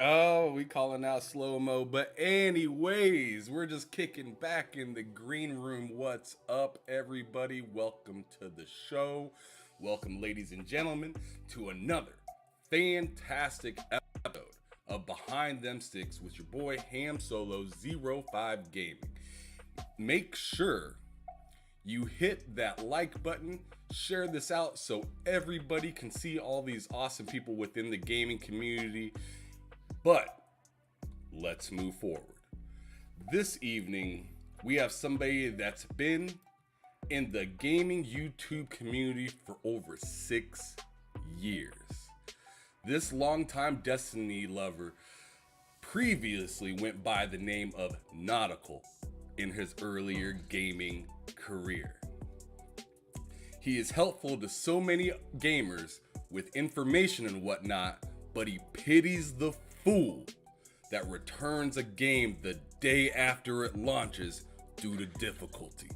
Oh, we calling out slow-mo. But anyways, we're just kicking back in the green room. What's up, everybody? Welcome to the show. Welcome, ladies and gentlemen, to another fantastic episode of Behind Them Sticks with your boy Ham Solo 05 Gaming. Make sure you hit that like button, share this out so everybody can see all these awesome people within the gaming community. But let's move forward. This evening, we have somebody that's been in the gaming YouTube community for over 6 years. This longtime Destiny lover previously went by the name of Nautical in his earlier gaming career. He is helpful to so many gamers with information and whatnot, but he pities the fool that returns a game the day after it launches due to difficulty.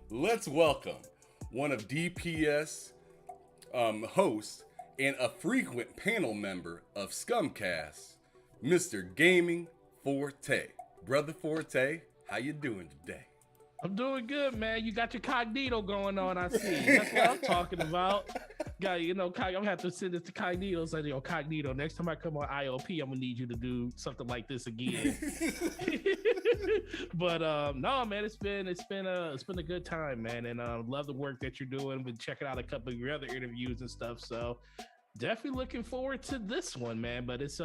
Let's welcome one of DPS hosts and a frequent panel member of Scumcast, Mr. Gaming Forte. Brother Forte, how you doing today? I'm doing good, man. You got your cognito going on, I see. That's what I'm talking about. Got, I'm gonna have to send it to Cognito. Say, Cognito, next time I come on IOP, I'm gonna need you to do something like this again. But no, man, it's been a good time, man, and love the work that you're doing. Been checking out a couple of your other interviews and stuff, so definitely looking forward to this one, man. But it's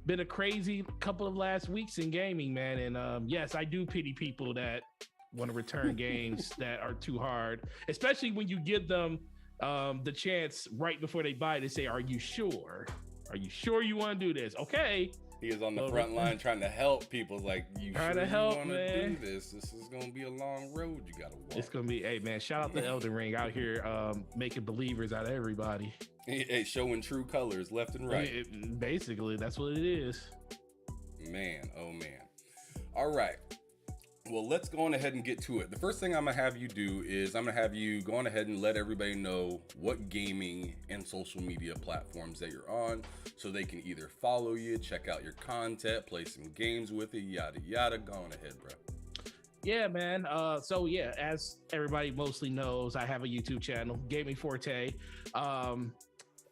been a crazy couple of last weeks in gaming, man, and yes, I do pity people that want to return games that are too hard, especially when you give them the chance right before they buy it. They say, are you sure you want to do this? Okay. He is on the front line trying to help people. Like, you trying sure to help, you want to do this? This is going to be a long road you got to walk. It's going to be, hey, man, shout out to Elden Ring out here making believers out of everybody. Hey, showing true colors left and right. Basically, that's what it is. Man, oh man. All right. Well, let's go on ahead and get to it. The first thing I'm going to have you do is I'm going to have you go on ahead and let everybody know what gaming and social media platforms that you're on so they can either follow you, check out your content, play some games with it, yada, yada. Go on ahead, bro. Yeah, man. So yeah, as everybody mostly knows, I have a YouTube channel, Gaming Forte.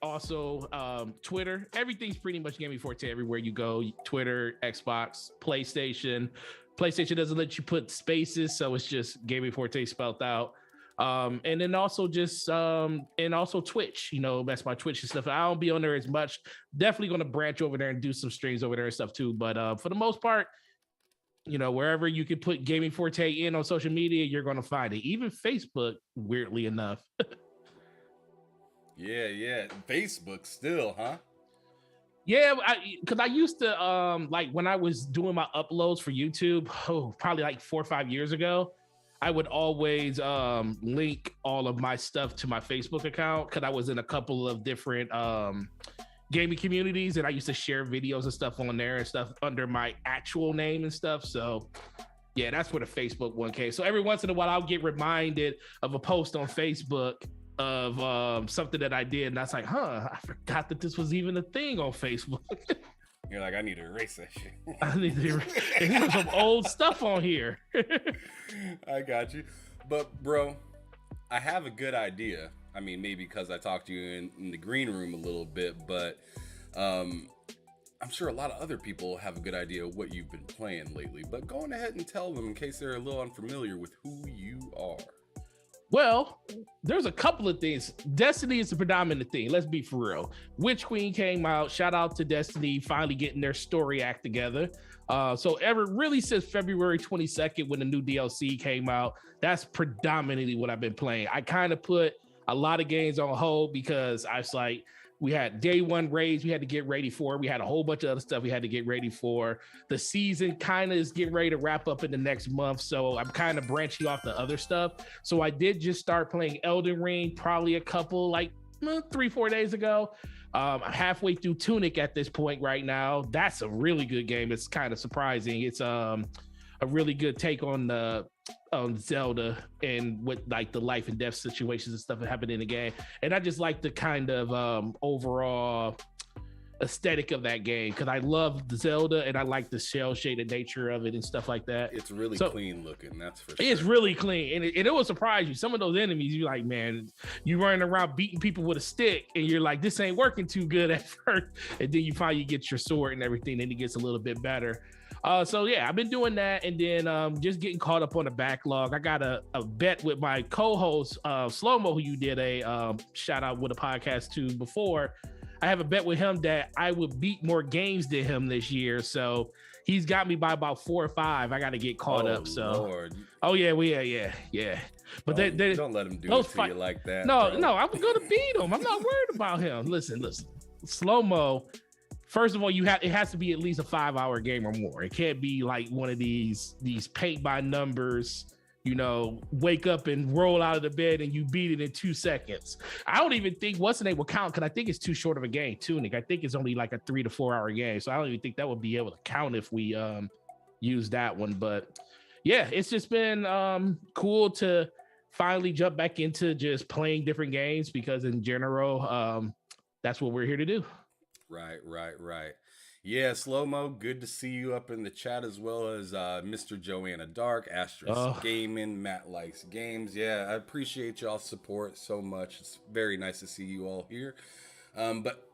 Also, Twitter. Everything's pretty much Gaming Forte everywhere you go. Twitter, Xbox, PlayStation. PlayStation doesn't let you put spaces, so it's just Gaming Forte spelled out. And then also just and also Twitch. That's my Twitch and stuff. I don't be on there as much. Definitely going to branch over there and do some streams over there and stuff too. But for the most part, wherever you can put Gaming Forte in on social media, you're going to find it. Even Facebook, weirdly enough. Yeah. Facebook still, huh? Yeah, because I used to, like when I was doing my uploads for YouTube, probably like 4 or 5 years ago, I would always link all of my stuff to my Facebook account because I was in a couple of different gaming communities and I used to share videos and stuff on there and stuff under my actual name and stuff. So yeah, that's where the Facebook one came. So every once in a while, I'll get reminded of a post on Facebook of something that I did, and I was like, I forgot that this was even a thing on Facebook. You're like, I need to erase that shit. I need to erase some old stuff on here. I got you. But bro, I have a good idea. I mean, maybe because I talked to you in the green room a little bit, but I'm sure a lot of other people have a good idea of what you've been playing lately. But go on ahead and tell them in case they're a little unfamiliar with who you are. Well, there's a couple of things. Destiny is the predominant thing. Let's be for real. Witch Queen came out. Shout out to Destiny finally getting their story act together. So really since February 22nd when the new DLC came out, that's predominantly what I've been playing. I kind of put a lot of games on hold because I was like, we had day one raids we had to get ready for. We had a whole bunch of other stuff we had to get ready for. The season kind of is getting ready to wrap up in the next month. So I'm kind of branching off the other stuff. So I did just start playing Elden Ring probably a couple, like 3-4 days ago. I'm halfway through Tunic at this point right now. That's a really good game. It's kind of surprising. It's a really good take on Zelda and with like the life and death situations and stuff that happen in the game. And I just like the kind of overall aesthetic of that game because I love the Zelda and I like the shell shaded nature of it and stuff like that. It's really clean looking, that's for sure. It's really clean, and it will surprise you. Some of those enemies, you're like, man, you running around beating people with a stick, and you're like, this ain't working too good at first, and then you finally get your sword and everything, and it gets a little bit better. So yeah, I've been doing that, and then just getting caught up on the backlog. I got a bet with my co-host Slow Mo, who you did a shout out with a podcast to before. I have a bet with him that I would beat more games than him this year. So he's got me by about 4 or 5. I got to get caught up. So, Lord. Oh yeah. But don't let him do it to you like that. No, bro. no, I'm gonna beat him. I'm not worried about him. Listen. Slow Mo. First of all, it has to be at least a 5-hour game or more. It can't be like one of these paint by numbers. Wake up and roll out of the bed and you beat it in 2 seconds. I don't even think what's the name will count because I think it's too short of a game too, Nick. I think it's only like a 3 to 4 hour game. So I don't even think that would be able to count if we use that one. But yeah, it's just been cool to finally jump back into just playing different games because in general, that's what we're here to do. Right. Yeah, Slow Mo, good to see you up in the chat as well as Mr. Joanna Dark, Astros Gaming, Matt Likes Games. Yeah, I appreciate y'all's support so much. It's very nice to see you all here. But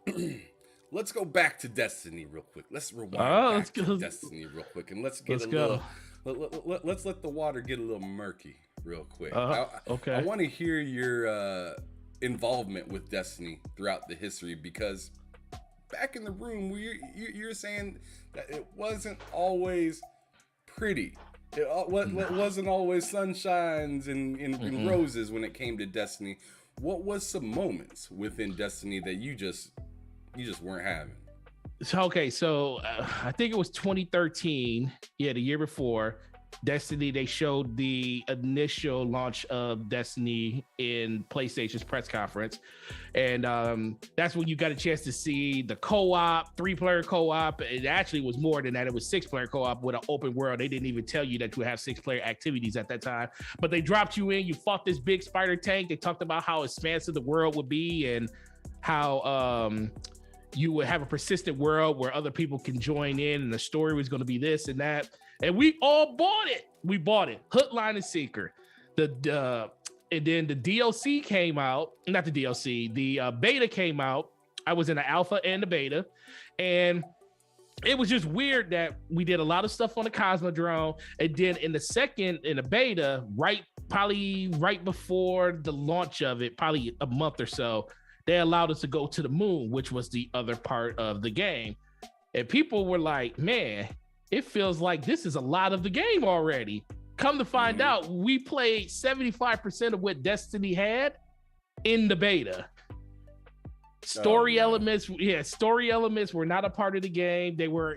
let's go back to Destiny real quick. Let's rewind to Destiny real quick, and let's let the water get a little murky real quick. Okay. I want to hear your involvement with Destiny throughout the history because back in the room, you're saying that it wasn't always pretty. It wasn't always sunshines and roses when it came to Destiny. What was some moments within Destiny that you just weren't having? So I think it was 2013. Yeah, the year before. Destiny, they showed the initial launch of Destiny in PlayStation's press conference. And that's when you got a chance to see the co-op, 3-player co-op. It actually was more than that. It was 6-player co-op with an open world. They didn't even tell you that you have 6-player activities at that time. But they dropped you in, you fought this big spider tank. They talked about how expansive the world would be and how you would have a persistent world where other people can join in and the story was going to be this and that. And we all bought it. We bought it. Hook, line, and sinker. And then the DLC came out. Not the DLC. The beta came out. I was in the alpha and the beta. And it was just weird that we did a lot of stuff on the Cosmodrome. And then in the beta, probably right before the launch of it, probably a month or so, they allowed us to go to the moon, which was the other part of the game. And people were like, man, it feels like this is a lot of the game already. Come to find out, we played 75% of what Destiny had in the beta. Story elements were not a part of the game. They were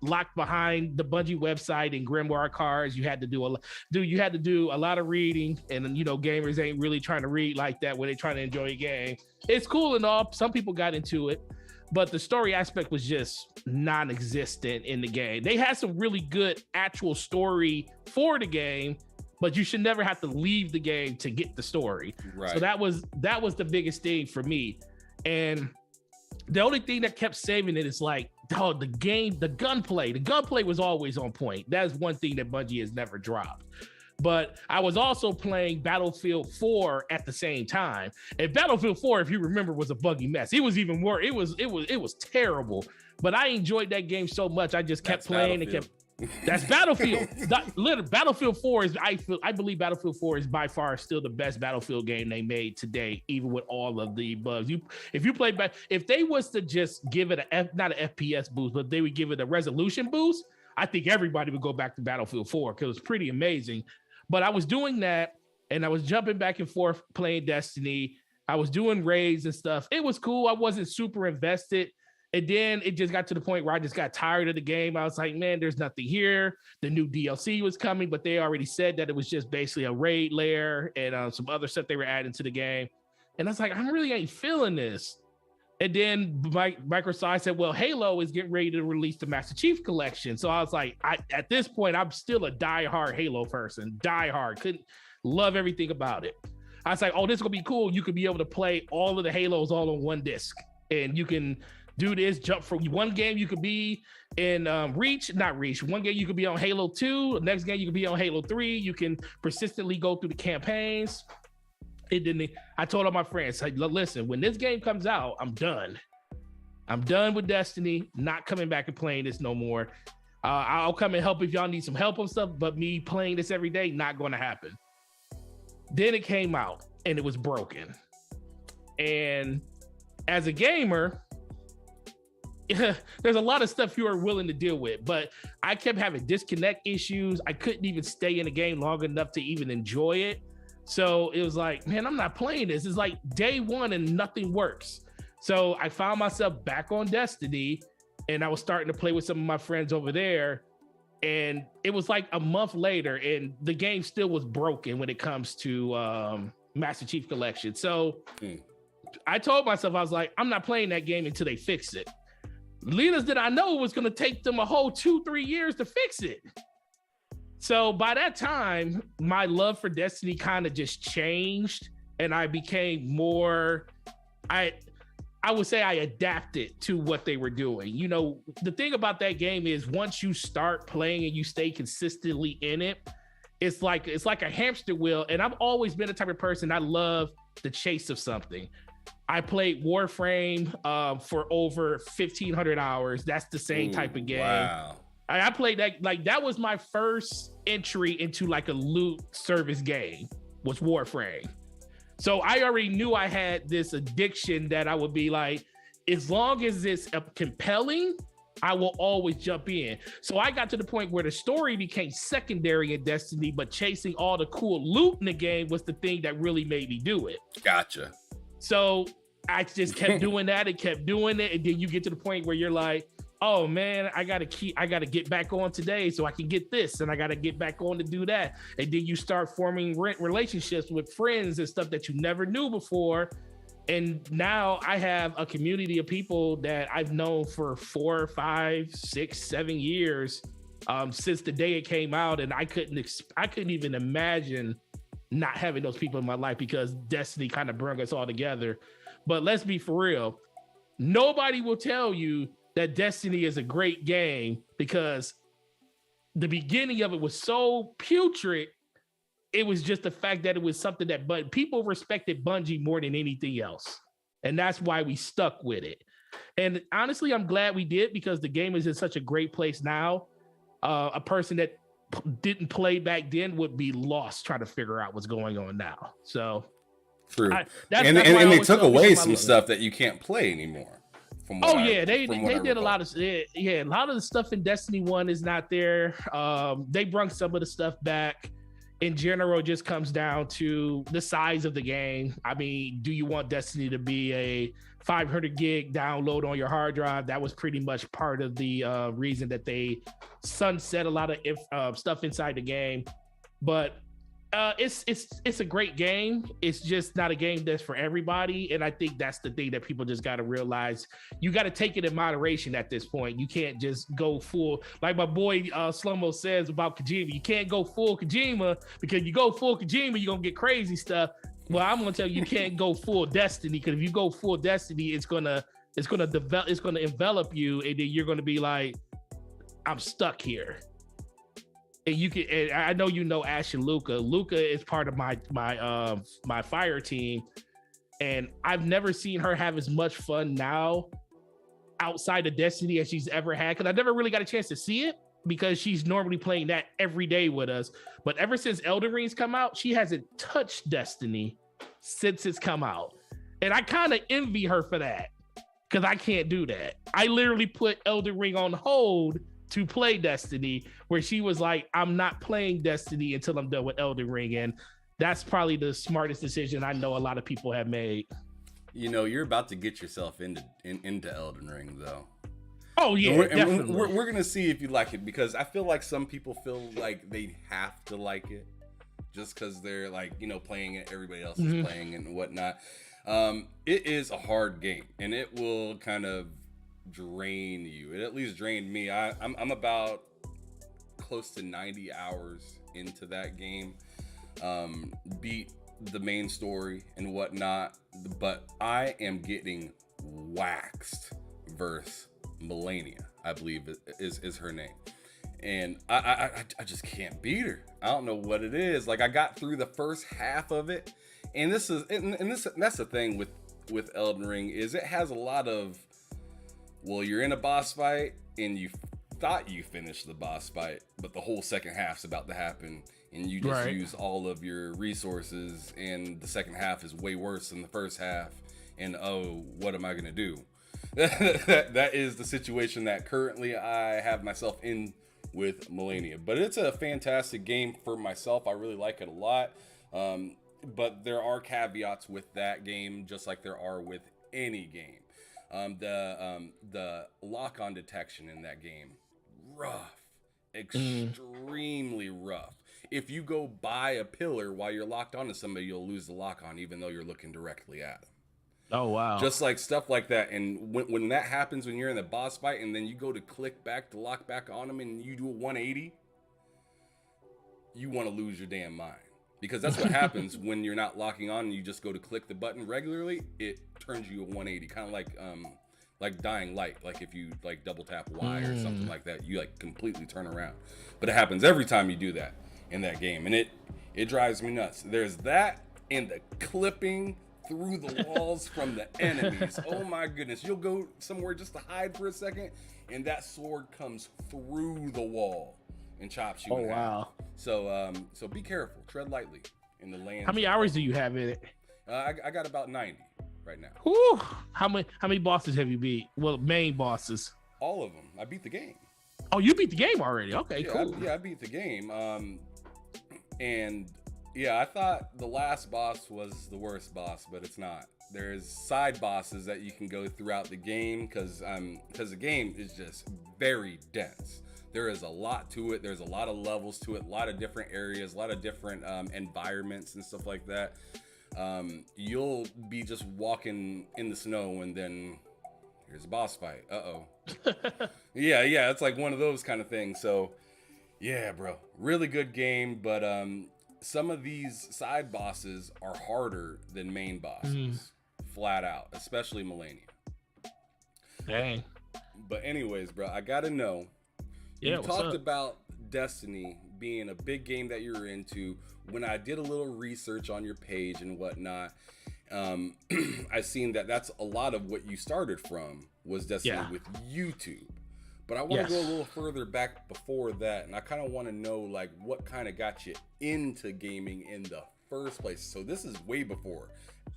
locked behind the Bungie website and grimoire cards. You had to do a lot of reading, and gamers ain't really trying to read like that when they're trying to enjoy a game. It's cool and all. Some people got into it, but the story aspect was just non-existent in the game. They had some really good actual story for the game, but you should never have to leave the game to get the story. Right. So that was the biggest thing for me. And the only thing that kept saving it is like, the gunplay was always on point. That's one thing that Bungie has never dropped. But I was also playing Battlefield 4 at the same time. And Battlefield 4, if you remember, was a buggy mess. It was even worse. It was terrible. But I enjoyed that game so much. I just kept playing and kept. That's Battlefield. Literally, Battlefield 4 is. I believe Battlefield 4 is by far still the best Battlefield game they made today, even with all of the bugs. If they was to just give it not an FPS boost, but they would give it a resolution boost, I think everybody would go back to Battlefield 4 because it was pretty amazing. But I was doing that, and I was jumping back and forth playing Destiny. I was doing raids and stuff. It was cool. I wasn't super invested. And then it just got to the point where I just got tired of the game. I was like, man, there's nothing here. The new DLC was coming, but they already said that it was just basically a raid lair and some other stuff they were adding to the game. And I was like, I really ain't feeling this. And then Microsoft said, well, Halo is getting ready to release the Master Chief Collection. So I was like, at this point, I'm still a diehard Halo person. Diehard. Couldn't love everything about it. I was like, oh, this is going to be cool. You could be able to play all of the Halos all on one disc. And you can do this, jump from one game you could be in not reach. One game you could be on Halo 2, next game you could be on Halo 3. You can persistently go through the campaigns. It didn't. I told all my friends, like, listen, when this game comes out, I'm done. I'm done with Destiny, not coming back and playing this no more. I'll come and help if y'all need some help on stuff, but me playing this every day, not going to happen. Then it came out and it was broken. And as a gamer, there's a lot of stuff you are willing to deal with, but I kept having disconnect issues. I couldn't even stay in the game long enough to even enjoy it. So it was like, man, I'm not playing this. It's like day one and nothing works. So I found myself back on Destiny, and I was starting to play with some of my friends over there. And it was like a month later, and the game still was broken when it comes to Master Chief Collection. So I told myself, I was like, I'm not playing that game until they fix it. Little did I know it was going to take them a whole 2-3 years to fix it. So by that time, my love for Destiny kind of just changed, and I became more, I would say I adapted to what they were doing. You know, the thing about that game is once you start playing and you stay consistently in it, it's like a hamster wheel. And I've always been the type of person, I love the chase of something. I played Warframe for over 1,500 hours. That's the same type of game. Wow. I played that, like, that was my first entry into like a loot service game, was Warframe. So I already knew I had this addiction that I would be like, as long as it's compelling, I will always jump in. So I got to the point where the story became secondary in Destiny, but chasing all the cool loot in the game was the thing that really made me do it. Gotcha. So I just kept doing that and kept doing it. And then you get to the point where you're like, oh man, I gotta get back on today so I can get this, and I gotta get back on to do that. And then you start forming relationships with friends and stuff that you never knew before. And now I have a community of people that I've known for 4, 5, 6, 7 years since the day it came out, and I couldn't even imagine not having those people in my life, because Destiny kind of brought us all together. But let's be for real, nobody will tell you that Destiny is a great game, because the beginning of it was so putrid. It was just the fact that it was something that, but people respected Bungie more than anything else. And that's why we stuck with it. And honestly, I'm glad we did, because the game is in such a great place now. A person that didn't play back then would be lost trying to figure out what's going on now. So true. And they took away some stuff that you can't play anymore. They did a lot of a lot of the stuff in Destiny 1 is not there. They brought some of the stuff back. In general, it just comes down to the size of the game. I mean, do you want Destiny to be a 500 gig download on your hard drive? That was pretty much part of the reason that they sunset a lot of stuff inside the game. But it's a great game. It's just not a game that's for everybody. And I think that's the thing that people just got to realize. You got to take it in moderation at this point. You can't just go full, like my boy Slomo says about Kojima. You can't go full Kojima, because you go full Kojima, you're gonna get crazy stuff. Well, I'm gonna tell you, you can't go full Destiny, because if you go full Destiny, it's gonna envelop you, and then you're gonna be like, I'm stuck here. And you can, and I know you know Ash and Luca. Luca is part of my fire team, and I've never seen her have as much fun now outside of Destiny as she's ever had, because I never really got a chance to see it, because she's normally playing that every day with us. But ever since Elden Ring's come out, she hasn't touched Destiny since it's come out, and I kind of envy her for that, because I can't do that. I literally put Elden Ring on hold to play Destiny, where she was like, I'm not playing Destiny until I'm done with Elden Ring. And that's probably the smartest decision I know a lot of people have made. You know, you're about to get yourself into Elden Ring, though. Oh yeah, definitely. We're gonna see if you like it, because I feel like some people feel like they have to like it just because they're like, you know, playing it, everybody else is playing it and whatnot. It is a hard game, and it will kind of drain you. It at least drained me. I'm about close to 90 hours into that game. Beat the main story and whatnot, but I am getting waxed versus Melania, I believe is her name. And I just can't beat her. I don't know what it is. Like, I got through the first half of it, and that's the thing with Elden Ring, is it has a lot of, well, you're in a boss fight and you thought you finished the boss fight, but the whole second half's about to happen, and you just use all of your resources, and the second half is way worse than the first half, and oh, what am I gonna do? That is the situation that currently I have myself in with Melania. But it's a fantastic game for myself. I really like it a lot. But there are caveats with that game, just like there are with any game. The lock-on detection in that game, rough, extremely rough. If you go by a pillar while you're locked onto somebody, you'll lose the lock-on, even though you're looking directly at them. Oh, wow. Just like stuff like that. And when that happens, when you're in the boss fight and then you go to click back to lock back on them and you do a 180, you want to lose your damn mind. Because that's what happens when you're not locking on and you just go to click the button regularly. It turns you a 180, kind of like Dying Light. Like if you like double tap Y or something like that, you like completely turn around. But it happens every time you do that in that game, and it drives me nuts. There's that and the clipping through the walls from the enemies. Oh my goodness. You'll go somewhere just to hide for a second, and that sword comes through the wall and chops you in half. Wow. So be careful. Tread lightly in the land. How many hours do you have in it? I got about 90 right now. Whew. How many bosses have you beat? Well, main bosses. All of them. I beat the game. Oh, you beat the game already. Okay, Yeah, cool. I beat the game. And yeah, I thought the last boss was the worst boss, but it's not. There's side bosses that you can go throughout the game because the game is just very dense. There is a lot to it. There's a lot of levels to it, a lot of different areas, a lot of different environments and stuff like that. You'll be just walking in the snow and then here's a boss fight. Yeah, it's like one of those kind of things. So yeah, bro, really good game, but some of these side bosses are harder than main bosses, flat out, especially Melania. Dang. But anyways, bro, I gotta know. Yeah, you talked about Destiny being a big game that you're into. When I did a little research on your page and whatnot, I seen that that's a lot of what you started from was Destiny with YouTube. But I want to go a little further back before that, and I kind of want to know like what kind of got you into gaming in the first place. So this is way before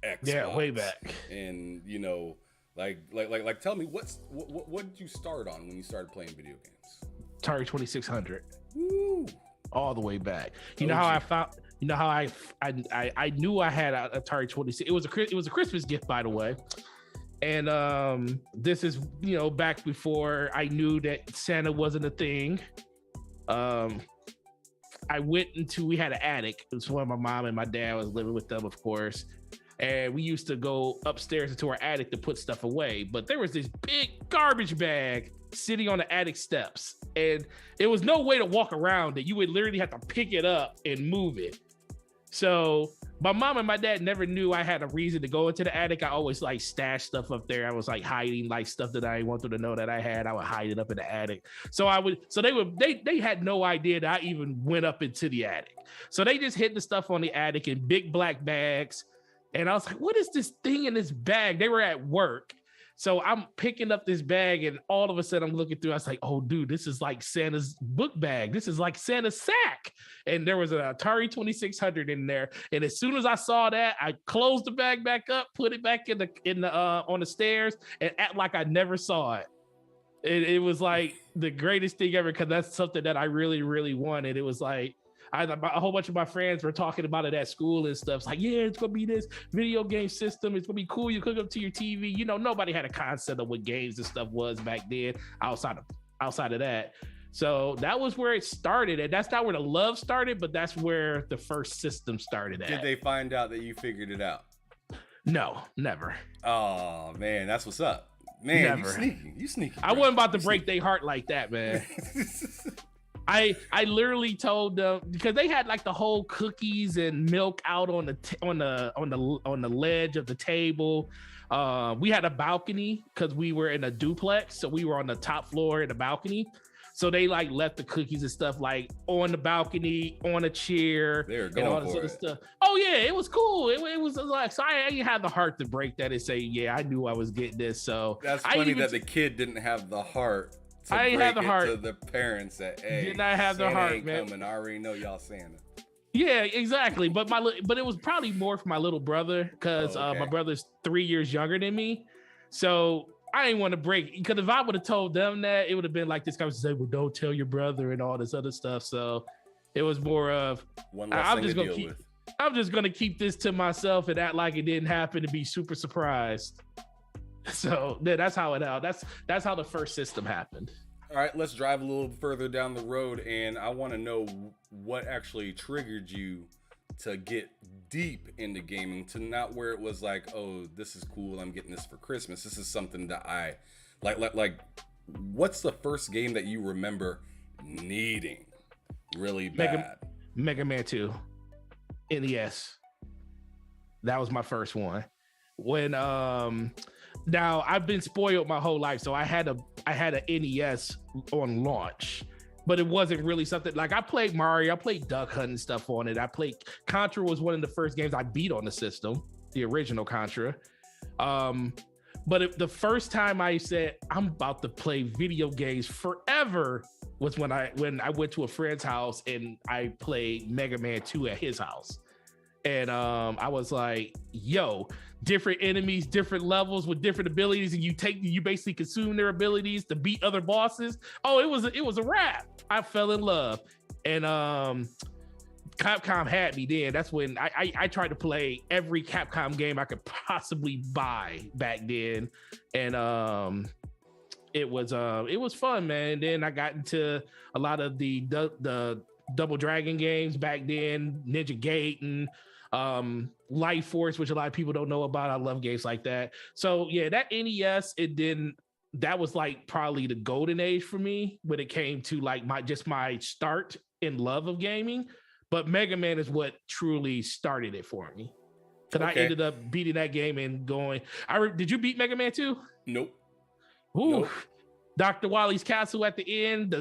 Xbox. Yeah, way back. And you know, like tell me what did you start on when you started playing video games? Atari 2600. Woo. All the way back. You know how I found. You know how I knew I had a Atari 26. It was a Christmas gift, by the way. And this is, you know, back before I knew that Santa wasn't a thing. We had an attic. It was when my mom and my dad was living with them, of course. And we used to go upstairs into our attic to put stuff away. But there was this big garbage bag sitting on the attic steps. And there was no way to walk around it. You would literally have to pick it up and move it. So my mom and my dad never knew I had a reason to go into the attic. I always like stash stuff up there. I was like hiding like stuff that I want them to know that I had. I would hide it up in the attic. So they had no idea that I even went up into the attic. So they just hid the stuff on the attic in big black bags. And I was like, what is this thing in this bag? They were at work. So I'm picking up this bag and all of a sudden I'm looking through. I was like, oh, dude, this is like Santa's book bag. This is like Santa's sack. And there was an Atari 2600 in there. And as soon as I saw that, I closed the bag back up, put it back in the on the stairs and act like I never saw it. It was like the greatest thing ever because that's something that I really, really wanted. It was like, a whole bunch of my friends were talking about it at school and stuff. It's like, yeah, it's gonna be this video game system. It's gonna be cool. You hook up to your TV. You know, nobody had a concept of what games and stuff was back then outside of that. So that was where it started, and that's not where the love started, but that's where the first system started at. Did they find out that you figured it out? No, never. Oh man, that's what's up. Man, never. You sneaky. I wasn't about to break their heart like that, man. I literally told them because they had like the whole cookies and milk out on the ledge of the table. We had a balcony because we were in a duplex, so we were on the top floor in the balcony. So they like left the cookies and stuff like on the balcony, on a chair, and all this other stuff. Oh yeah, it was cool. It was like, so I ain't had the heart to break that and say, yeah, I knew I was getting this. So that's funny that the kid didn't have the heart. I ain't have the heart to the parents that, hey, did not have the heart, man. Coming. I already know y'all Santa. Yeah, exactly. But it was probably more for my little brother because my brother's 3 years younger than me. So I didn't want to break, because if I would have told them that, it would have been like this conversation, well, don't tell your brother and all this other stuff. So it was more of I'm just gonna keep this to myself and act like it didn't happen and be super surprised. So yeah, that's how that's how the first system happened. All right, let's drive a little further down the road, and I want to know what actually triggered you to get deep into gaming, to not where it was like, oh, this is cool, I'm getting this for Christmas. This is something that I like. What's the first game that you remember needing really bad? Mega Man 2 NES. That was my first one. When now I've been spoiled my whole life, so I had an NES on launch, but it wasn't really something like I played Mario, I played Duck Hunt and stuff on it. I played Contra was one of the first games I beat on the system, the original Contra. But the first time I said I'm about to play video games forever was when I went to a friend's house and I played Mega Man 2 at his house. And I was like, yo, different enemies, different levels with different abilities, and you basically consume their abilities to beat other bosses. Oh, it was a wrap. I fell in love. And Capcom had me then. That's when I tried to play every Capcom game I could possibly buy back then. And it was fun, man. And then I got into a lot of the Double Dragon games back then, Ninja Gaiden, Life Force, which a lot of people don't know about. I love games like that. So yeah, that NES, that was like probably the golden age for me when it came to like my start in love of gaming. But Mega Man is what truly started it for me. Because I ended up beating that game and going. Did you beat Mega Man 2? Nope. Ooh. Nope. Dr. Wally's castle at the end,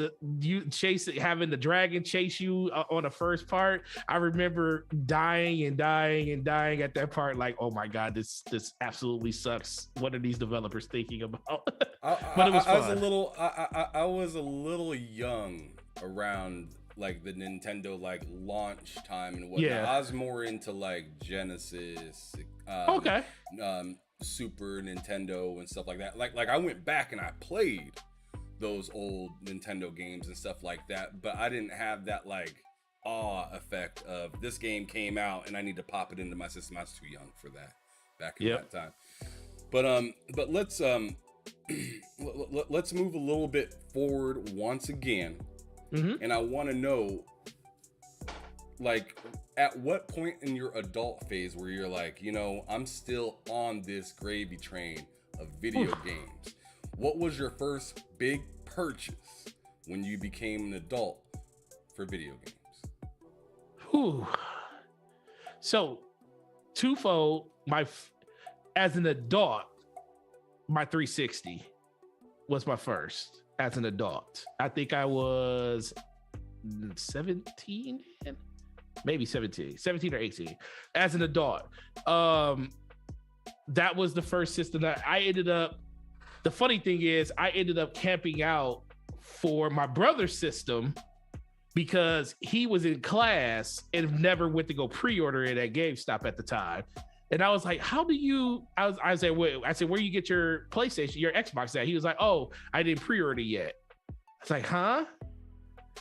having the dragon chase you on the first part. I remember dying and dying and dying at that part. Like, oh my God, this absolutely sucks. What are these developers thinking about? But it was fun. I was a little young around like the Nintendo like launch time and whatnot. Yeah. I was more into like Genesis, Super Nintendo and stuff like that. Like I went back and I played those old Nintendo games and stuff like that, but I didn't have that like awe effect of this game came out and I need to pop it into my system. I was too young for that back in that time. But let's let's move a little bit forward once again. Mm-hmm. And I want to know, like, at what point in your adult phase where you're like, you know, I'm still on this gravy train of video games. What was your first big purchase when you became an adult for video games? So, twofold. As an adult, my 360 was my first. As an adult, I think I was 17, maybe 17 or 18. As an adult, that was the first system that I ended up. The funny thing is, I ended up camping out for my brother's system because he was in class and never went to go pre-order it at GameStop at the time. And I was like, how do you, I said, where you get your PlayStation, your Xbox at? He was like, oh, I didn't pre-order yet. I was like, huh?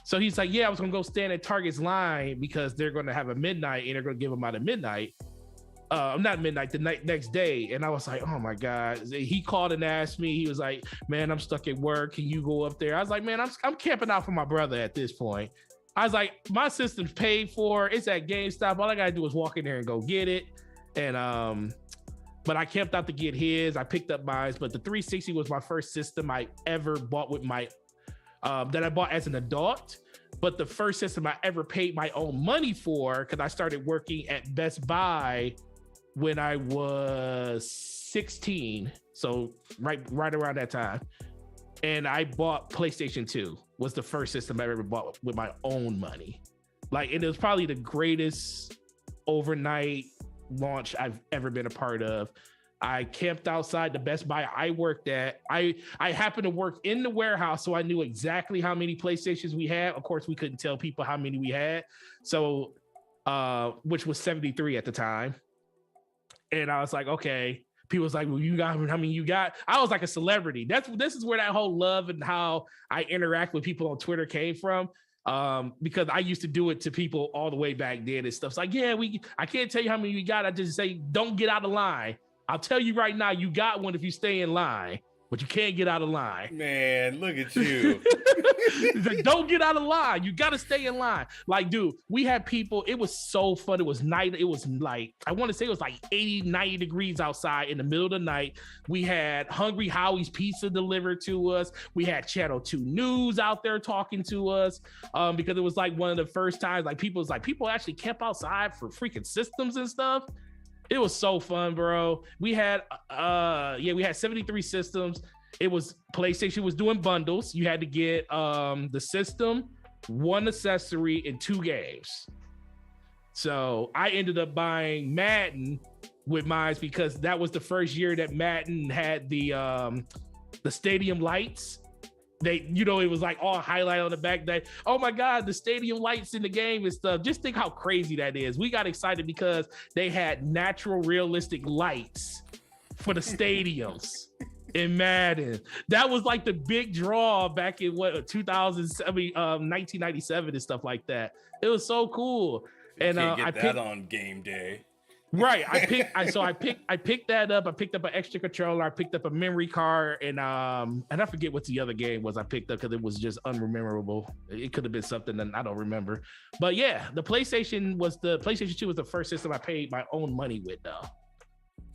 So he's like, yeah, I was going to go stand at Target's line because they're going to have a midnight and they're going to give them out at midnight. Not midnight, the next day. And I was like, oh my God. He called and asked me, he was like, man, I'm stuck at work. Can you go up there? I was like, man, I'm camping out for my brother at this point. I was like, my system's paid for. It's at GameStop. All I got to do is walk in there and go get it. And but I camped out to get his. I picked up mine, but the 360 was my first system I ever bought with my that I bought as an adult. But the first system I ever paid my own money for, because I started working at Best Buy when I was 16, so right around that time. And I bought PlayStation 2, was the first system I ever bought with my own money. Like, and it was probably the greatest overnight launch I've ever been a part of. I camped outside the Best Buy I worked at. I happened to work in the warehouse, so I knew exactly how many PlayStations we had. Of course, we couldn't tell people how many we had. So, which was 73 at the time. And I was like, okay. People was like, well, you got how many you got? I was like a celebrity. This is where that whole love and how I interact with people on Twitter came from. Because I used to do it to people all the way back then and stuff. It's like, yeah, I can't tell you how many you got. I just say, don't get out of line. I'll tell you right now, you got one if you stay in line, but you can't get out of line. Man, look at you. He's like, don't get out of line. You got to stay in line. Like, dude, we had people. It was so fun. It was night. It was like, I want to say it was like 80, 90 degrees outside in the middle of the night. We had Hungry Howie's pizza delivered to us. We had Channel 2 News out there talking to us because it was like one of the first times like people actually camp outside for freaking systems and stuff. It was so fun, bro. We had 73 systems. It was PlayStation was doing bundles. You had to get the system, one accessory, and 2 games. So I ended up buying Madden with mine because that was the first year that Madden had the stadium lights. It was like all highlight on the back that, oh my God, the stadium lights in the game and stuff. Just think how crazy that is. We got excited because they had natural, realistic lights for the stadiums in Madden. That was like the big draw back in 1997 and stuff like that. It was so cool. And I picked that on game day. Right. I picked that up. I picked up an extra controller. I picked up a memory card, and I forget what the other game was I picked up because it was just unrememberable. It could have been something that I don't remember. But yeah, the PlayStation 2 was the first system I paid my own money with, though.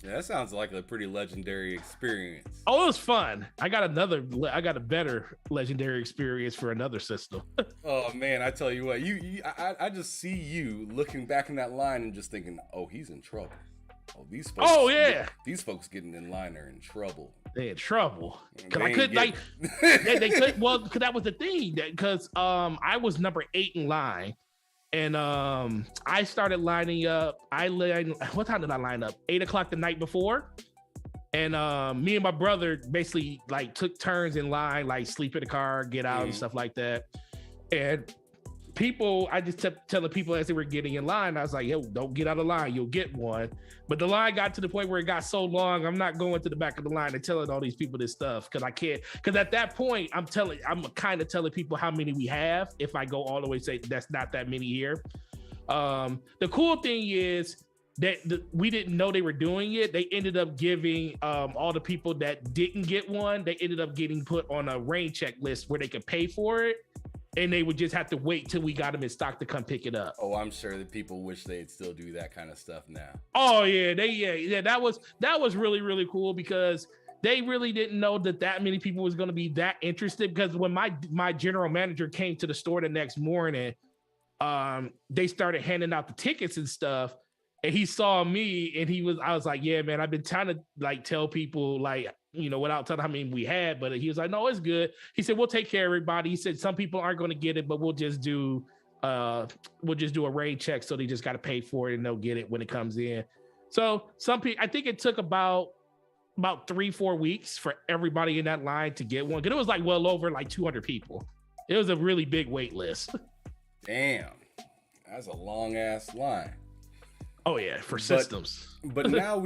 Yeah, that sounds like a pretty legendary experience. Oh, it was fun. I got a better legendary experience for another system. Oh man, I tell you what, I just see you looking back in that line and just thinking, oh, he's in trouble. Oh, these folks. Oh yeah, these folks getting in line are in trouble. They in trouble because I couldn't like they could because that was the thing because I was number 8 in line. And I started lining up. What time did I line up? 8:00 the night before. And me and my brother basically like took turns in line, like sleep in the car, get out and stuff like that. And I just kept telling people as they were getting in line, I was like, yo, don't get out of line, you'll get one. But the line got to the point where it got so long, I'm not going to the back of the line and telling all these people this stuff because I can't. Because at that point, I'm kind of telling people how many we have. If I go all the way, say that's not that many here. The cool thing is that we didn't know they were doing it. They ended up giving all the people that didn't get one, they ended up getting put on a rain check list where they could pay for it. And they would just have to wait till we got them in stock to come pick it up. Oh, I'm sure that people wish they'd still do that kind of stuff now. Oh yeah, that was really, really cool because they really didn't know that many people was going to be that interested. Because when my general manager came to the store the next morning, they started handing out the tickets and stuff. And he saw me and I was like, yeah, man, I've been trying to like tell people like, without telling how many we had, but he was like, no, it's good. He said, we'll take care of everybody. He said, some people aren't going to get it, but we'll just do a raid check. So they just got to pay for it and they'll get it when it comes in. So some people, I think it took about 3-4 weeks for everybody in that line to get one. Cause it was like well over like 200 people. It was a really big wait list. Damn. That's a long ass line. Oh yeah, for systems. But now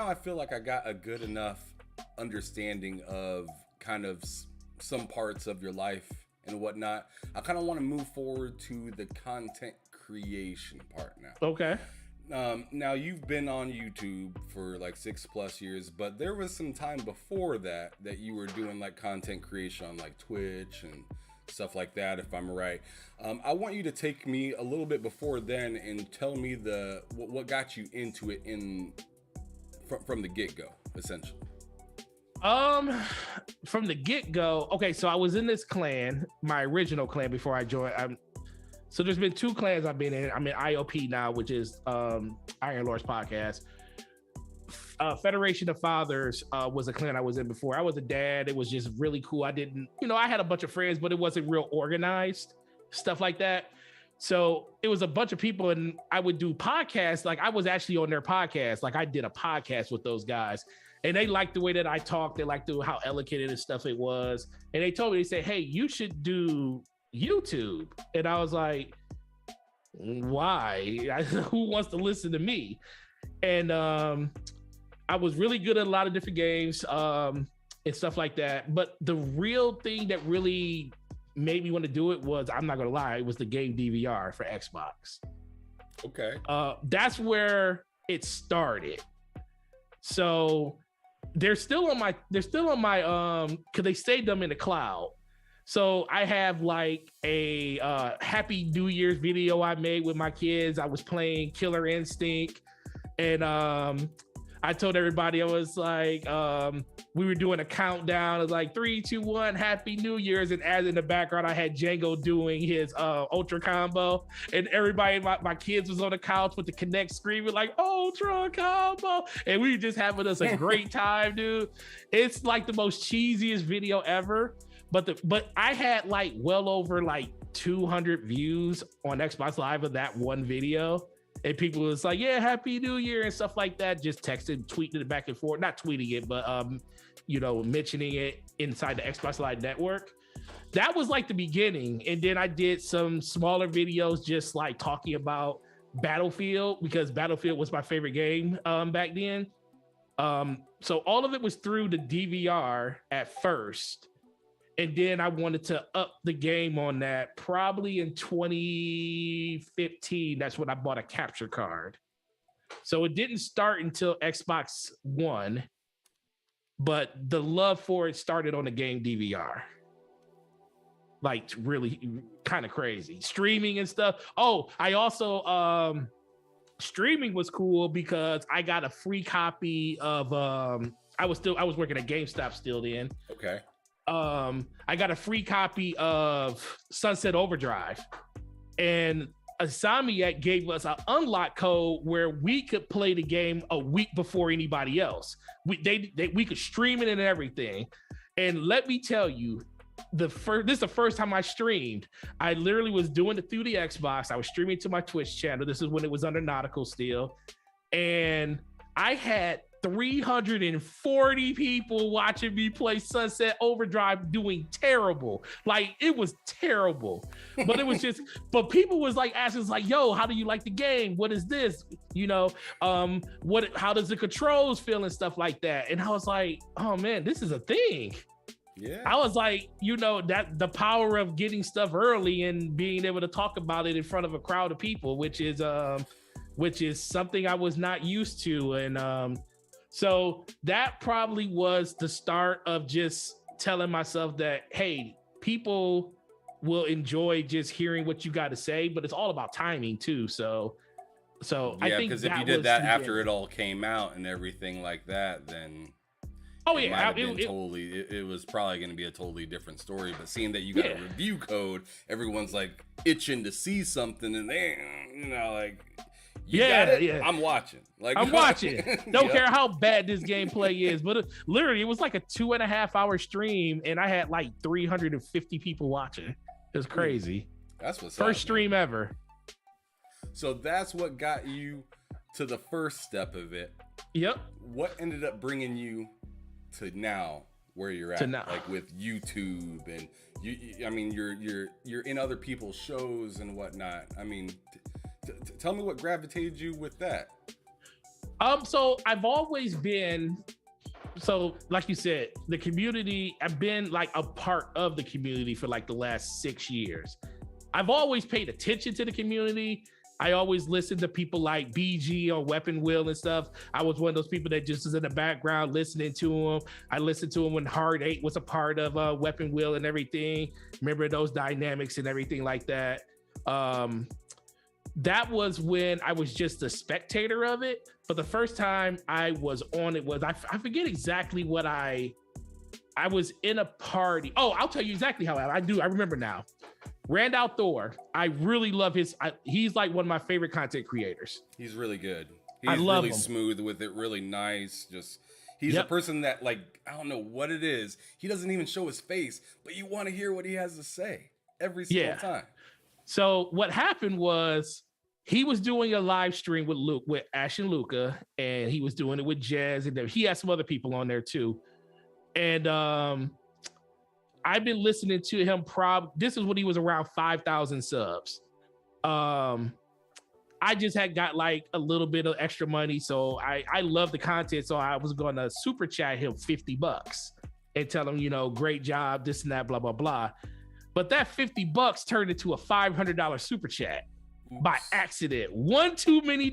I feel like I got a good enough understanding of kind of some parts of your life and whatnot. I kind of want to move forward to the content creation part now. Okay. Now you've been on YouTube for like 6+ years, but there was some time before that you were doing like content creation on like Twitch and stuff like that, if I'm right. I want you to take me a little bit before then and tell me what got you into it from the get-go, essentially. From the get-go, okay, so I was in this clan, my original clan before I joined. So there's been 2 clans I've been in. I'm in IOP now, which is Iron Lord's podcast. Federation of Fathers was a clan I was in before. I was a dad. It was just really cool. I didn't, I had a bunch of friends, but it wasn't real organized, stuff like that. So it was a bunch of people, and I would do podcasts. Like I was actually on their podcast. Like I did a podcast with those guys. And they liked the way that I talked. They liked how eloquent and stuff it was. And they told me, they said, hey, you should do YouTube. And I was like, why? Who wants to listen to me? And I was really good at a lot of different games and stuff like that. But the real thing that really made me want to do it was, I'm not going to lie, it was the game DVR for Xbox. Okay. That's where it started. So they're still on my because they saved them in the cloud. So I have like a Happy New Year's video I made with my kids. I was playing Killer Instinct, and I told everybody, I was like, we were doing a countdown. It was like 3, 2, 1, Happy New Year's. And as in the background, I had Django doing his Ultra combo. And everybody, my kids was on the couch with the Kinect screaming like, Ultra combo. And we were just having us a great time, dude. It's like the most cheesiest video ever. But I had like well over like 200 views on Xbox Live of that one video. And people was like, yeah, Happy New Year and stuff like that. Just texting, tweeting it back and forth. Not tweeting it, but, mentioning it inside the Xbox Live network. That was like the beginning. And then I did some smaller videos just like talking about Battlefield, because Battlefield was my favorite game back then. So all of it was through the DVR at first. And then I wanted to up the game on that probably in 2015. That's when I bought a capture card. So it didn't start until Xbox One, but the love for it started on the game DVR. Like really kind of crazy. Streaming and stuff. Oh, I also, streaming was cool because I got a free copy of, I was working at GameStop still then. Okay. I got a free copy of Sunset Overdrive, and Insomniac gave us an unlock code where we could play the game a week before anybody else. We could stream it and everything. And let me tell you, this is the first time I streamed. I literally was doing it through the Xbox. I was streaming to my Twitch channel. This is when it was under Nautical still. And I had 340 people watching me play Sunset Overdrive doing terrible. Like it was terrible, but it was just, but people was like asking like, yo, how do you like the game? What is this? How does the controls feel and stuff like that? And I was like, oh man, this is a thing. Yeah. I was like, that the power of getting stuff early and being able to talk about it in front of a crowd of people, which is something I was not used to. And, so that probably was the start of just telling myself that, hey, people will enjoy just hearing what you got to say, but it's all about timing too. So yeah, I think because if you did that after it all came out and everything like that, then it was probably going to be a totally different story. But seeing that you got a review code, everyone's like itching to see something, and I'm watching. I'm watching. Don't care how bad this gameplay is, but literally, it was like a 2.5 hour stream, and I had like 350 people watching. It was crazy. That's what's first stream ever. So that's what got you to the first step of it. Yep. What ended up bringing you to now, where you're at, like with YouTube and you're in other people's shows and whatnot. I mean. Tell me what gravitated you with that. So I've always been, like you said, the community, I've been like a part of the community for like the last 6 years. I've always paid attention to the community. I always listened to people like BG on Weapon Wheel and stuff. I was one of those people that just was in the background listening to him. I listened to him when Hard 8 was a part of Weapon Wheel and everything. Remember those dynamics and everything like that. That was when I was just a spectator of it. But the first time I was on it was, I forget exactly what I I was in a party. Oh, I'll tell you exactly how I do. I remember now. Randall Thor. I really love he's like one of my favorite content creators. He's really good. I He's love really him. smooth with it, really nice. Just he's a Yep. person that, like, I don't know what it is. He doesn't even show his face, but you want to hear what he has to say every single time. So what happened was he was doing a live stream with Ash and Luca, and he was doing it with Jez, and he had some other people on there too. And I've been listening to him. This is when he was around 5,000 subs. I just had got like a little bit of extra money, so I love the content. So I was going to super chat him $50 and tell him, great job, this and that, blah blah blah. But that $50 turned into a $500 super chat. Oops. By accident. One too many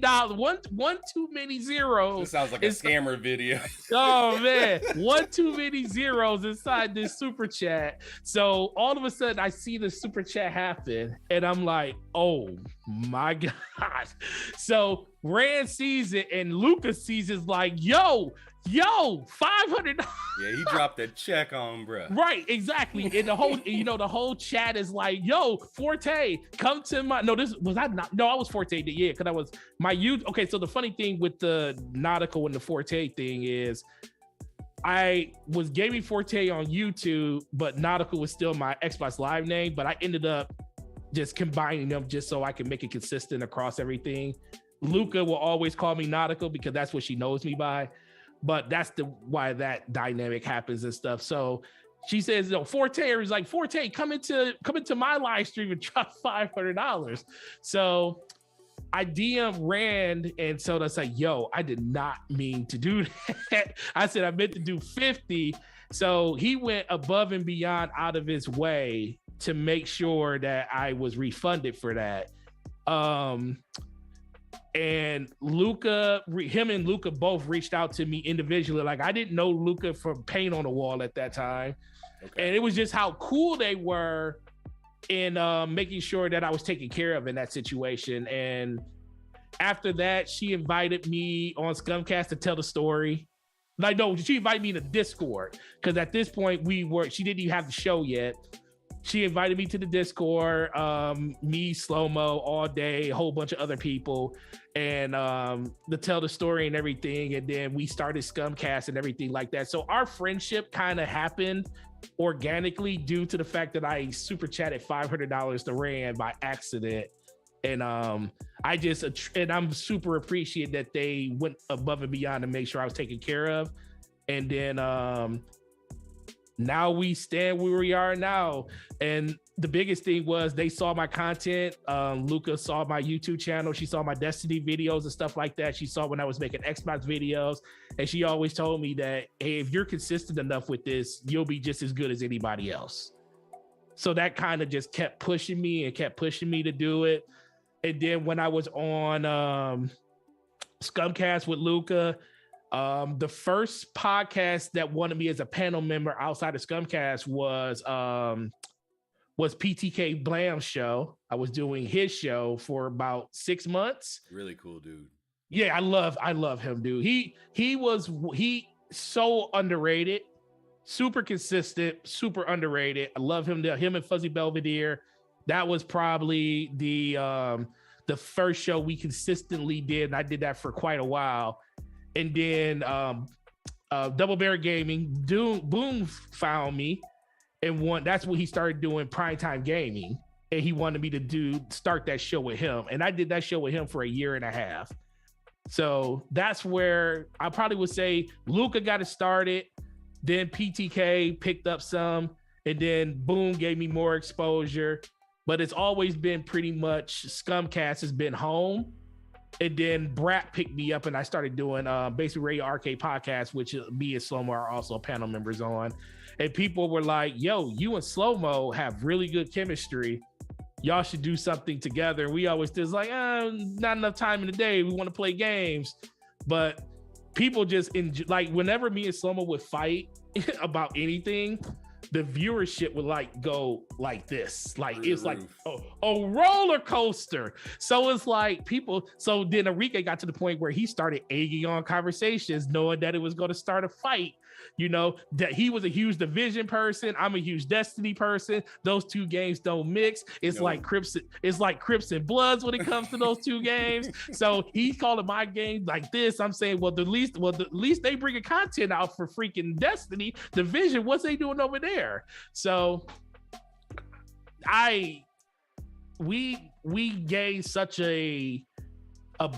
zeros. This sounds like a scammer video. Oh man, one too many zeros inside this super chat. So all of a sudden I see the super chat happen and I'm like, oh my God. So Rand sees it and Lucas sees it like, yo, $500. Yeah, he dropped a check on bruh. Right, exactly. And the whole, the whole chat is like, yo, Forte, come to my, no, I was Forte, yeah, because I was my youth. Okay, so the funny thing with the Nautical and the Forte thing is I was gaming Forte on YouTube, but Nautical was still my Xbox Live name, but I ended up just combining them just so I can make it consistent across everything. Luca will always call me Nautical because that's what she knows me by. But that's why that dynamic happens and stuff. So she says, Forte is like, Forte, come into my live stream and drop $500. So I DM Rand, and so that's like, yo, I did not mean to do that. I said I meant to do 50. So he went above and beyond out of his way to make sure that I was refunded for that. And him and Luca both reached out to me individually. Like, I didn't know Luca from Paint on the Wall at that time. Okay. And it was just how cool they were in making sure that I was taken care of in that situation. And after that, she invited me on Scumcast to tell the story. Like, no, she invited me to Discord. Because at this point, she didn't even have the show yet. She invited me to the Discord, me, Slow-Mo, all day, a whole bunch of other people, and to tell the story and everything. And then we started Scumcast and everything like that. So our friendship kind of happened organically due to the fact that I super chatted $500 to Rand by accident. And I'm super appreciative that they went above and beyond to make sure I was taken care of. And then now we stand where we are now. And the biggest thing was they saw my content. Luca saw my YouTube channel. She saw my Destiny videos and stuff like that. She saw when I was making Xbox videos. And she always told me that, hey, if you're consistent enough with this, you'll be just as good as anybody else. So that kind of just kept pushing me to do it. And then when I was on Scumcast with Luca, the first podcast that wanted me as a panel member outside of Scumcast was PTK Blam's show. I was doing his show for about 6 months. Really cool dude. Yeah, I love him, dude. He so underrated, super consistent, super underrated. I love him. Him and Fuzzy Belvedere. That was probably the first show we consistently did, and I did that for quite a while. And then Double Bear Gaming, Boom found me, and that's when he started doing primetime gaming, and he wanted me to start that show with him, and I did that show with him for a year and a half. So that's where I probably would say Luca got it started, then PTK picked up some, and then Boom gave me more exposure. But it's always been pretty much Scumcast has been home. And then Brat picked me up and I started doing basically Radio Arcade Podcast, which me and Slow-Mo are also panel members on. And people were like, yo, you and Slow-Mo have really good chemistry. Y'all should do something together. And we always did like, not enough time in the day. We want to play games. But people just, like, whenever me and Slow-Mo would fight about anything, the viewership would like go like this. Like Through it's the like roof. a roller coaster. So it's like people, so then Enrique got to the point where he started egging on conversations, knowing that it was going to start a fight. You know, that he was a huge Division person. I'm a huge Destiny person. Those two games don't mix. It's No. like Crips and Bloods when it comes to those two games. So he's calling my game like this. I'm saying, well, the least they bringing content out for freaking Destiny. Division, what's they doing over there? So we gained such a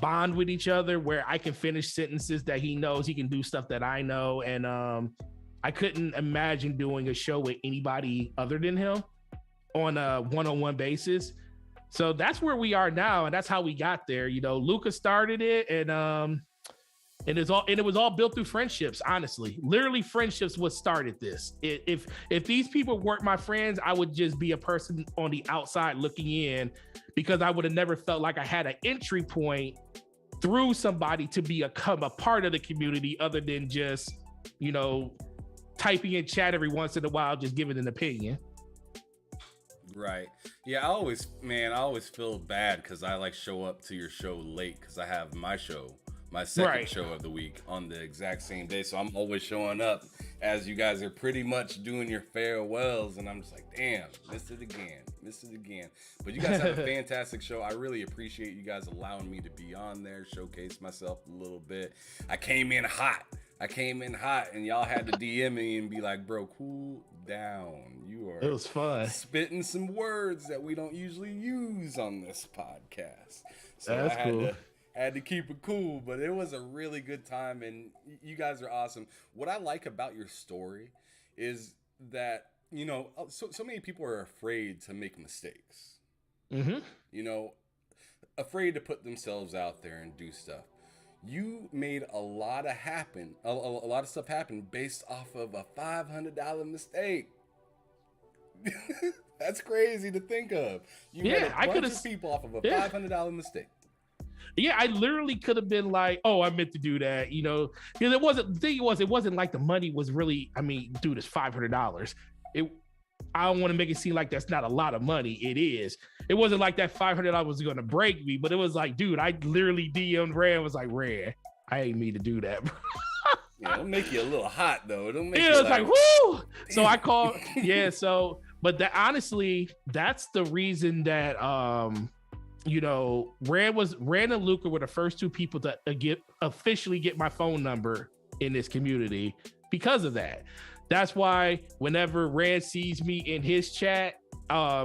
bond with each other where I can finish sentences that he knows, he can do stuff that I know. And I couldn't imagine doing a show with anybody other than him on a one-on-one basis. So that's where we are now, and that's how we got there. You know, Luca started it, and it was all built through friendships. Honestly, literally, friendships what started this. If these people weren't my friends, I would just be a person on the outside looking in, because I would have never felt like I had an entry point through somebody to become a part of the community, other than just, you know, typing in chat every once in a while, just giving an opinion. Right. Yeah, I always feel bad because I like show up to your show late because I have my show, my second show of the week on the exact same day. So I'm always showing up as you guys are pretty much doing your farewells, and I'm just like, damn, missed it again. But you guys have a fantastic show. I really appreciate you guys allowing me to be on there, showcase myself a little bit. I came in hot, and y'all had to DM me and be like, bro, cool down. It was fun. Spitting some words that we don't usually use on this podcast. So that's cool. I had to keep it cool, but it was a really good time, and you guys are awesome. What I like about your story is that, you know, so many people are afraid to make mistakes. Mm-hmm. You know, afraid to put themselves out there and do stuff. You made a lot of stuff happen based off of a $500 mistake. That's crazy to think of. You made a bunch of people off of a $500 mistake. Yeah, I literally could have been like, oh, I meant to do that, you know, because it wasn't like the money was really, I mean, dude, it's $500. I don't want to make it seem like that's not a lot of money. It is. It wasn't like that $500 was going to break me, but it was like, dude, I literally DM'd Rand, was like, Rand, I ain't mean to do that, bro. Yeah, it'll make you a little hot though. It'll make it was like, whoo. So I called, but honestly, that's the reason that you know, Rand and Luca were the first two people to officially get my phone number in this community because of that. That's why whenever Rand sees me in his chat,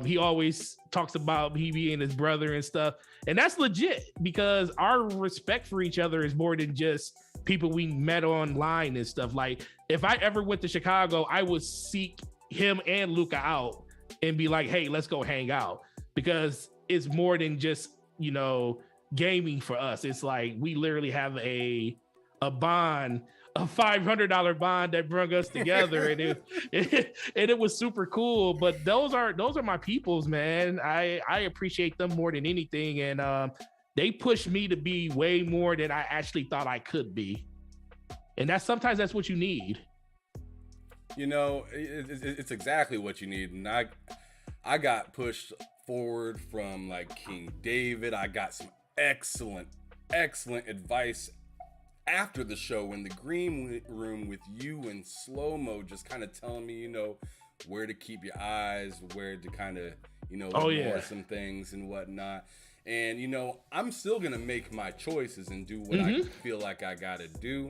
he always talks about me being his brother and stuff. And that's legit, because our respect for each other is more than just people we met online and stuff. Like, if I ever went to Chicago, I would seek him and Luca out and be like, hey, let's go hang out, because it's more than just, you know, gaming for us. It's like we literally have a bond, a $500 bond that brought us together, and it was super cool. But those are my peoples, man. I appreciate them more than anything, and they pushed me to be way more than I actually thought I could be. And sometimes that's what you need. You know, it's exactly what you need. And I got pushed forward from like King David. I got some excellent advice after the show in the green room with you and Slow-Mo, just kind of telling me, you know, where to keep your eyes, where to kind of, you know, ignore some things and whatnot. And, you know, I'm still going to make my choices and do what I feel like I got to do.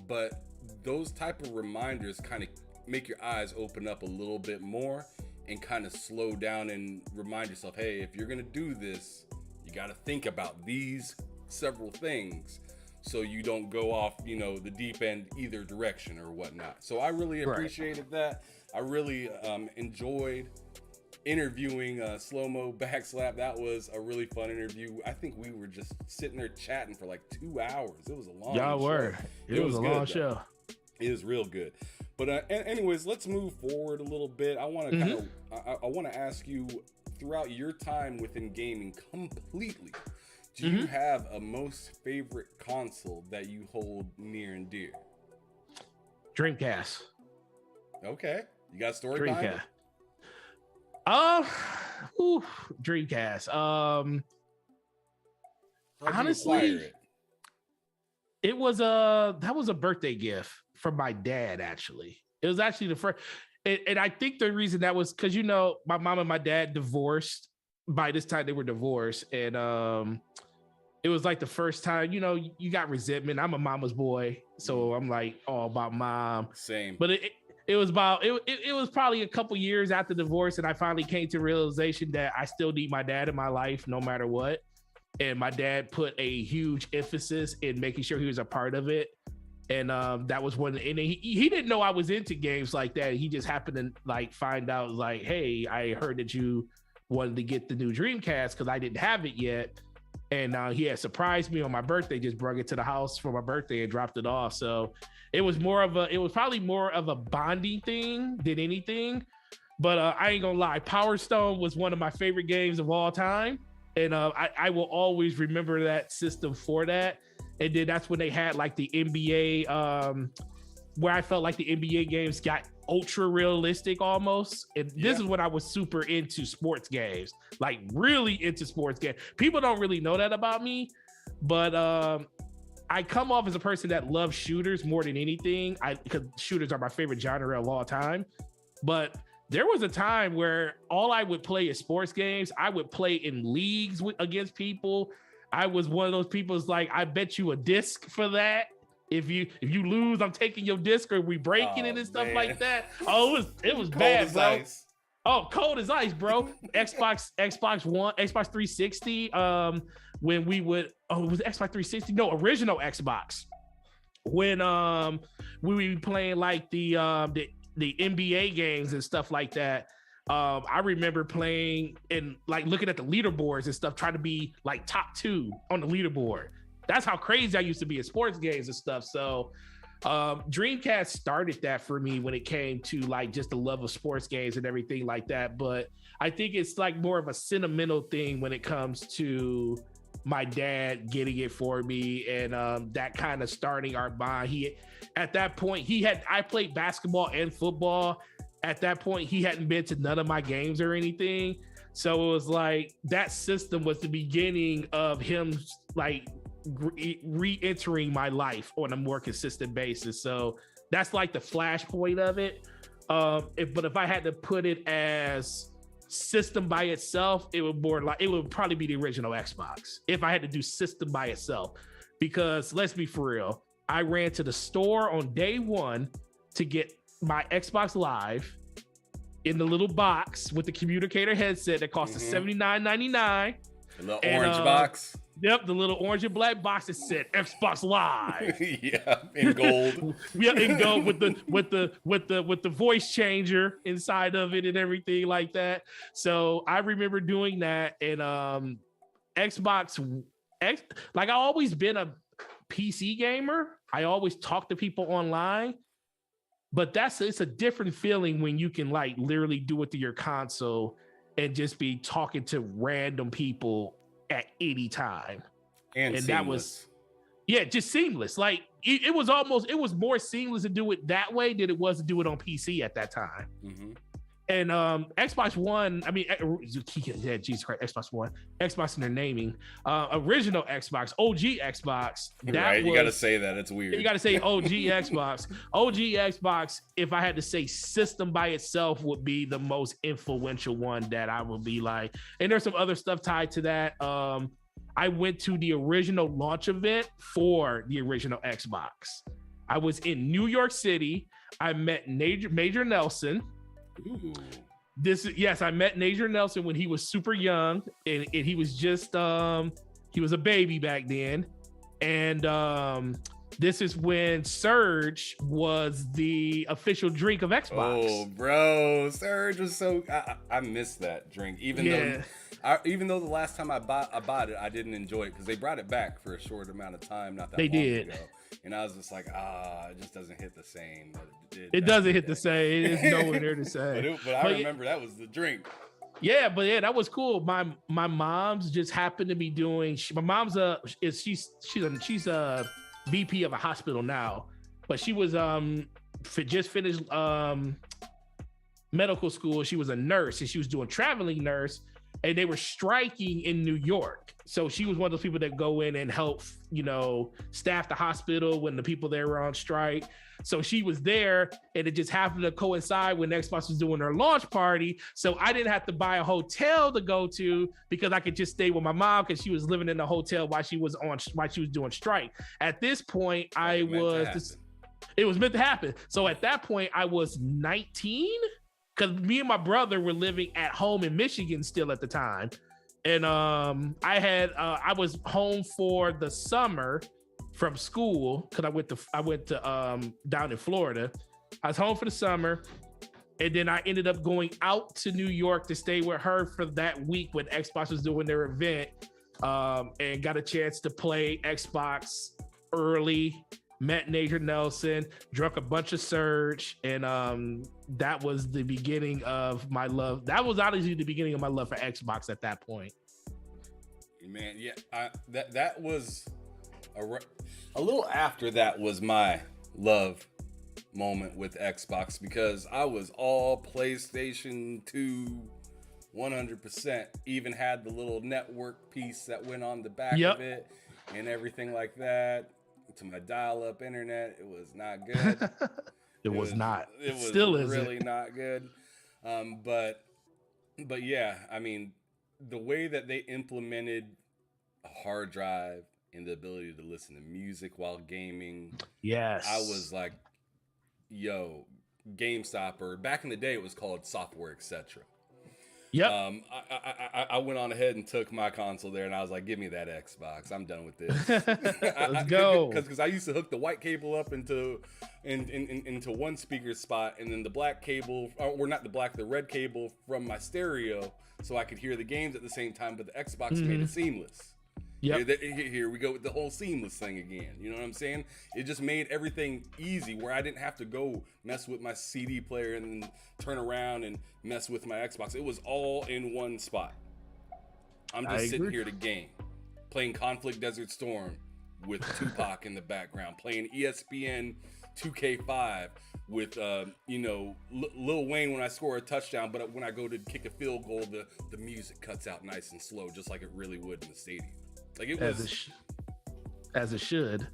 But those type of reminders kind of make your eyes open up a little bit more and kind of slow down and remind yourself, hey, if you're going to do this, you got to think about these several things, so you don't go off, you know, the deep end either direction or whatnot. So I really appreciated that. I really enjoyed interviewing Slow-Mo Backslap. That was a really fun interview. I think we were just sitting there chatting for like 2 hours. It was a long show. It was a long show. It is real good. But anyways, let's move forward a little bit. I want to I want to ask you, throughout your time within gaming completely, do you have a most favorite console that you hold near and dear? Dreamcast. Okay. You got a story behind it? Dreamcast. How'd you Honestly, acquire it? that was a birthday gift from my dad. Actually, it was actually the first, and I think the reason that was because my mom and my dad divorced. By this time, they were divorced, and it was like the first time. You got resentment. I'm a mama's boy, so I'm like all about mom. Same. But it was about it was probably a couple years after divorce, and I finally came to realization that I still need my dad in my life, no matter what. And my dad put a huge emphasis in making sure he was a part of it. And that was one. And he didn't know I was into games like that. He just happened to like find out like, hey, I heard that you wanted to get the new Dreamcast because I didn't have it yet. And he had surprised me on my birthday, just brought it to the house for my birthday and dropped it off. So it was probably more of a bonding thing than anything. But I ain't gonna lie, Power Stone was one of my favorite games of all time. And I will always remember that system for that. And then that's when they had like the NBA, where I felt like the NBA games got ultra realistic almost. And this is when I was super into sports games, like really into sports games. People don't really know that about me, but I come off as a person that loves shooters more than anything. Because shooters are my favorite genre of all time. But there was a time where all I would play is sports games. I would play in leagues against people. I was one of those people's like, I bet you a disc for that. If you lose, I'm taking your disc or we breaking it and stuff like that. Oh, it was bad, bro. Ice. Oh, cold as ice, bro. Xbox One, Xbox 360. When we would, it was Xbox 360. No, original Xbox. When we would be playing like the NBA games and stuff like that. I remember playing and like looking at the leaderboards and stuff, trying to be like top 2 on the leaderboard. That's how crazy I used to be in sports games and stuff. So Dreamcast started that for me when it came to like just the love of sports games and everything like that. But I think it's like more of a sentimental thing when it comes to my dad getting it for me and that kind of starting our bond. At that point, I played basketball and football. At that point, he hadn't been to none of my games or anything. So it was like that system was the beginning of him like re-entering my life on a more consistent basis. So that's like the flashpoint of it. But if I had to put it as system by itself, it would probably be the original Xbox if I had to do system by itself. Because let's be for real, I ran to the store on day one to get my Xbox Live in the little box with the communicator headset that cost $79.99. The little orange box. Yep, the little orange and black box that said Xbox Live. Yeah, in gold. Yeah, in gold with the voice changer inside of it and everything like that. So I remember doing that, and like I always been a PC gamer. I always talk to people online, but it's a different feeling when you can like literally do it to your console and just be talking to random people at any time. And that was just seamless. Like it was more seamless to do it that way than it was to do it on PC at that time. And Xbox One, I mean, Jesus Christ, Xbox One, Xbox in their naming, original Xbox, OG Xbox. You got to say that. It's weird. You got to say OG Xbox. OG Xbox, if I had to say system by itself, would be the most influential one that I would be like. And there's some other stuff tied to that. I went to the original launch event for the original Xbox. I was in New York City. I met Major Nelson. Ooh. I met Major Nelson when he was super young, and he was just he was a baby back then. And this is when Surge was the official drink of Xbox. Oh, bro, Surge was so I missed that drink. Even though the last time I bought it, I didn't enjoy it because they brought it back for a short amount of time. Not that long ago. And I was just like, it just doesn't hit the same. But it doesn't hit the same. It is nowhere near the same. but I remember that was the drink. Yeah, but that was cool. My mom's just happened to be doing. My mom's she's a VP of a hospital now, but she was just finished medical school. She was a nurse and she was doing traveling nurse, and they were striking in New York. So she was one of those people that go in and help, staff the hospital when the people there were on strike. So she was there, and it just happened to coincide when Xbox was doing their launch party. So I didn't have to buy a hotel to go to because I could just stay with my mom because she was living in the hotel while she was doing strike. At this point, it was meant to happen. So at that point, I was 19 because me and my brother were living at home in Michigan still at the time. And I was home for the summer from school because I went to down in Florida. I was home for the summer, and then I ended up going out to New York to stay with her for that week when Xbox was doing their event, and got a chance to play Xbox early. Met Nature Nelson, drunk a bunch of Surge, and that was the beginning of my love. That was honestly the beginning of my love for Xbox at that point. Man, yeah, that was a little after that was my love moment with Xbox because I was all PlayStation 2 100%. Even had the little network piece that went on the back of it and everything like that. To my dial-up internet, it was not good. It was not. It was still really isn't. not good. But yeah, I mean, the way that they implemented a hard drive and the ability to listen to music while gaming, yes, I was like, yo, GameStop, or back in the day, it was called Software Etc. Yep. I went on ahead and took my console there, and I was like, "Give me that Xbox. I'm done with this." Let's go. Because I used to hook the white cable up into one speaker spot, and then the black cable, or not the black, the red cable from my stereo, so I could hear the games at the same time. But the Xbox made it seamless. Yep. Here we go with the whole seamless thing again. You know what I'm saying? It just made everything easy where I didn't have to go mess with my CD player and then turn around and mess with my Xbox. It was all in one spot. I'm just sitting here to game, playing Conflict Desert Storm with Tupac in the background, playing ESPN 2K5 with Lil Wayne when I score a touchdown, but when I go to kick a field goal, the music cuts out nice and slow, just like it really would in the stadium. Like it was as it should.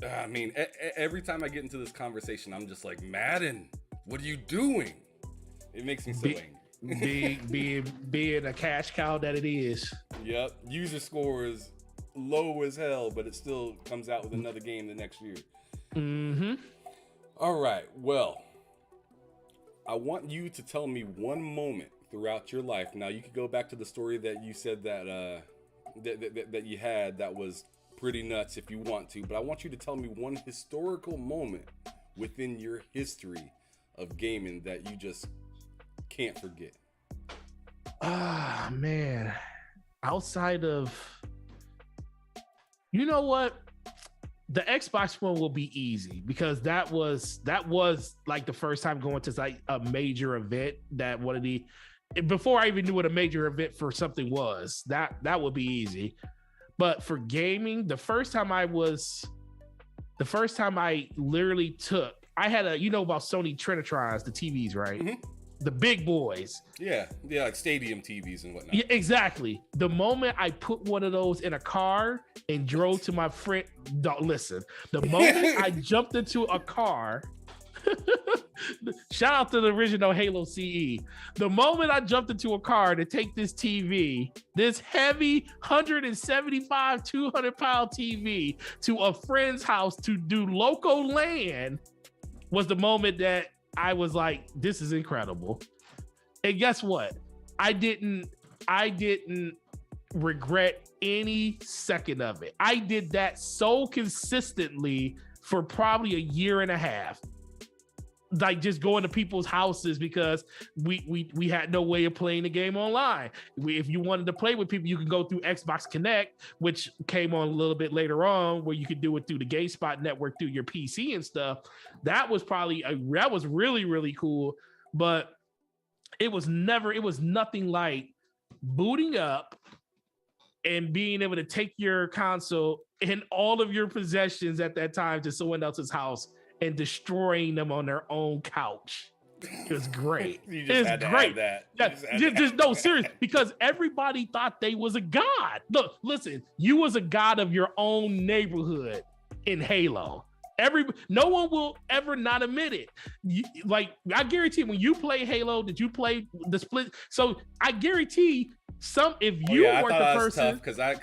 I mean, every time I get into this conversation, I'm just like, Madden, what are you doing? It makes me so angry. Being a cash cow that it is. Yep. User score is low as hell, but it still comes out with another game the next year. Mm-hmm. All right. Well, I want you to tell me one moment throughout your life. Now, you could go back to the story that you said that you had that was pretty nuts if you want to, but I want you to tell me one historical moment within your history of gaming that you just can't forget. Ah, man. Outside of, you know what? The Xbox one will be easy because that was like the first time going to like a major event that one of the, before I even knew what a major event for something was, that would be easy. But for gaming, the first time I literally took, I had about Sony Trinitrons, the TVs, right? Mm-hmm. The big boys. Yeah, like stadium TVs and whatnot. Yeah, exactly. The moment I put one of those in a car and drove to my friend, listen, the moment I jumped into a car, shout out to the original Halo CE. The moment I jumped into a car to take this TV, this heavy 175, 200 pound TV to a friend's house to do local LAN was the moment that I was like, this is incredible. And guess what? I didn't regret any second of it. I did that so consistently for probably a year and a half. Like just going to people's houses because we had no way of playing the game online. If you wanted to play with people, you could go through Xbox Connect, which came on a little bit later on, where you could do it through the GameSpot network through your PC and stuff. That was really, really cool. But it was nothing like booting up and being able to take your console and all of your possessions at that time to someone else's house and destroying them on their own couch. It was great. You just had to add that. Yeah, just no, serious, because everybody thought they was a god. Look, listen, you was a god of your own neighborhood in Halo. No one will ever not admit it. Like, I guarantee when you play Halo, did you play the split? So I guarantee if you weren't the person, because I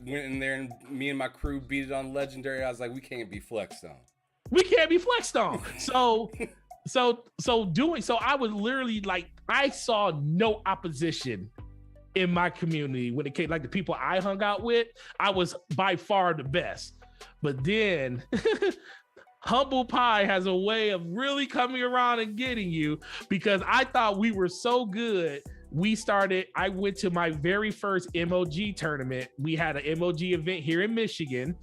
went in there and me and my crew beat it on Legendary. I was like, we can't be flexed on. We can't be flexed on. So I was literally like, I saw no opposition in my community when it came, like the people I hung out with. I was by far the best. But then Humble Pie has a way of really coming around and getting you, because I thought we were so good. I went to my very first MOG tournament. We had an MOG event here in Michigan,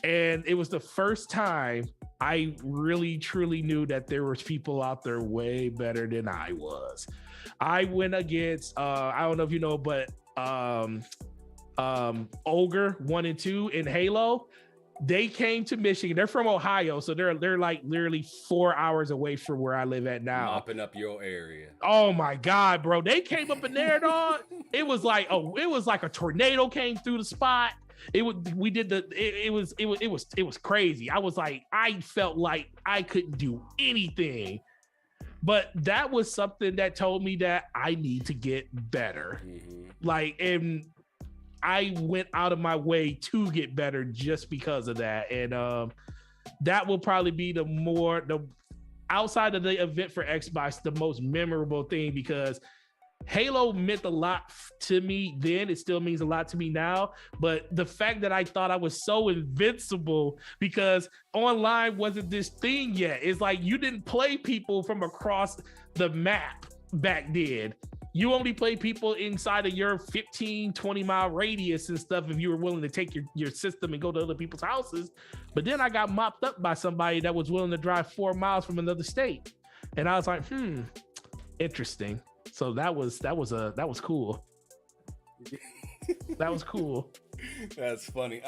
and it was the first time I really truly knew that there was people out there way better than I was. I went against I don't know if you know, but Ogre 1 and 2 in Halo. They came to Michigan. They're from Ohio, so they're like literally 4 hours away from where I live at now. Mopping up your area. Oh my God, bro! They came up in there, dog. It was like a tornado came through the spot. It was crazy. I felt like I couldn't do anything. But that was something that told me that I need to get better. Mm-hmm. Like, and I went out of my way to get better just because of that. And that will probably be the outside of the event for Xbox, the most memorable thing, because Halo meant a lot to me then. It still means a lot to me now. But the fact that I thought I was so invincible, because online wasn't this thing yet. It's like you didn't play people from across the map back then. You only play people inside of your 15, 20-mile radius and stuff if you were willing to take your system and go to other people's houses. But then I got mopped up by somebody that was willing to drive 4 miles from another state. And I was like, interesting. So that was cool. That was cool. That's funny.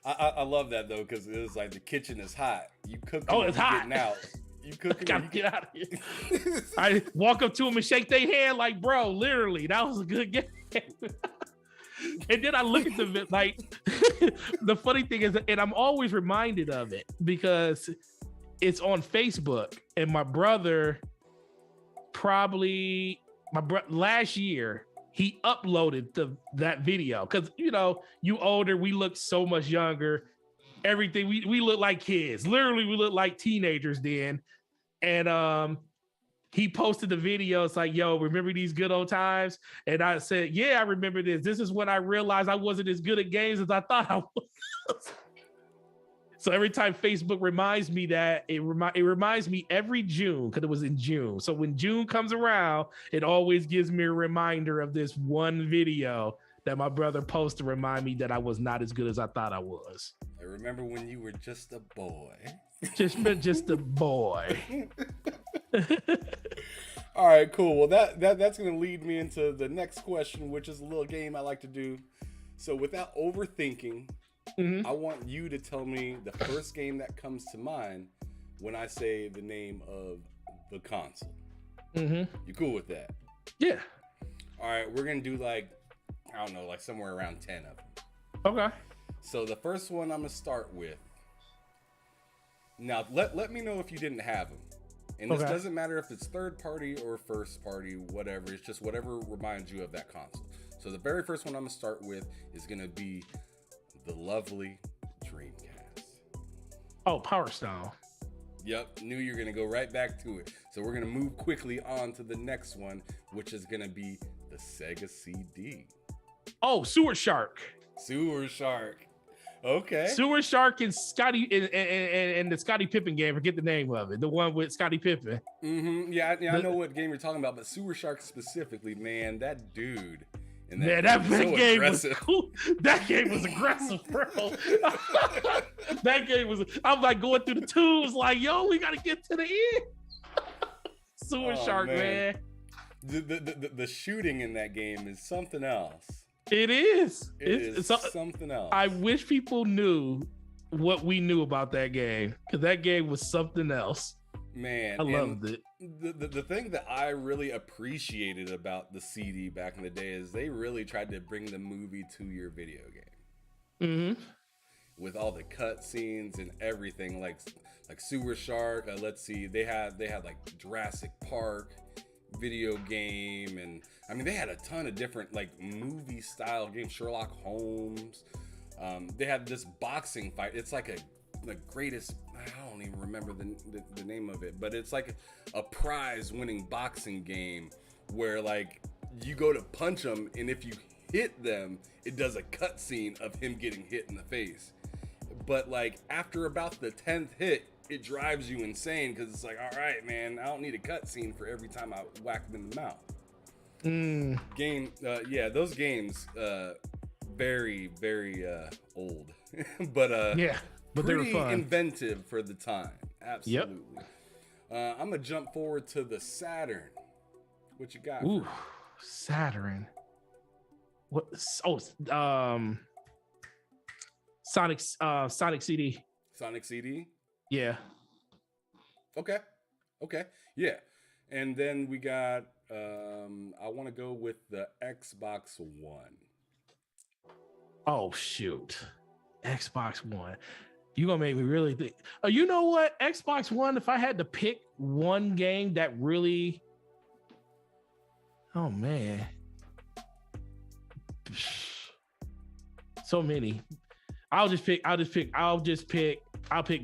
I love that though, because it was like the kitchen is hot. You cooking, it's hot. Getting out. You cooking. Gotta get out of here. I walk up to them and shake their hand like, bro, literally, that was a good game. And then I look at them like, the funny thing is, and I'm always reminded of it because it's on Facebook, and my brother last year he uploaded that video, because you older, we look so much younger, everything, we look like kids, literally we look like teenagers then. And he posted the video. It's like, yo, remember these good old times? And I said, yeah, I remember this is when I realized I wasn't as good at games as I thought I was. So every time Facebook reminds me that, it reminds me every June, because it was in June. So when June comes around, it always gives me a reminder of this one video that my brother posted to remind me that I was not as good as I thought I was. I remember when you were just a boy. Just a boy. All right, cool. Well, that's going to lead me into the next question, which is a little game I like to do. So without overthinking, I want you to tell me the first game that comes to mind when I say the name of the console. You cool with that? Yeah. All right, we're going to do like somewhere around 10 of them. Okay. So the first one I'm going to start with. Now, let me know if you didn't have them. And this doesn't matter if it's third party or first party, whatever. It's just whatever reminds you of that console. So the very first one I'm going to start with is going to be the lovely Dreamcast. Oh, Power Stone. Yep, knew you're going to go right back to it. So we're going to move quickly on to the next one, which is going to be the Sega CD. Oh, Sewer Shark. Sewer Shark. Okay. Sewer Shark and Scotty and the Scottie Pippen game. Forget the name of it. The one with Scottie Pippen. Yeah, I know what game you're talking about, but Sewer Shark specifically, man, that dude. And that game was cool. That game was aggressive, bro. That game was. I'm like going through the tubes, like, yo, we gotta get to the end. Sewer Shark, man. The shooting in that game is something else. It is. It's something else. I wish people knew what we knew about that game, because that game was something else. Man, I and loved it. the thing that I really appreciated about the CD back in the day is they really tried to bring the movie to your video game Mm-hmm. with all the cut scenes and everything, like Sewer Shark. Let's see, they had like Jurassic Park video game, and I mean they had a ton of different like movie style games. Sherlock Holmes. They had this boxing fight. It's like the greatest. I don't even remember the name of it, but it's like a prize-winning boxing game where like you go to punch them, and if you hit them, it does a cutscene of him getting hit in the face. But like after about the 10th hit, it drives you insane because it's like, all right, man, I don't need a cutscene for every time I whack them in the mouth. Yeah, those games, very, very old, but Yeah, but they were pretty fun. inventive for the time. Absolutely. Yep. I'm gonna jump forward to the Saturn. What you got? Ooh, Saturn. What? Oh, Sonic CD. Sonic CD. Yeah. Okay. Yeah. And then we got. I want to go with the Xbox One. Oh shoot, Xbox One. You gonna make me really think. Oh, you know what? Xbox One. If I had to pick one game that really, oh man, so many. I'll pick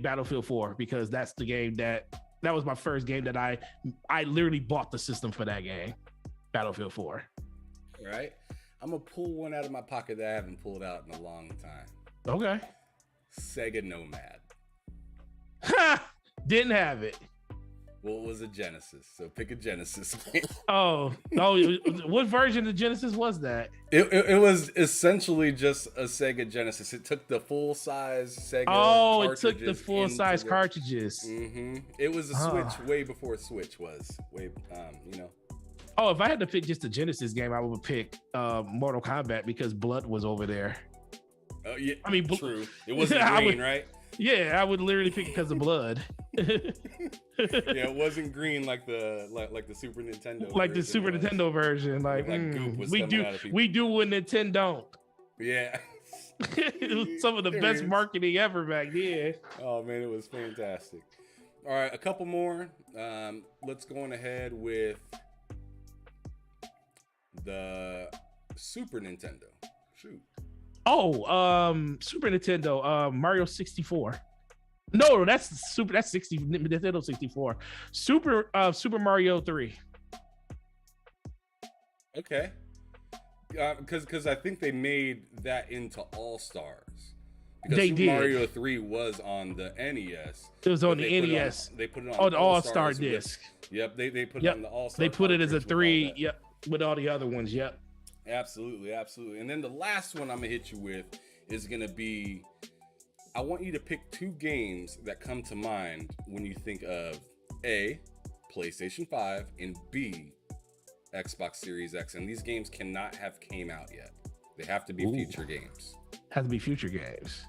Battlefield 4 because that's the game that was my first game that I literally bought the system for that game, Battlefield 4. Right. I'm gonna pull one out of my pocket that I haven't pulled out in a long time. Okay. Sega Nomad. Didn't have it. Well, it was a Genesis, so pick a Genesis game. Oh, what version of Genesis was that? It was essentially just a Sega Genesis. It took the full size Sega. Oh, it took the full size cartridges. Mm-hmm. It was a Switch way before Switch was Oh, if I had to pick just a Genesis game, I would pick Mortal Kombat because blood was over there. Oh yeah, I mean, true. It wasn't green, right? Yeah, I would literally pick it because of blood. Yeah, it wasn't green like the Super Nintendo. Like the Super Nintendo version. Like goop was we do when Nintendo don't. Yeah. It was some of the best marketing ever back then. Oh man, it was fantastic. All right, a couple more. Let's go on ahead with the Super Nintendo. Shoot. Oh, Super Nintendo, Mario 64. No, that's 60 Nintendo 64. Super Mario 3. Okay. Because I think they made that into All Stars. Because They Super did. Mario 3 was on the NES. It was on the NES. They put it on the All-Star disc. Yep, they put it Yep. on the All-Star. They put it as a 3, yep, with all the other ones, yep. Absolutely. And then the last one I'm gonna hit you with is gonna be, I want you to pick 2 games that come to mind when you think of A, PlayStation 5, and B, Xbox Series X. And these games cannot have came out yet. They have to be future games. Has to be future games.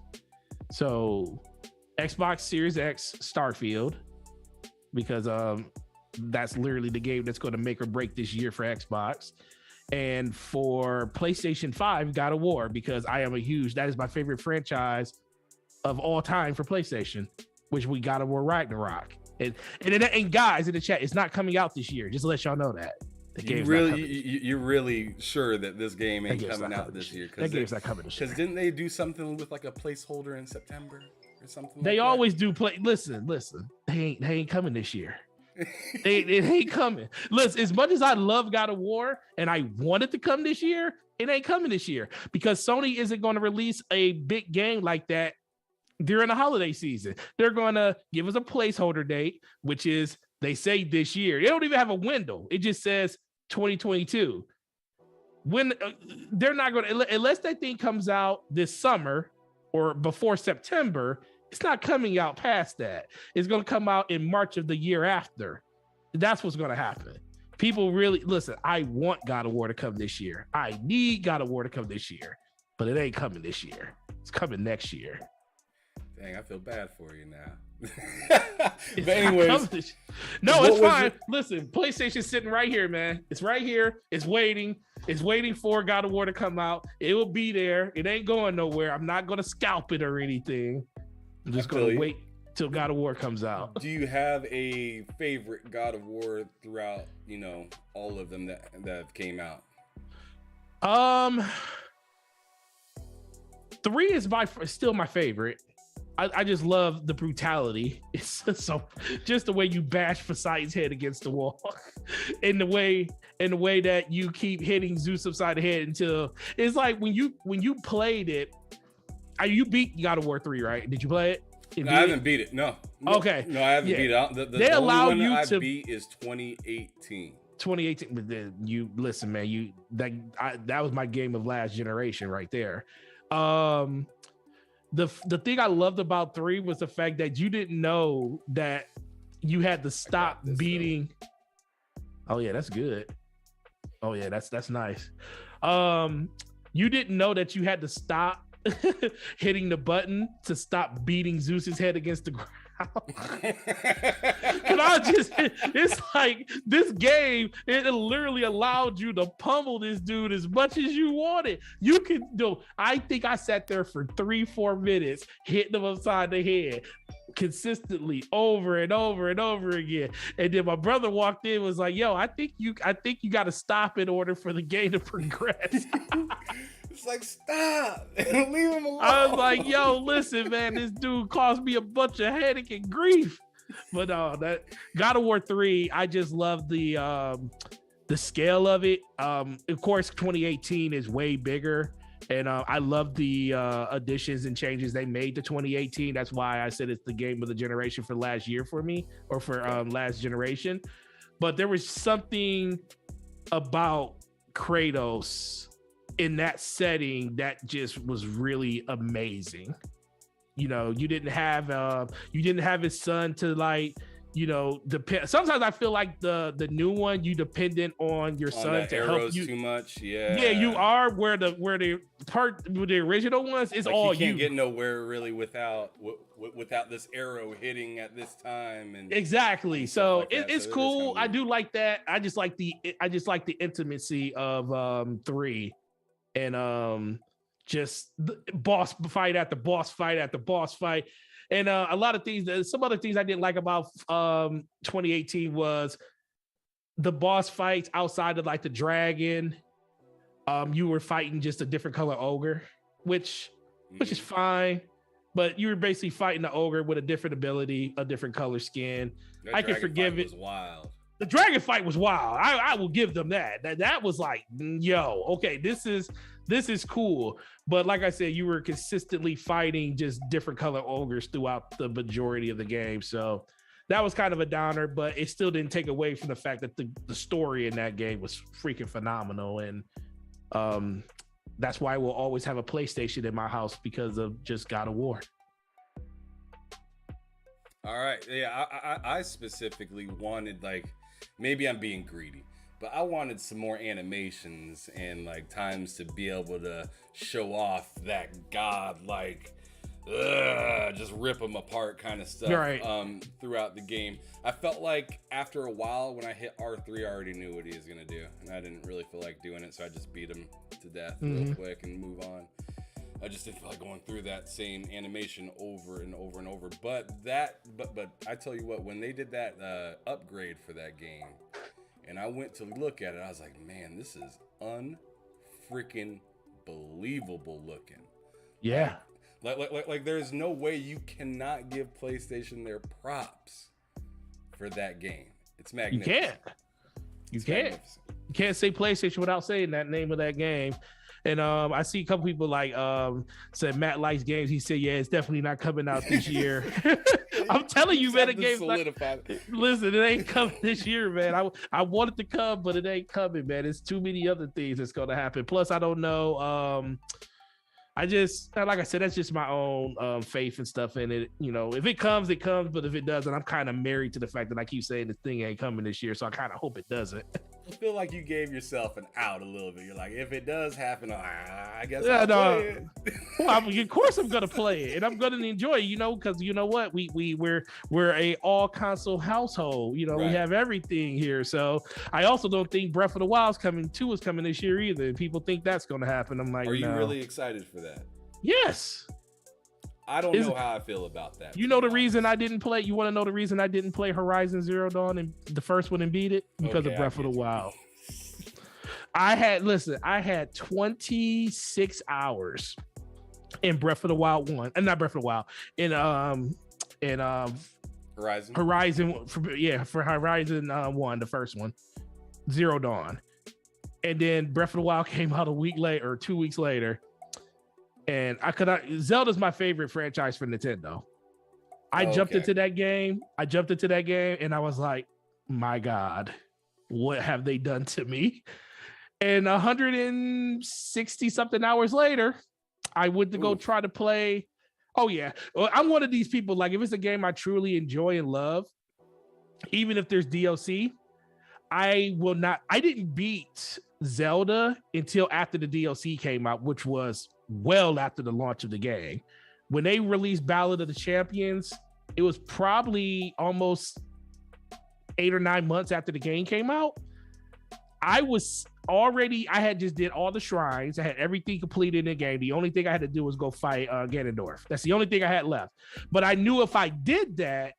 So Xbox Series X Starfield, because that's literally the game that's going to make or break this year for Xbox. And for PlayStation 5, God of War, because that is my favorite franchise of all time for PlayStation, which we God of War Ragnarok. And guys in the chat, it's not coming out this year. Just to let y'all know that. You're really sure that this game ain't coming out this year? That game's not coming this year. Because didn't they do something with like a placeholder in September or something? They always do play. Listen. They ain't coming this year. It ain't coming. Listen, as much as I love God of War and I want it to come this year, it ain't coming this year because Sony isn't going to release a big game like that during the holiday season. They're going to give us a placeholder date, which is, they say this year. They don't even have a window. It just says 2022. When they're not going to, unless that thing comes out this summer or before September, it's not coming out past that. It's going to come out in March of the year after. That's what's going to happen. People really, listen, I want God of War to come this year. I need God of War to come this year, but it ain't coming this year. It's coming next year. Dang, I feel bad for you now. But anyways, no, it's fine. Listen, PlayStation's sitting right here, man. It's right here. It's waiting. It's waiting for God of War to come out. It will be there. It ain't going nowhere. I'm not gonna scalp it or anything. I'm just gonna wait till God of War comes out. Do you have a favorite God of War throughout, all of them that came out? 3 is still my favorite. I just love the brutality. It's so just the way you bash Poseidon's head against the wall, and the way that you keep hitting Zeus upside the head until it's like when you played it. You beat God of War 3, right? Did you play it? No, I haven't beat it. No. Okay. No, I haven't beat it. They allow only one you I to beat is 2018. 2018. But then you listen, man. That was my game of last generation right there. The thing I loved about 3 was the fact that you didn't know that you had to stop beating. Oh yeah, that's good. Oh yeah, that's nice. You didn't know that you had to stop hitting the button to stop beating Zeus's head against the ground. It's like this game, it literally allowed you to pummel this dude as much as you wanted. You can do. I think I sat there for 3-4 minutes hitting him upside the head consistently over and over and over again. And then my brother walked in and was like, yo, I think you got to stop in order for the game to progress. It's like, stop. Leave him alone. I was like, yo, listen, man, this dude caused me a bunch of headache and grief. But that God of War 3, I just love the scale of it. Of course, 2018 is way bigger. And I love the additions and changes they made to 2018. That's why I said it's the game of the generation for last year for me, or for last generation. But there was something about Kratos in that setting that just was really amazing. You didn't have his son to depend. Sometimes I feel like the new one, you dependent on your son to help you too much. Yeah, you are where the original ones is like all you can't get nowhere really without this arrow hitting at this time and exactly. So like it's cool. I do like that. I just like the intimacy of 3 and just the boss fight after boss fight after boss fight. And a lot of things, some other things I didn't like about 2018 was the boss fights outside of like the dragon. You were fighting just a different color ogre, which is fine, but you were basically fighting the ogre with a different ability, a different color skin. I can forgive it. Wild. The dragon fight was wild. I will give them that. That was like, yo, okay, this is cool. But like I said, you were consistently fighting just different color ogres throughout the majority of the game. So that was kind of a downer, but it still didn't take away from the fact that the story in that game was freaking phenomenal. And that's why we'll always have a PlayStation in my house, because of just God of War. All right. Yeah, I specifically wanted, like, maybe I'm being greedy, but I wanted some more animations and like times to be able to show off that god, like, just rip them apart kind of stuff. Right. Throughout the game. I felt like after a while when I hit R3, I already knew what he was gonna do, and I didn't really feel like doing it, so I just beat him to death real quick and move on. I just didn't feel like going through that same animation over and over and over. But I tell you what, when they did that upgrade for that game, and I went to look at it, I was like, man, this is unfreaking believable looking. Yeah. Like there's no way you cannot give PlayStation their props for that game. It's magnificent. You can't say PlayStation without saying that name of that game. And I see a couple people like said Matt likes games. He said, yeah, it's definitely not coming out this year. I'm telling you, man, the game's listen, it ain't coming this year, man. I want it to come, but it ain't coming, man. It's too many other things that's gonna happen. Plus, I don't know. I just, like I said, that's just my own faith and stuff in it. If it comes, it comes. But if it doesn't, I'm kind of married to the fact that I keep saying the thing ain't coming this year. So I kind of hope it doesn't. I feel like you gave yourself an out a little bit. You're like, if it does happen, I guess Yeah, I'll no. play it. Well, of course I'm gonna play it, and I'm gonna enjoy it, because you know what, we're a all console household. We Right. have everything here. So I also don't think Breath of the Wild's coming 2 is coming this year either. People think that's gonna happen. I'm like, Are you no. really excited for that? Yes. I don't know how I feel about that. You know the reason I didn't play? You want to know the reason I didn't play Horizon Zero Dawn and the first one and beat it? Because of Breath of the Wild. I had 26 hours in Breath of the Wild 1, and not Breath of the Wild, in Horizon for Horizon 1, the first one, Zero Dawn. And then Breath of the Wild came out a week later or 2 weeks later. And Zelda's my favorite franchise for Nintendo. I jumped into that game and I was like, my God, what have they done to me? And 160 something hours later, I went to go try to play. Oh yeah. Well, I'm one of these people, like if it's a game I truly enjoy and love, even if there's DLC, I didn't beat Zelda until after the DLC came out, which was well after the launch of the game. When they released Ballad of the Champions, it was probably almost 8 or 9 months after the game came out. I had just did all the shrines. I had everything completed in the game. The only thing I had to do was go fight Ganondorf. That's the only thing I had left. But I knew if I did that,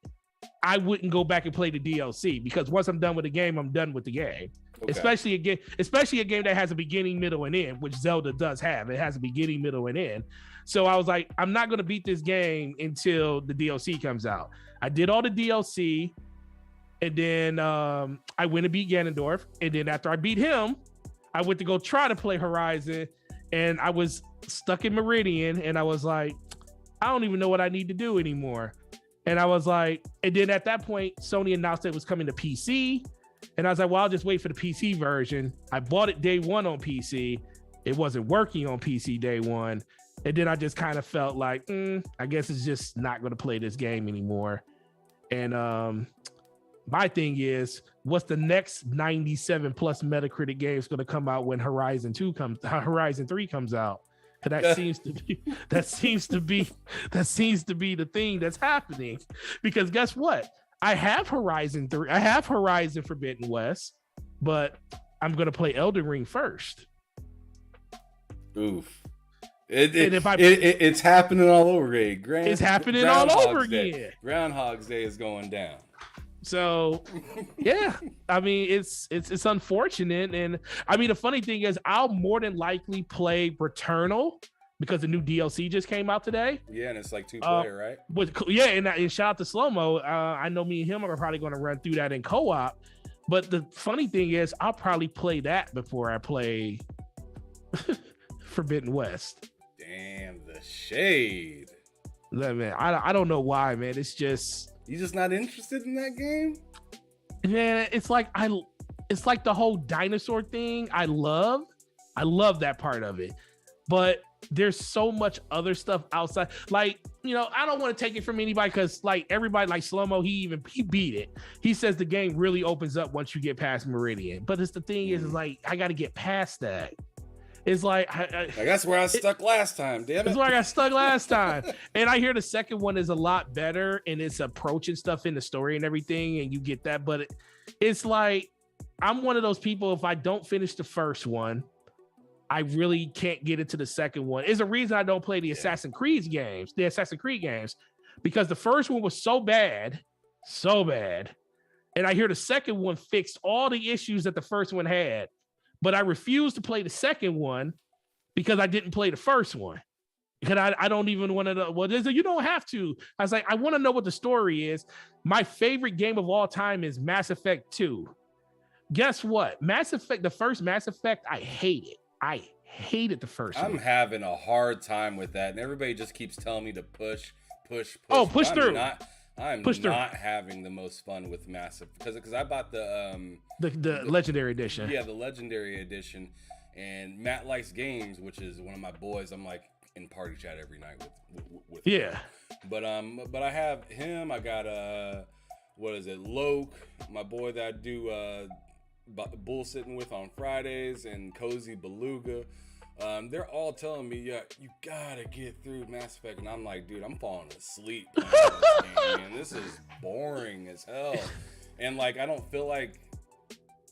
I wouldn't go back and play the DLC, because once I'm done with the game, I'm done with the game. Okay. Especially a game that has a beginning, middle, and end, which Zelda does have. It has a beginning, middle, and end. So I was like, I'm not going to beat this game until the DLC comes out. I did all the DLC, and then I went and beat Ganondorf. And then after I beat him, I went to go try to play Horizon, and I was stuck in Meridian, and I was like, I don't even know what I need to do anymore. And I was like, and then at that point, Sony announced it was coming to PC. And I was like, well, I'll just wait for the PC version. I bought it day one on PC. It wasn't working on PC day one. And then I just kind of felt like, I guess it's just not going to play this game anymore. And my thing is, what's the next 97 plus Metacritic game is going to come out when Horizon 3 comes out? That seems to be the thing that's happening, because guess what? I have Horizon 3. I have Horizon Forbidden West, but I'm going to play Elden Ring first. Oof. It's happening all over again. It's happening all over again. Groundhog's Day is going down. So, yeah, I mean, it's unfortunate. And I mean, the funny thing is, I'll more than likely play Returnal because the new DLC just came out today. Yeah, and it's like 2-player, right? But yeah, and shout out to Slow Mo. I know me and him are probably going to run through that in co-op. But the funny thing is, I'll probably play that before I play Forbidden West. Damn, the shade. Man, I don't know why, man. It's just... You just not interested in that game? Man, it's like the whole dinosaur thing. I love that part of it, but there's so much other stuff outside. Like, I don't want to take it from anybody, because like everybody, like Slow-Mo, he beat it. He says the game really opens up once you get past Meridian, but the thing is like, I got to get past that. It's like that's where I stuck last time. Damn it! That's where I got stuck last time. And I hear the second one is a lot better, and it's approaching stuff in the story and everything, and you get that. But it's like, I'm one of those people. If I don't finish the first one, I really can't get into the second one. It's a reason I don't play the Assassin's Creed games, because the first one was so bad, and I hear the second one fixed all the issues that the first one had. But I refuse to play the second one because I didn't play the first one. Because I don't even want to know. Well, you don't have to. I was like, I want to know what the story is. My favorite game of all time is Mass Effect 2. Guess what? The first Mass Effect, I hate it. I hated the first one. I'm having a hard time with that. And everybody just keeps telling me to push. Oh, push through. I'm not having the most fun with Massive because I bought the Legendary Edition. Yeah, the Legendary Edition, and Matt likes games, which is one of my boys. I'm like in party chat every night with yeah. Him. But I have him. I got what is it, Loke, my boy that I do bullsitting with on Fridays and Cozy Beluga, they're all telling me, yeah, you gotta get through Mass Effect, and I'm like, dude, I'm falling asleep playing this game, man. This is boring as hell, and like I don't feel like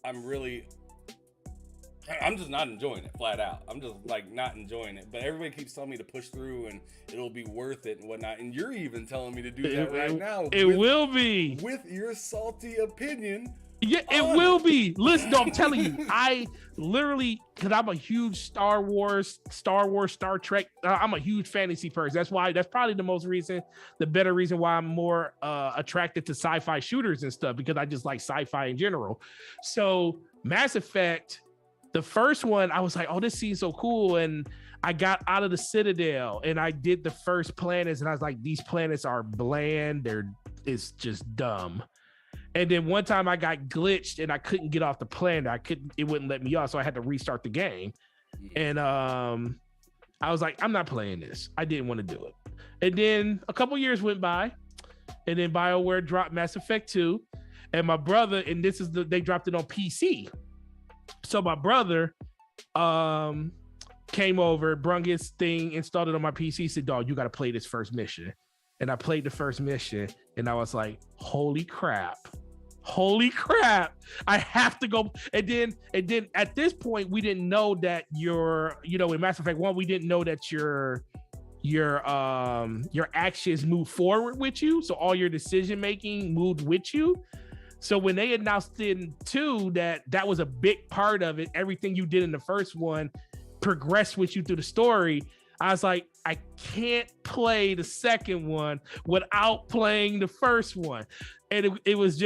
I'm just not enjoying it, flat out. I'm just like not enjoying it. But everybody keeps telling me to push through and it'll be worth it and whatnot. And you're even telling me to do that right now. It will be. With your salty opinion. Yeah, it will be. Listen, no, I'm telling you, I literally, because I'm a huge Star Wars, Star Trek. I'm a huge fantasy person. That's probably the better reason why I'm more attracted to sci-fi shooters and stuff, because I just like sci-fi in general. So Mass Effect, the first one, I was like, oh, this seems so cool. And I got out of the Citadel and I did the first planets and I was like, these planets are bland. It's just dumb. And then one time I got glitched and I couldn't get off the planet. It wouldn't let me off. So I had to restart the game. And I was like, I'm not playing this. I didn't want to do it. And then a couple years went by and then BioWare dropped Mass Effect 2. And my brother, and they dropped it on PC. So my brother came over, brung his thing, installed it on my PC, said, dog, you got to play this first mission. And I played the first mission and I was like, holy crap, I have to go. And then at this point, we didn't know that in Mass Effect 1, we didn't know that your actions move forward with you. So all your decision making moved with you. So when they announced in 2 that was a big part of it, everything you did in the first one progressed with you through the story, I was like, I can't play the second one without playing the first one. And it was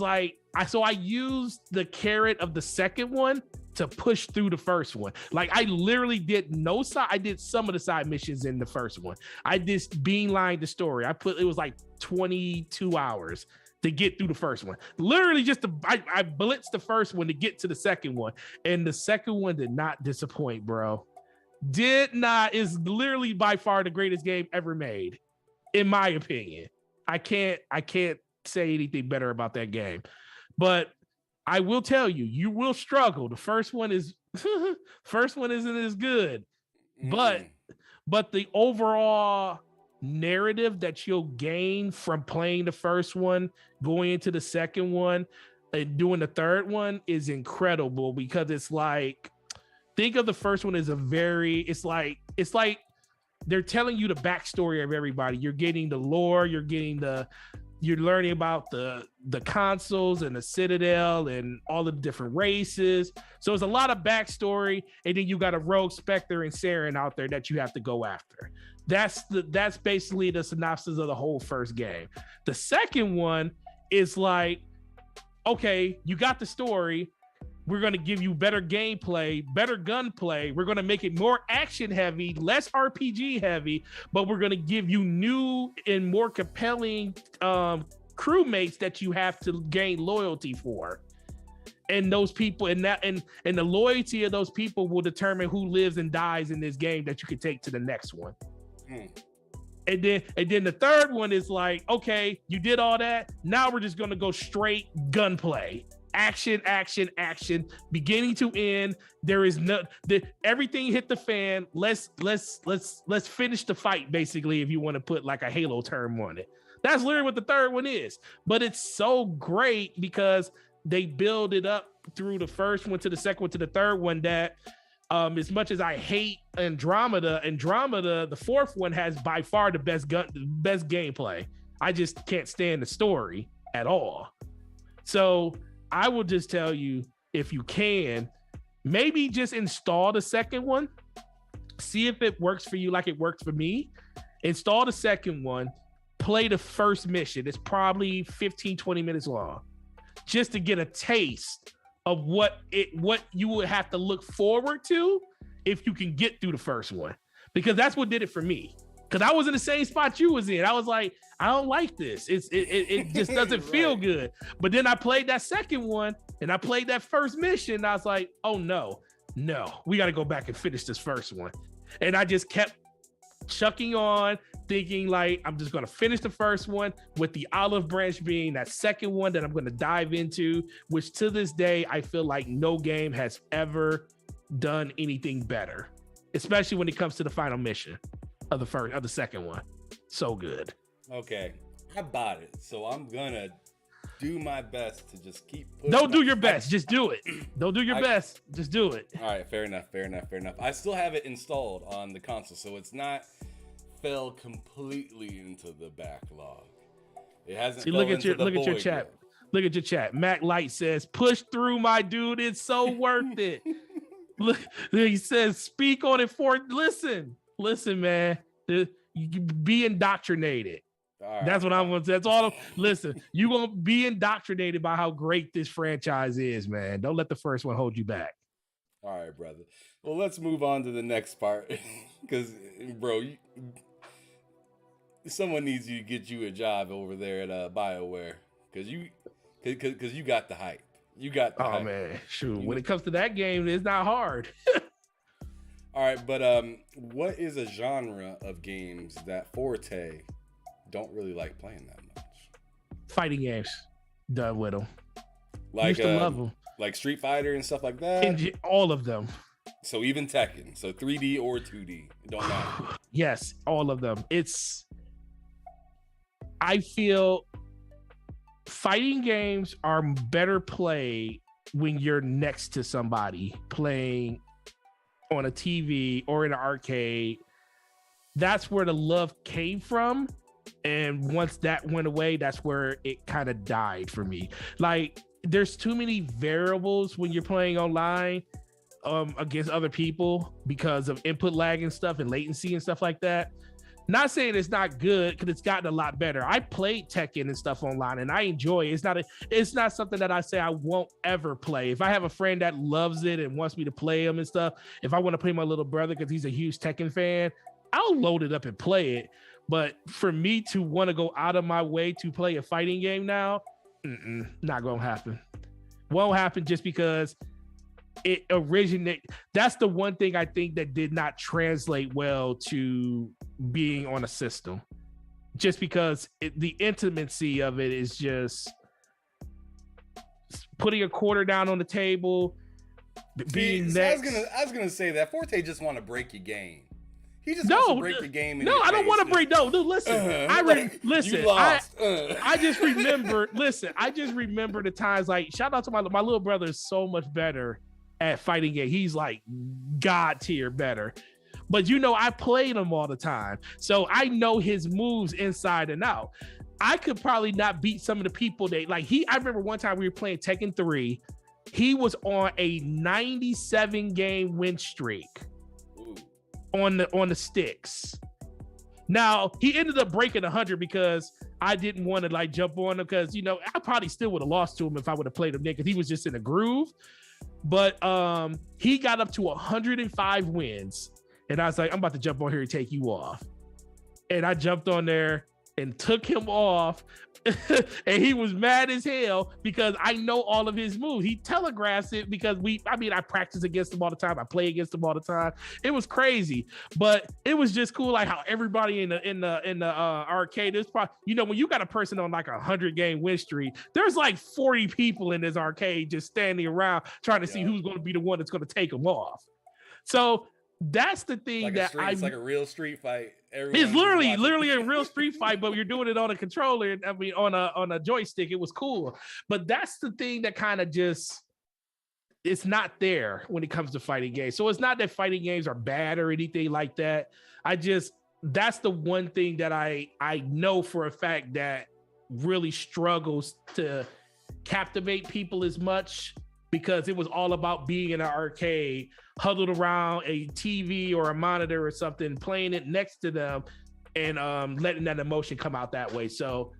like, I used the carrot of the second one to push through the first one. Like I literally I did some of the side missions in the first one. I just beelined the story. It was like 22 hours to get through the first one. Literally I blitzed the first one to get to the second one. And the second one did not disappoint, bro. Is literally by far the greatest game ever made, in my opinion. I can't say anything better about that game. But I will tell you, you will struggle. The first one isn't as good. But the overall narrative that you'll gain from playing the first one, going into the second one, and doing the third one is incredible, because it's like, think of the first one as it's like they're telling you the backstory of everybody. You're getting the lore, you're learning about the consoles and the Citadel and all the different races. So it's a lot of backstory, and then you got a Rogue, Spectre, and Saren out there that you have to go after. That's basically the synopsis of the whole first game. The second one is like, okay, you got the story. We're going to give you better gameplay, better gunplay. We're going to make it more action heavy, less RPG heavy, but we're going to give you new and more compelling crewmates that you have to gain loyalty for. And those people and the loyalty of those people will determine who lives and dies in this game that you can take to the next one. And then the third one is like, okay, you did all that. Now we're just going to go straight gunplay. Action, beginning to end. There is everything hit the fan. Let's finish the fight, basically, if you want to put like a Halo term on it. That's literally what the third one is. But it's so great because they build it up through the first one to the second one to the third one that as much as I hate Andromeda, the fourth one has by far the best gameplay. I just can't stand the story at all. So I will just tell you, if you can, maybe just install the second one, see if it works for you like it worked for me. Install the second one, play the first mission. It's probably 15-20 minutes long, just to get a taste of what you would have to look forward to if you can get through the first one, because that's what did it for me. Because I was in the same spot you was in. I was like, I don't like this. It just doesn't feel good. But then I played that second one and I played that first mission. And I was like, oh no, we got to go back and finish this first one. And I just kept chucking on, thinking like I'm just gonna finish the first one with the olive branch being that second one that I'm gonna dive into, which to this day I feel like no game has ever done anything better, especially when it comes to the final mission of the second one. So good. Okay, I bought it, so I'm gonna do my best to just keep pushing. Don't do your best, just do it. Don't do your best, just do it. All right, fair enough. I still have it installed on the console, so it's not fell completely into the backlog. It hasn't. See, look at your chat. Yet. Look at your chat. Mac Light says, "Push through, my dude. It's so worth it." Look, he says, "Speak on it for." Listen, man. You be indoctrinated. Right. That's what I'm gonna say. That's all. Listen, you gonna be indoctrinated by how great this franchise is, man. Don't let the first one hold you back. All right, brother. Well, let's move on to the next part, because, bro, someone needs to get you a job over there at BioWare, because you got the hype. You got the hype. Oh man, shoot. When it comes to that game, it's not hard. All right, but what is a genre of games that Forte don't really like playing that much? Fighting games. Done with them. Like, used to love them. Like Street Fighter and stuff like that? All of them. So even Tekken. So 3D or 2D. It don't matter. Yes, all of them. I feel fighting games are better played when you're next to somebody playing on a TV or in an arcade. That's where the love came from. And once that went away, that's where it kind of died for me. Like, there's too many variables when you're playing online against other people because of input lag and stuff and latency and stuff like that. Not saying it's not good, because it's gotten a lot better. I played Tekken and stuff online and I enjoy it. It's not something that I say I won't ever play. If I have a friend that loves it and wants me to play him and stuff, if I want to play my little brother because he's a huge Tekken fan, I'll load it up and play it. But for me to want to go out of my way to play a fighting game now, not gonna happen. Won't happen, just because it originated. That's the one thing I think that did not translate well to being on a system, just because the intimacy of it is just putting a quarter down on the table, being next. I was gonna say that Forte just want to break your game. He just wants to break the game. I don't want to break. No, listen. Listen. I just remember. Listen, I just remember the times. Like, shout out to my little brother is so much better at fighting game. He's like God tier better. But I played him all the time, so I know his moves inside and out. I could probably not beat some of the people that like he. I remember one time we were playing Tekken 3. He was on a 97 game win streak. On the sticks. Now he ended up breaking 100 because I didn't want to like jump on him, because I probably still would have lost to him if I would have played him there, because he was just in a groove. But he got up to 105 wins, and I was like, I'm about to jump on here and take you off. And I jumped on there and took him off. And he was mad as hell because I know all of his moves. He telegraphs it because I practice against him all the time. I play against him all the time. It was crazy, but it was just cool. Like how everybody in the arcade is probably, when you got a person on like 100 game win streak, there's like 40 people in this arcade just standing around trying to see who's going to be the one that's going to take them off. So that's the thing it's like a real street fight. It's literally a real street fight, but you're doing it on a controller. On a joystick. It was cool, but that's the thing that kind of just it's not there when it comes to fighting games. So it's not that fighting games are bad or anything like that. That's the one thing that I know for a fact that really struggles to captivate people as much, because it was all about being in an arcade, huddled around a TV or a monitor or something, playing it next to them, and letting that emotion come out that way. So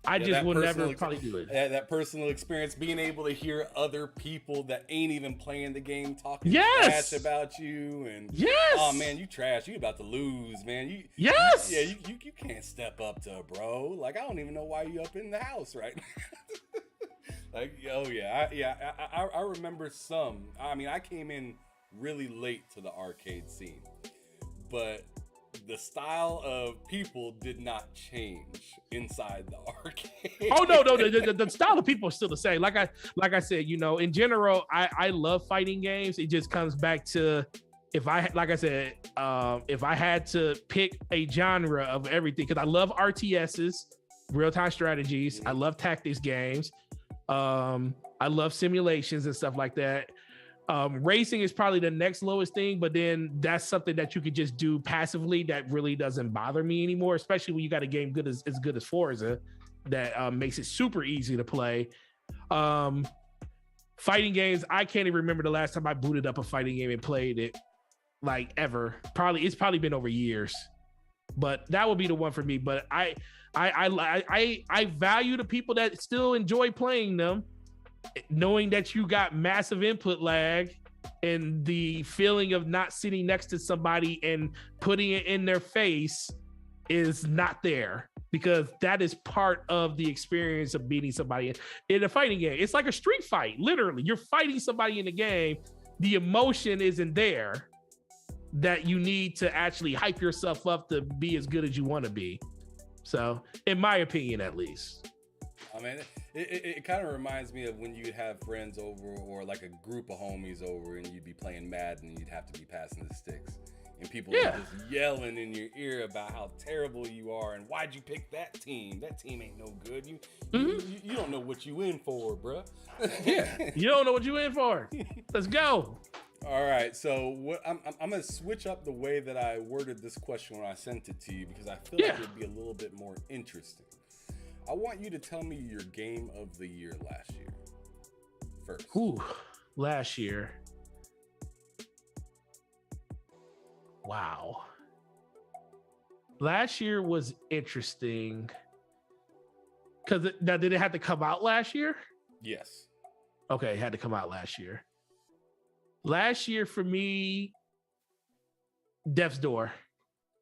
I just would never probably do it. That personal experience, being able to hear other people that ain't even playing the game talking trash about you, and oh man, you trash, you about to lose, man. You can't step up to a bro. Like, I don't even know why you up in the house right now. Like, I remember some. I mean, I came in really late to the arcade scene, but the style of people did not change inside the arcade. Oh no, the style of people are still the same. Like I said, you know, in general, I love fighting games. It just comes back to if I had to pick a genre of everything, because I love RTSs, real time strategies. I love tactics games. I love simulations and stuff like that. Racing is probably the next lowest thing, but then that's something that you could just do passively that really doesn't bother me anymore, especially when you got a game as good as Forza that makes it super easy to play. Fighting games, I can't even remember the last time I booted up a fighting game and played it, like, ever. It's probably been over years, but that would be the one for me. But I value the people that still enjoy playing them, knowing that you got massive input lag and the feeling of not sitting next to somebody and putting it in their face is not there, because that is part of the experience of beating somebody in a fighting game. It's like a street fight. Literally, you're fighting somebody in the game. The emotion isn't there that you need to actually hype yourself up to be as good as you want to be. So, in my opinion, at least. I mean, it kind of reminds me of when you'd have friends over, or like a group of homies over, and you'd be playing Madden and you'd have to be passing the sticks. And people are just yelling in your ear about how terrible you are and why'd you pick that team? That team ain't no good. You don't know what you in for, bruh. Yeah, you don't know what you in for. Let's go. All right, so what I'm gonna switch up the way that I worded this question when I sent it to you, because I feel like it'd be a little bit more interesting. I want you to tell me your game of the year last year first. Ooh, last year. Wow. Last year was interesting. Because did it have to come out last year? Yes. Okay, it had to come out last year. Last year for me, Death's Door.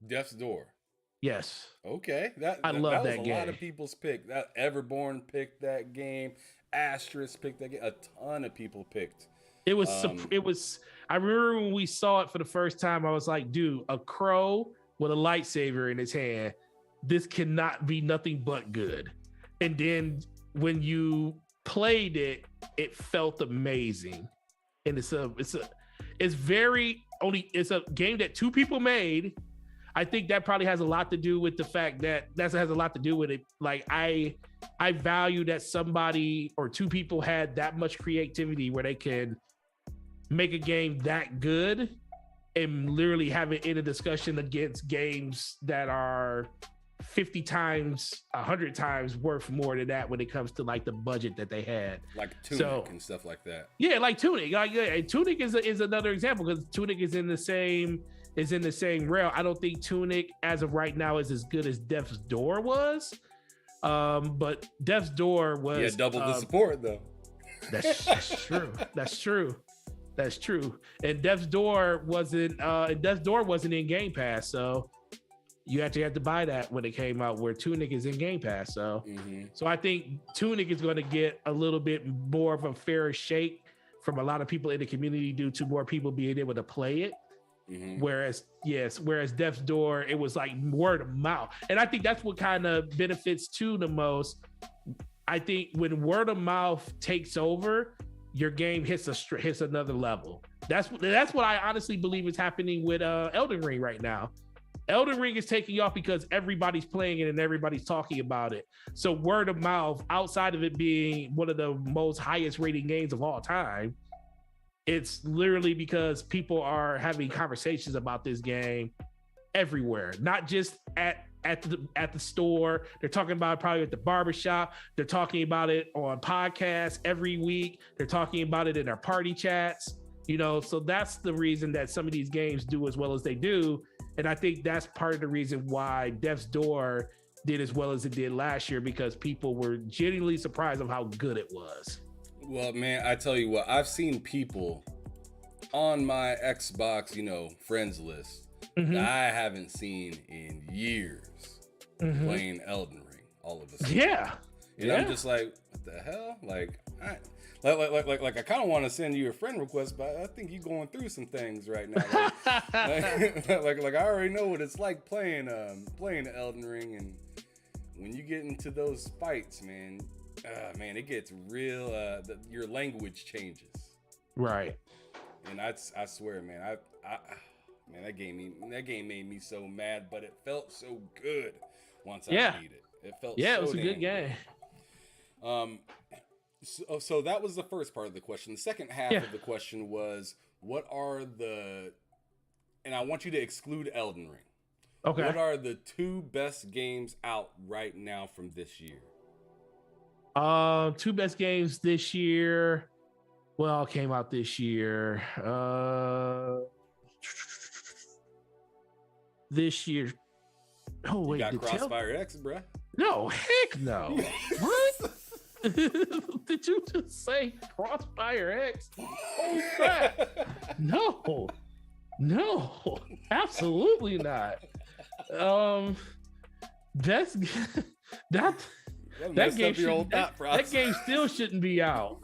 Death's Door. Yes. Okay. I love that was game. A lot of people's pick. That Everborn picked that game. Asterisk picked that game. A ton of people picked. It was I remember when we saw it for the first time, I was like, dude, a crow with a lightsaber in his hand. This cannot be nothing but good. And then when you played it, it felt amazing. And it's a game that two people made. I think that probably has a lot to do with the fact that has a lot to do with it. Like I value that somebody or two people had that much creativity where they can make a game that good and literally have it in a discussion against games that are 50 times, 100 times worth more than that when it comes to like the budget that they had. Like Tunic and stuff like that. Yeah, like Tunic. And Tunic is another example, because Tunic is in the same rail. I don't think Tunic as of right now is as good as Death's Door was. But Death's Door was double the support though. That's true. That's true. And Death's Door wasn't in Game Pass, so you actually had to buy that when it came out, where Tunic is in Game Pass. So so I think Tunic is going to get a little bit more of a fairer shake from a lot of people in the community due to more people being able to play it. Whereas Death's Door, it was like word of mouth. And I think that's what kind of benefits the most. I think when word of mouth takes over, your game hits another level. That's what I honestly believe is happening with Elden Ring right now. Elden Ring is taking off because everybody's playing it and everybody's talking about it. So word of mouth, outside of it being one of the most highest rating games of all time, it's literally because people are having conversations about this game everywhere, not just at the store. They're talking about it probably at the barbershop. They're talking about it on podcasts every week. They're talking about it in their party chats. So that's the reason that some of these games do as well as they do. And I think that's part of the reason why Death's Door did as well as it did last year, because people were genuinely surprised of how good it was. Well, man, I tell you what, I've seen people on my Xbox, friends list that I haven't seen in years playing Elden Ring all of a sudden. Yeah. And I'm just like, what the hell? Like I kind of want to send you a friend request, but I think you're going through some things right now. Like I already know what it's like playing Elden Ring, and when you get into those fights, man, it gets real. Your language changes. Right. And I swear, man, man, that game made me so mad, but it felt so good once I beat it. It felt it was a good game. So that was the first part of the question. The second half of the question was, what are the, and I want you to exclude Elden Ring. Okay. What are the 2 best games out right now from this year? 2 best games this year. Well, came out this year. This year. Oh wait, you got Crossfire X, bruh. No, heck no. What? Did you just say Crossfire X? Oh crap! No, absolutely not. That game still shouldn't be out.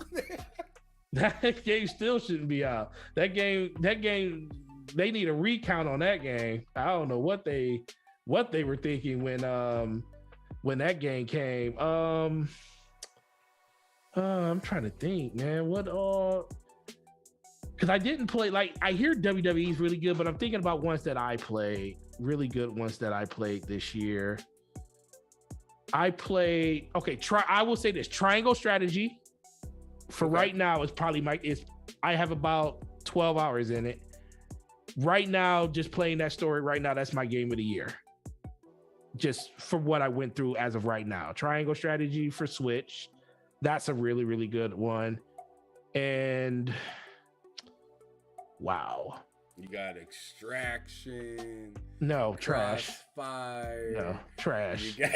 That game still shouldn't be out. That game, they need a recount on that game. I don't know what they were thinking when that game came. I'm trying to think, man. What because I didn't play, like, I hear WWE's really good, but I'm thinking about ones that I played, really good ones that I played this year. I played, I will say this, Triangle Strategy for right now is probably I have about 12 hours in it. Right now, just playing that story right now, that's my game of the year. Just from what I went through as of right now. Triangle Strategy for Switch. That's a really, really good one. And wow. You got Extraction. No, trash. Crossfire. No, trash. You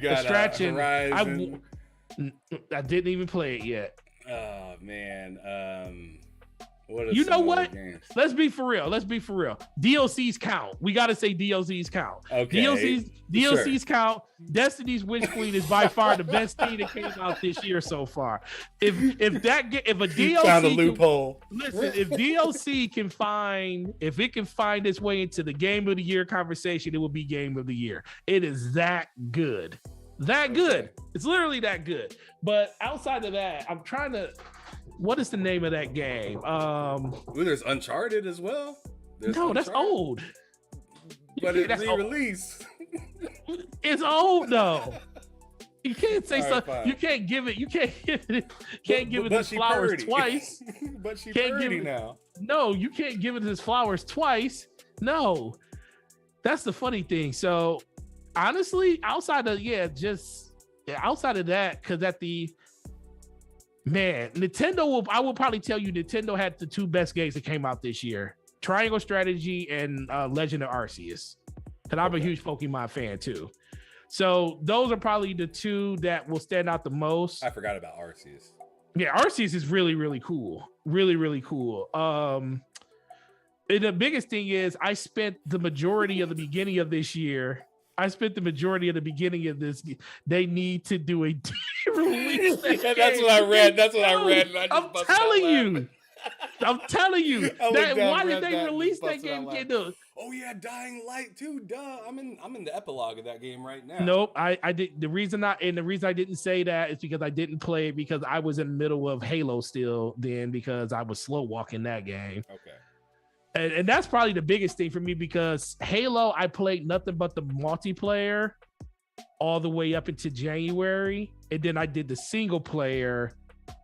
got Extraction. Horizon. I didn't even play it yet. Oh man. You know what? Let's be for real. DLCs count. We got to say DLCs count. Okay. DLCs count. Destiny's Witch Queen is by far the best thing that came out this year so far. If a DLC found a loophole. If DLC can find its way into the game of the year conversation, it will be game of the year. It is that good. Good. It's literally that good. But outside of that, I'm trying to. What is the name of that game? There's Uncharted as well. That's old. But it's re-released. It's old though. You can't say so. Fine. You can't give it. Its flowers twice. But she's pretty now. No, you can't give it its flowers twice. No, that's the funny thing. So honestly, outside of that, because Nintendo I will probably tell you Nintendo had the 2 best games that came out this year: Triangle Strategy and Legend of Arceus. Because I'm a huge Pokemon fan too. So those are probably the 2 that will stand out the most. I forgot about Arceus. Yeah, Arceus is really, really cool. Really, really cool. And the biggest thing is I spent the majority of the beginning of this. They need to do a release. That's what I read. I'm telling you. Why did they release that game? Oh yeah, Dying Light too. Duh. I'm in the epilogue of that game right now. Nope. I did. The reason I didn't say that is because I didn't play it because I was in the middle of Halo still then, because I was slow walking that game. Okay. And that's probably the biggest thing for me, because Halo, I played nothing but the multiplayer all the way up into January. And then I did the single player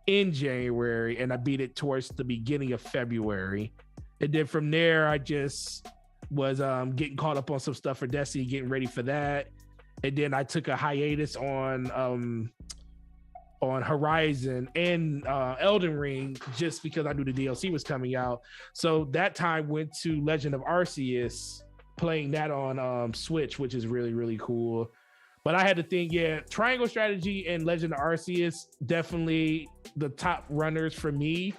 in January, and I beat it towards the beginning of February. And then from there, I just was getting caught up on some stuff for Destiny, getting ready for that. And then I took a hiatus on Horizon and Elden Ring, just because I knew the DLC was coming out. So that time went to Legend of Arceus, playing that on Switch, which is really, really cool. But I had to think, Triangle Strategy and Legend of Arceus, definitely the top runners for me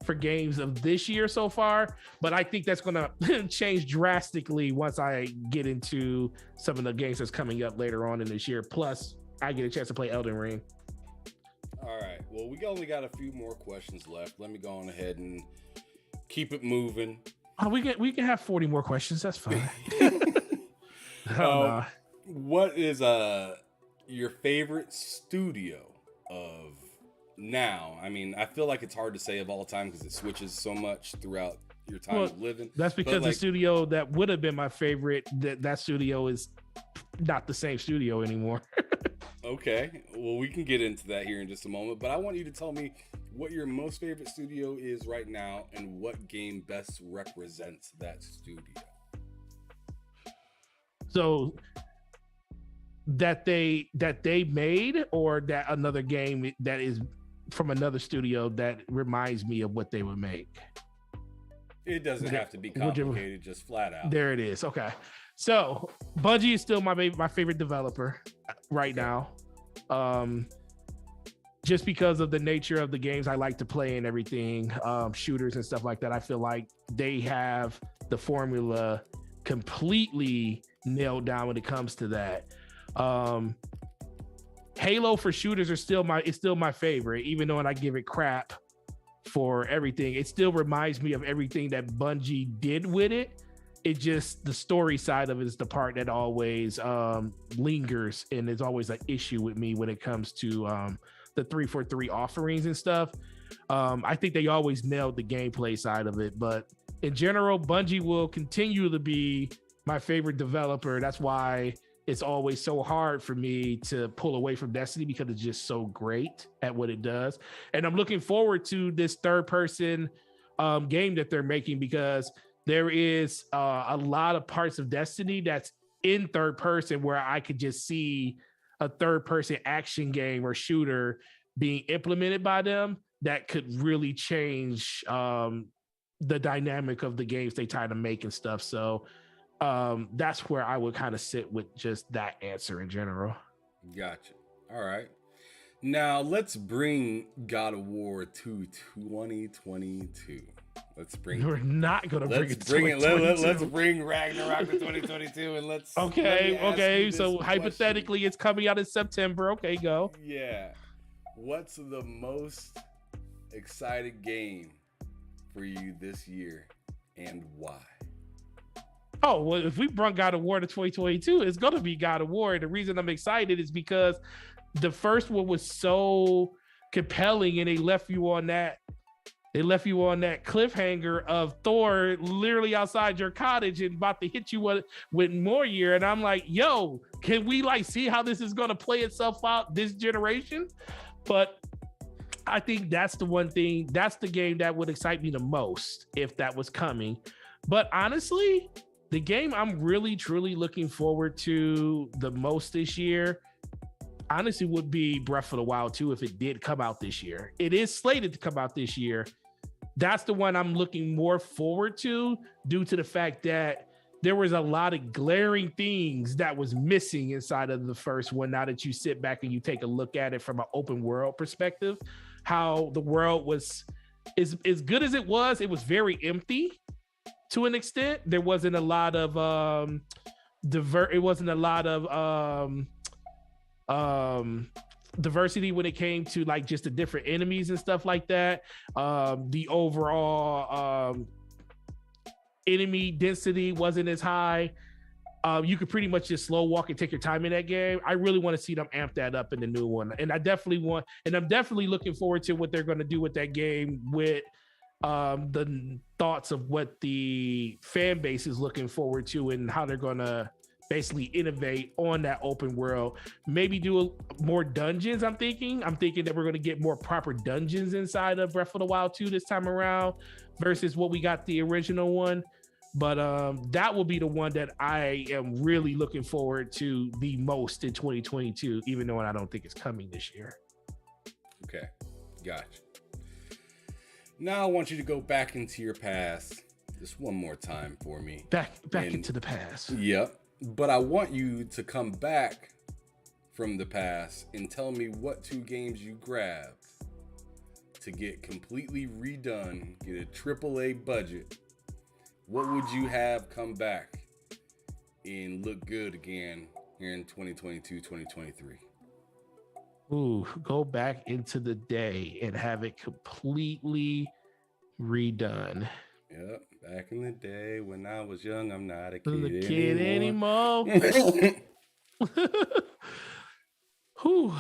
for games of this year so far. But I think that's going to change drastically once I get into some of the games that's coming up later on in this year. Plus, I get a chance to play Elden Ring. Well, we only got a few more questions left. Let me go on ahead and keep it moving. Oh, we can have 40 more questions. That's fine. Oh, no. What is your favorite studio of now? I mean, I feel like it's hard to say of all time because it switches so much throughout your time of living. That's because the studio that would have been my favorite, that studio is not the same studio anymore. Okay, well, we can get into that here in just a moment, but I want you to tell me what your most favorite studio is right now and what game best represents that studio. So that they made, or that another game that is from another studio that reminds me of what they would make. It doesn't have to be complicated, just flat out. There it is. Okay. So Bungie is still my favorite developer right now. Just because of the nature of the games I like to play and everything, shooters and stuff like that. I feel like they have the formula completely nailed down when it comes to that. Halo for shooters is still my favorite, even though I give it crap for everything. It still reminds me of everything that Bungie did with it. It just, the story side of it is the part that always lingers and is always an issue with me when it comes to the 343 offerings and stuff. I think they always nailed the gameplay side of it, but in general, Bungie will continue to be my favorite developer. That's why it's always so hard for me to pull away from Destiny, because it's just so great at what it does. And I'm looking forward to this third person game that they're making, because there is a lot of parts of Destiny that's in third person where I could just see a third person action game or shooter being implemented by them that could really change the dynamic of the games they try to make and stuff. So that's where I would kind of sit with just that answer in general. Gotcha. All right. Now let's bring God of War to 2022. We're not gonna bring it. Let's bring Ragnarok to 2022, and let's. Okay. So hypothetically, it's coming out in September. Okay, go. Yeah. What's the most excited game for you this year, and why? Oh, well, if we brought God of War to 2022, it's gonna be God of War. The reason I'm excited is because the first one was so compelling, and they left you on that cliffhanger of Thor literally outside your cottage and about to hit you with more year. And I'm like, yo, can we see how this is going to play itself out this generation? But I think that's the one thing, that's the game that would excite me the most if that was coming. But honestly, the game I'm really, truly looking forward to the most this year, honestly, would be Breath of the Wild 2 if it did come out this year. It is slated to come out this year. That's the one I'm looking more forward to, due to the fact that there was a lot of glaring things that was missing inside of the first one. Now that you sit back and you take a look at it from an open world perspective, how the world was as good as it was very empty to an extent. There wasn't a lot of diversity when it came to just the different enemies and stuff like that. The overall enemy density wasn't as high. You could pretty much just slow walk and take your time in that game. I really want to see them amp that up in the new one, and I'm definitely looking forward to what they're going to do with that game, with the thoughts of what the fan base is looking forward to and how they're going to basically innovate on that open world. Maybe do more dungeons. I'm thinking that we're going to get more proper dungeons inside of Breath of the Wild 2 this time around versus what we got the original one. But that will be the one that I am really looking forward to the most in 2022, even though I don't think it's coming this year. Okay, gotcha. Now I want you to go back into your past just one more time for me. Back into the past. Yep. But I want you to come back from the past and tell me what 2 games you grabbed to get completely redone, get a AAA budget. What would you have come back and look good again here in 2022, 2023? Ooh, go back into the day and have it completely redone. Yep, back in the day when I was young, I'm not a The kid kid anymore. anymore. Whew.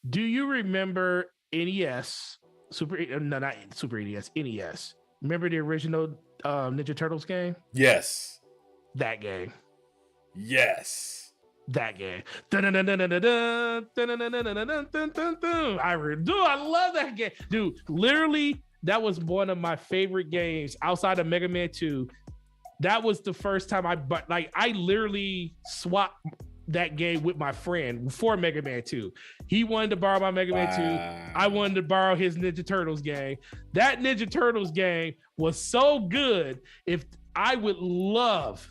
Do you remember NES? No, not Super NES, NES. Remember the original Ninja Turtles game? Yes. That game. Yes. That game. I love that game. Dude, literally, that was one of my favorite games outside of Mega Man 2. That was the first time I literally swapped that game with my friend for Mega Man 2. He wanted to borrow my Mega Man 2. I wanted to borrow his Ninja Turtles game. That Ninja Turtles game was so good. If I would love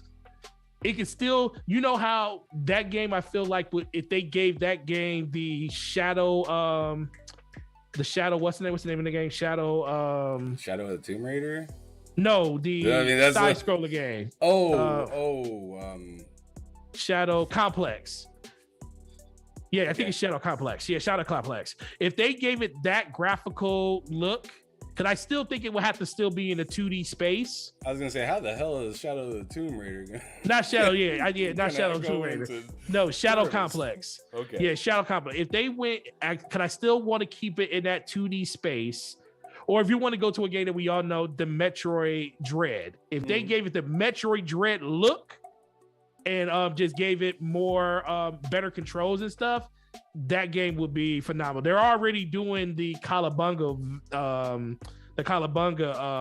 it could still, you know how that game I feel like if they gave that game the shadow, what's the name of the game? Shadow of the Tomb Raider? No, the side scroller game. Shadow Complex. Yeah, I think it's Shadow Complex. Yeah, Shadow Complex. If they gave it that graphical look, because I still think it would have to still be in a 2D space. I was gonna say, how the hell is Shadow of the Tomb Raider? Not Shadow, not Shadow of the Tomb Raider. No, Shadow Complex. Okay. Yeah, Shadow Complex. If they went, can I still want to keep it in that 2D space? Or if you want to go to a game that we all know, the Metroid Dread. If they gave it the Metroid Dread look and just gave it more better controls and stuff, that game would be phenomenal. They're already doing the Calabunga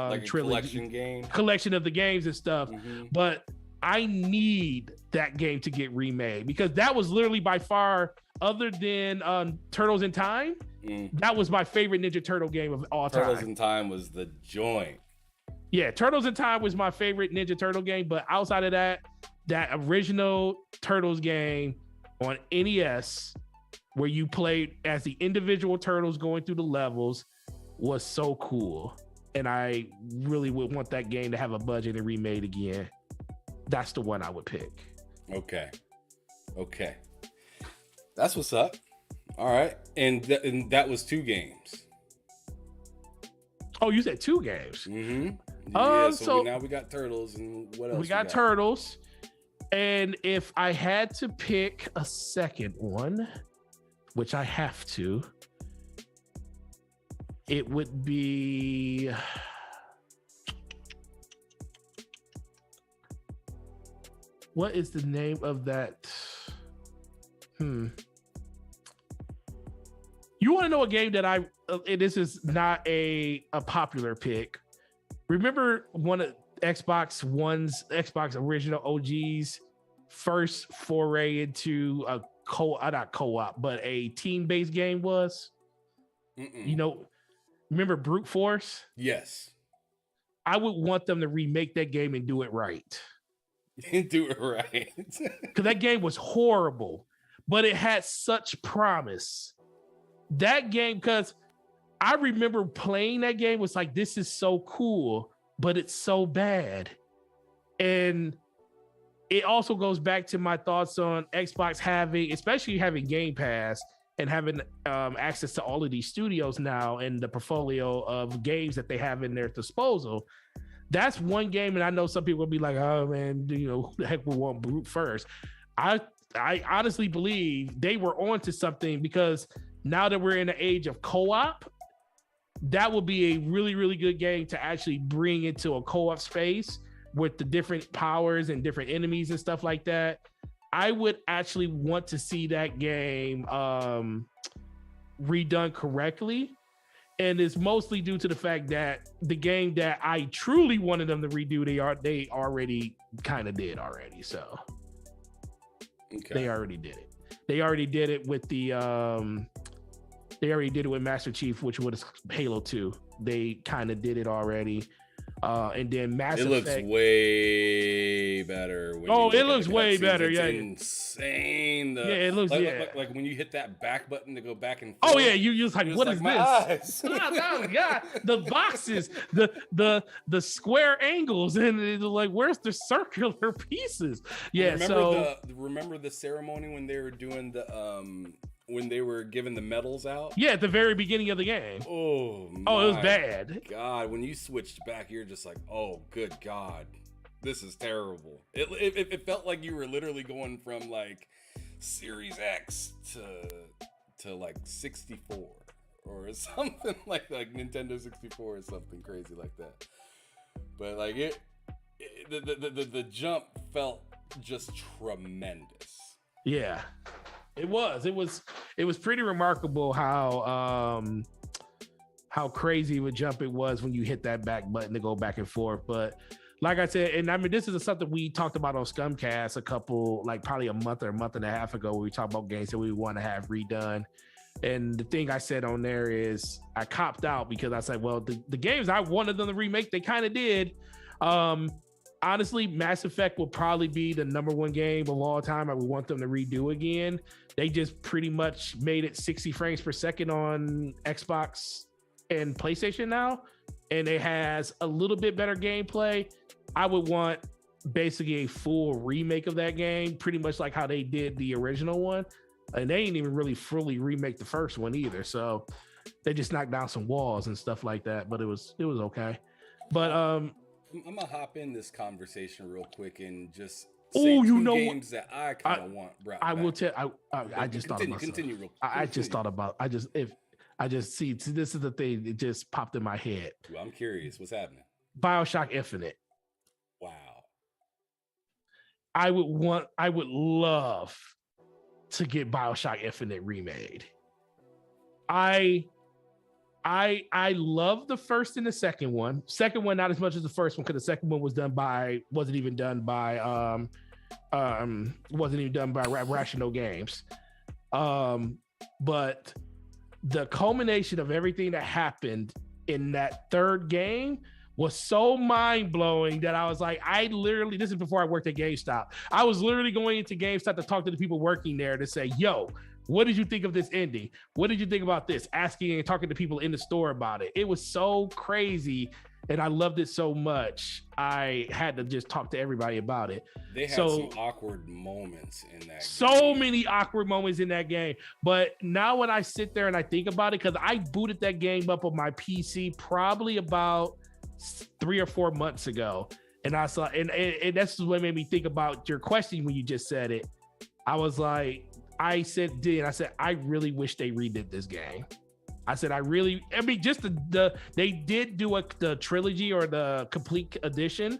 like trilogy collection of the games and stuff. But I need that game to get remade because that was literally by far, other than Turtles in Time, that was my favorite Ninja Turtle game of all time. Turtles in Time was the joint. Yeah, Turtles in Time was my favorite Ninja Turtle game, but outside of that original Turtles game on NES where you played as the individual turtles going through the levels was so cool. And I really would want that game to have a budget and remade again. That's the one I would pick. Okay. That's what's up. All right. And that was 2 games. Oh, you said 2 games? Mm-hmm. Yeah, so now we got Turtles, and what else? We got Turtles. And if I had to pick a second one, which I have to, it would be... What is the name of that? You want to know a game that this is not a popular pick. Remember one of Xbox original OG's first foray into a not co-op, but a team-based game was? You know, remember Brute Force? Yes. I would want them to remake that game and do it right. Do it right. Because that game was horrible, but it had such promise. That game, because I remember playing that game, was like, this is so cool, but it's so bad. And it also goes back to my thoughts on Xbox especially having Game Pass and having access to all of these studios now and the portfolio of games that they have in their disposal. That's one game, and I know some people will be like, oh man, who the heck would want Brute first? I honestly believe they were onto something, because now that we're in the age of co-op, that will be a really, really good game to actually bring into a co-op space with the different powers and different enemies and stuff like that. I would actually want to see that game redone correctly. And it's mostly due to the fact that the game that I truly wanted them to redo, they already kind of did already. So They already did it. They already did it with Master Chief, which was Halo 2. They kind of did it already. And then Mass It looks Effect. way better when you Oh, it look at the looks way cutscenes. better. It's Yeah, insane. yeah, it looks Like when you hit that back button to go back and Oh yeah, forth. you just like, You're what just is like, my this? eyes. Oh god, the boxes, the square angles, and it's like, where's the circular pieces? Yeah, remember the ceremony when they were doing the when they were giving the medals out? yeah, at the very beginning of the game. Oh Oh, it was my bad. God, when you switched back, you're just like, oh, good God, this is terrible. It felt like you were literally going from like Series X to like 64 or something like Nintendo 64 or something crazy like that. But like the jump felt just tremendous. Yeah, it was pretty remarkable how crazy of a jump it was when you hit that back button to go back and forth. But like I said, and I mean, this is something we talked about on Scumcast probably a month or a month and a half ago, where we talked about games that we want to have redone. And the thing I said on there is I copped out because I said, well, the games I wanted them to remake, they kind of did. Honestly, Mass Effect will probably be the number one game of all time I would want them to redo again. They just pretty much made it 60 frames per second on Xbox and PlayStation now, and it has a little bit better gameplay. I would want basically a full remake of that game, pretty much like how they did the original one. And they ain't even really fully remake the first one either. So they just knocked down some walls and stuff like that, but it was okay. But I'm gonna hop in this conversation real quick and just say games that I kind of want brought I back. will tell. I just thought about continue real quick. I just thought about. I just see this is the thing that just popped in my head. Well, I'm curious, what's happening? BioShock Infinite. Wow. I would love to get BioShock Infinite remade. I love the first and the second one. Second one not as much as the first one, because the second one wasn't even done by Rational Games. But the culmination of everything that happened in that third game was so mind-blowing that I was like, this is before I worked at GameStop. I was literally going into GameStop to talk to the people working there to say, yo, what did you think of this ending? What did you think about this? Asking and talking to people in the store about it. It was so crazy, and I loved it so much. I had to just talk to everybody about it. They had some awkward moments in that game. Many awkward moments in that game. But now when I sit there and I think about it, because I booted that game up on my PC probably about 3 or 4 months ago. And I saw, and that's what made me think about your question when you just said it. I was like, I said, I really wish they redid this game. I said, just they did do the trilogy or the complete edition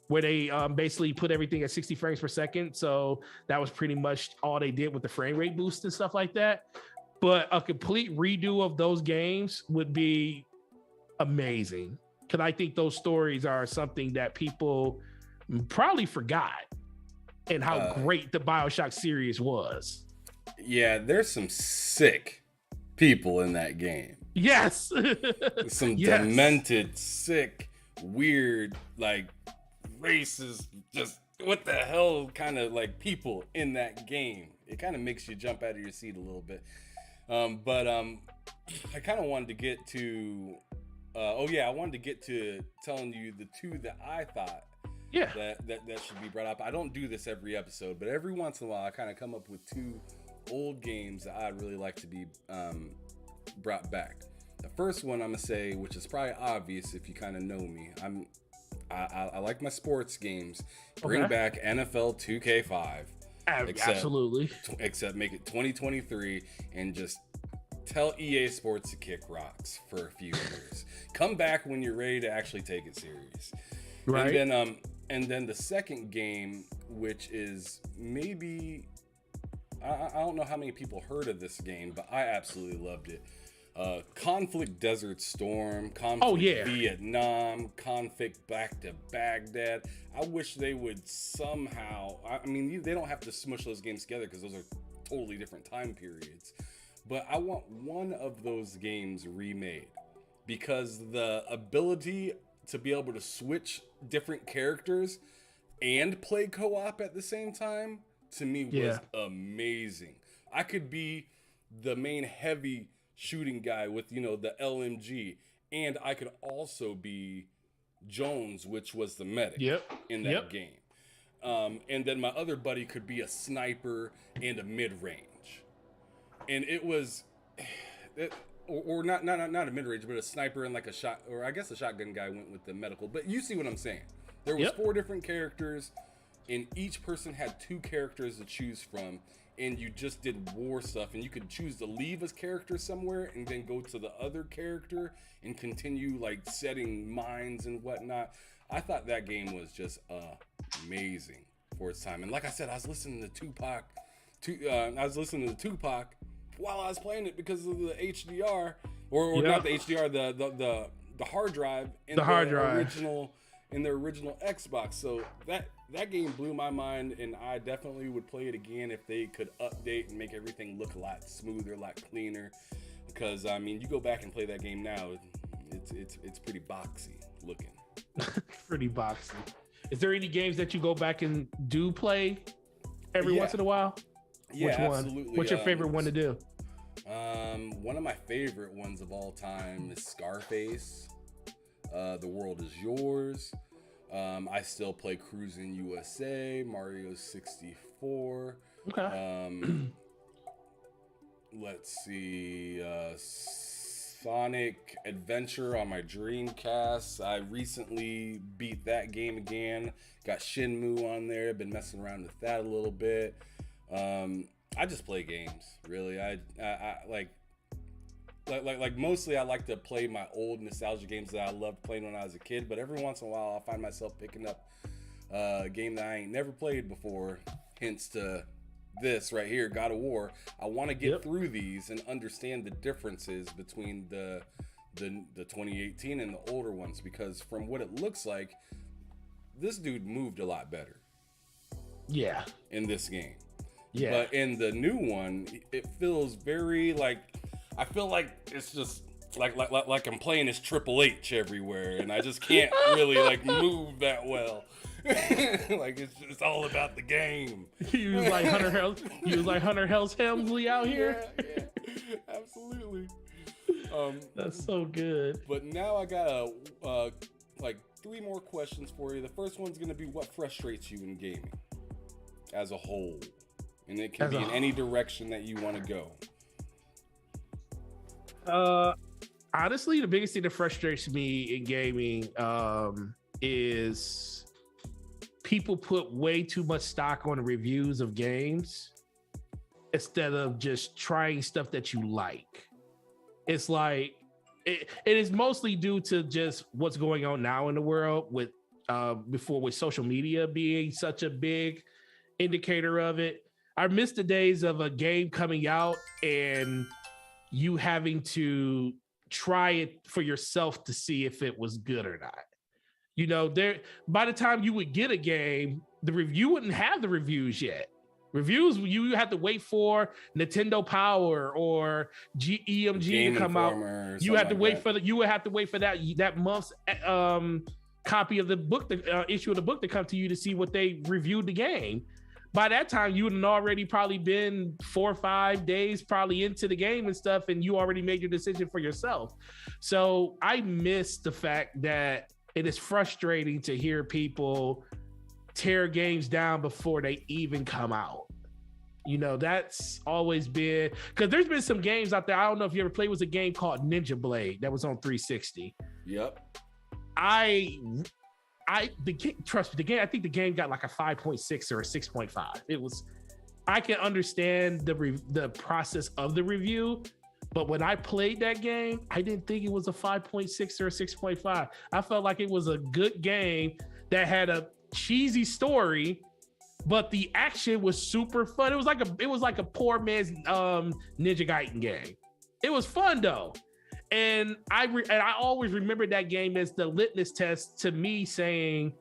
where they basically put everything at 60 frames per second. So that was pretty much all they did with the frame rate boost and stuff like that. But a complete redo of those games would be amazing, because I think those stories are something that people probably forgot, and how great the BioShock series was. Yeah, there's some sick people in that game. Yes. Some demented, sick, weird, like racist, just what the hell kind of like people in that game. It kind of makes you jump out of your seat a little bit. But I kind of wanted to get to I wanted to get to telling you the two that I thought that should be brought up. I don't do this every episode, but every once in a while I kind of come up with two old games that I'd really like to be brought back. The first one I'm gonna say, which is probably obvious if you kind of know me, I like my sports games. Bring back NFL 2K5. Absolutely. Except make it 2023 and just tell EA Sports to kick rocks for a few years. Come back when you're ready to actually take it serious. Right. And then the second game, which is maybe, I don't know how many people heard of this game, but I absolutely loved it. Conflict Desert Storm, Conflict Vietnam, Conflict Back to Baghdad. I wish they would somehow, they don't have to smush those games together because those are totally different time periods. But I want one of those games remade, because the ability to be able to switch different characters and play co-op at the same time, to me was amazing. I could be the main heavy shooting guy with, you know, the LMG, and I could also be Jones, which was the medic in that game. And then my other buddy could be a sniper and a mid-range. And it was, or not a mid-range, but a sniper and like a shot, or I guess the shotgun guy went with the medical. But you see what I'm saying. There was 4 different characters, and each person had 2 characters to choose from, and you just did war stuff, and you could choose to leave a character somewhere and then go to the other character and continue like setting mines and whatnot. I thought that game was just amazing for its time. And like I said, I was listening to Tupac while I was playing it because of the HDR, or not the HDR, the hard drive in the original Xbox. So that game blew my mind, and I definitely would play it again if they could update and make everything look a lot smoother, a lot cleaner. Because I mean, you go back and play that game now, it's pretty boxy looking. Pretty boxy. Is there any games that you go back and do play every once in a while? Yeah, Which one? Absolutely. What's your favorite one to do? One of my favorite ones of all time is Scarface. The World Is Yours. I still play Cruising USA, Mario 64. Okay. Let's see, Sonic Adventure on my Dreamcast. I recently beat that game again. Got Shenmue on there. Been messing around with that a little bit. I just play games, really. I like mostly I like to play my old nostalgia games that I loved playing when I was a kid, but every once in a while I'll find myself picking up a game that I ain't never played before, hence to this right here, God of War. I want to get through these and understand the differences between the 2018 and the older ones, because from what it looks like, this dude moved a lot better. Yeah. In this game. Yeah. But in the new one, it feels very like, I feel like it's just like I'm playing as Triple H everywhere, and I just can't really like move that well. Like it's all about the game. You was like Hunter Hells Helmsley out here. Yeah, absolutely. That's so good. But now I got like 3 more questions for you. The first one's gonna be, what frustrates you in gaming as a whole, and it can be in any direction that you want to go. Honestly, the biggest thing that frustrates me in gaming is people put way too much stock on the reviews of games instead of just trying stuff that you like. It's like it is mostly due to just what's going on now in the world with social media being such a big indicator of it. I miss the days of a game coming out and you having to try it for yourself to see if it was good or not. You know, by the time you would get a game, you wouldn't have the reviews yet. Reviews, you have to wait for Nintendo Power or EMG to come out. You have to wait for you would have to wait for that month's copy of the book, the issue of the book to come to you to see what they reviewed the game. By that time, you would have already probably been 4 or 5 days probably into the game and stuff, and you already made your decision for yourself. So I miss the fact that it is frustrating to hear people tear games down before they even come out. You know, that's always been, because there's been some games out there. I don't know if you ever played, was a game called Ninja Blade that was on 360. Yep. Trust me, the game, I think the game got like a 5.6 or a 6.5. It was, I can understand the process of the review, but when I played that game, I didn't think it was a 5.6 or a 6.5. I felt like it was a good game that had a cheesy story, but the action was super fun. It was like a poor man's Ninja Gaiden game. It was fun though. And I always remember that game as the litmus test to me, saying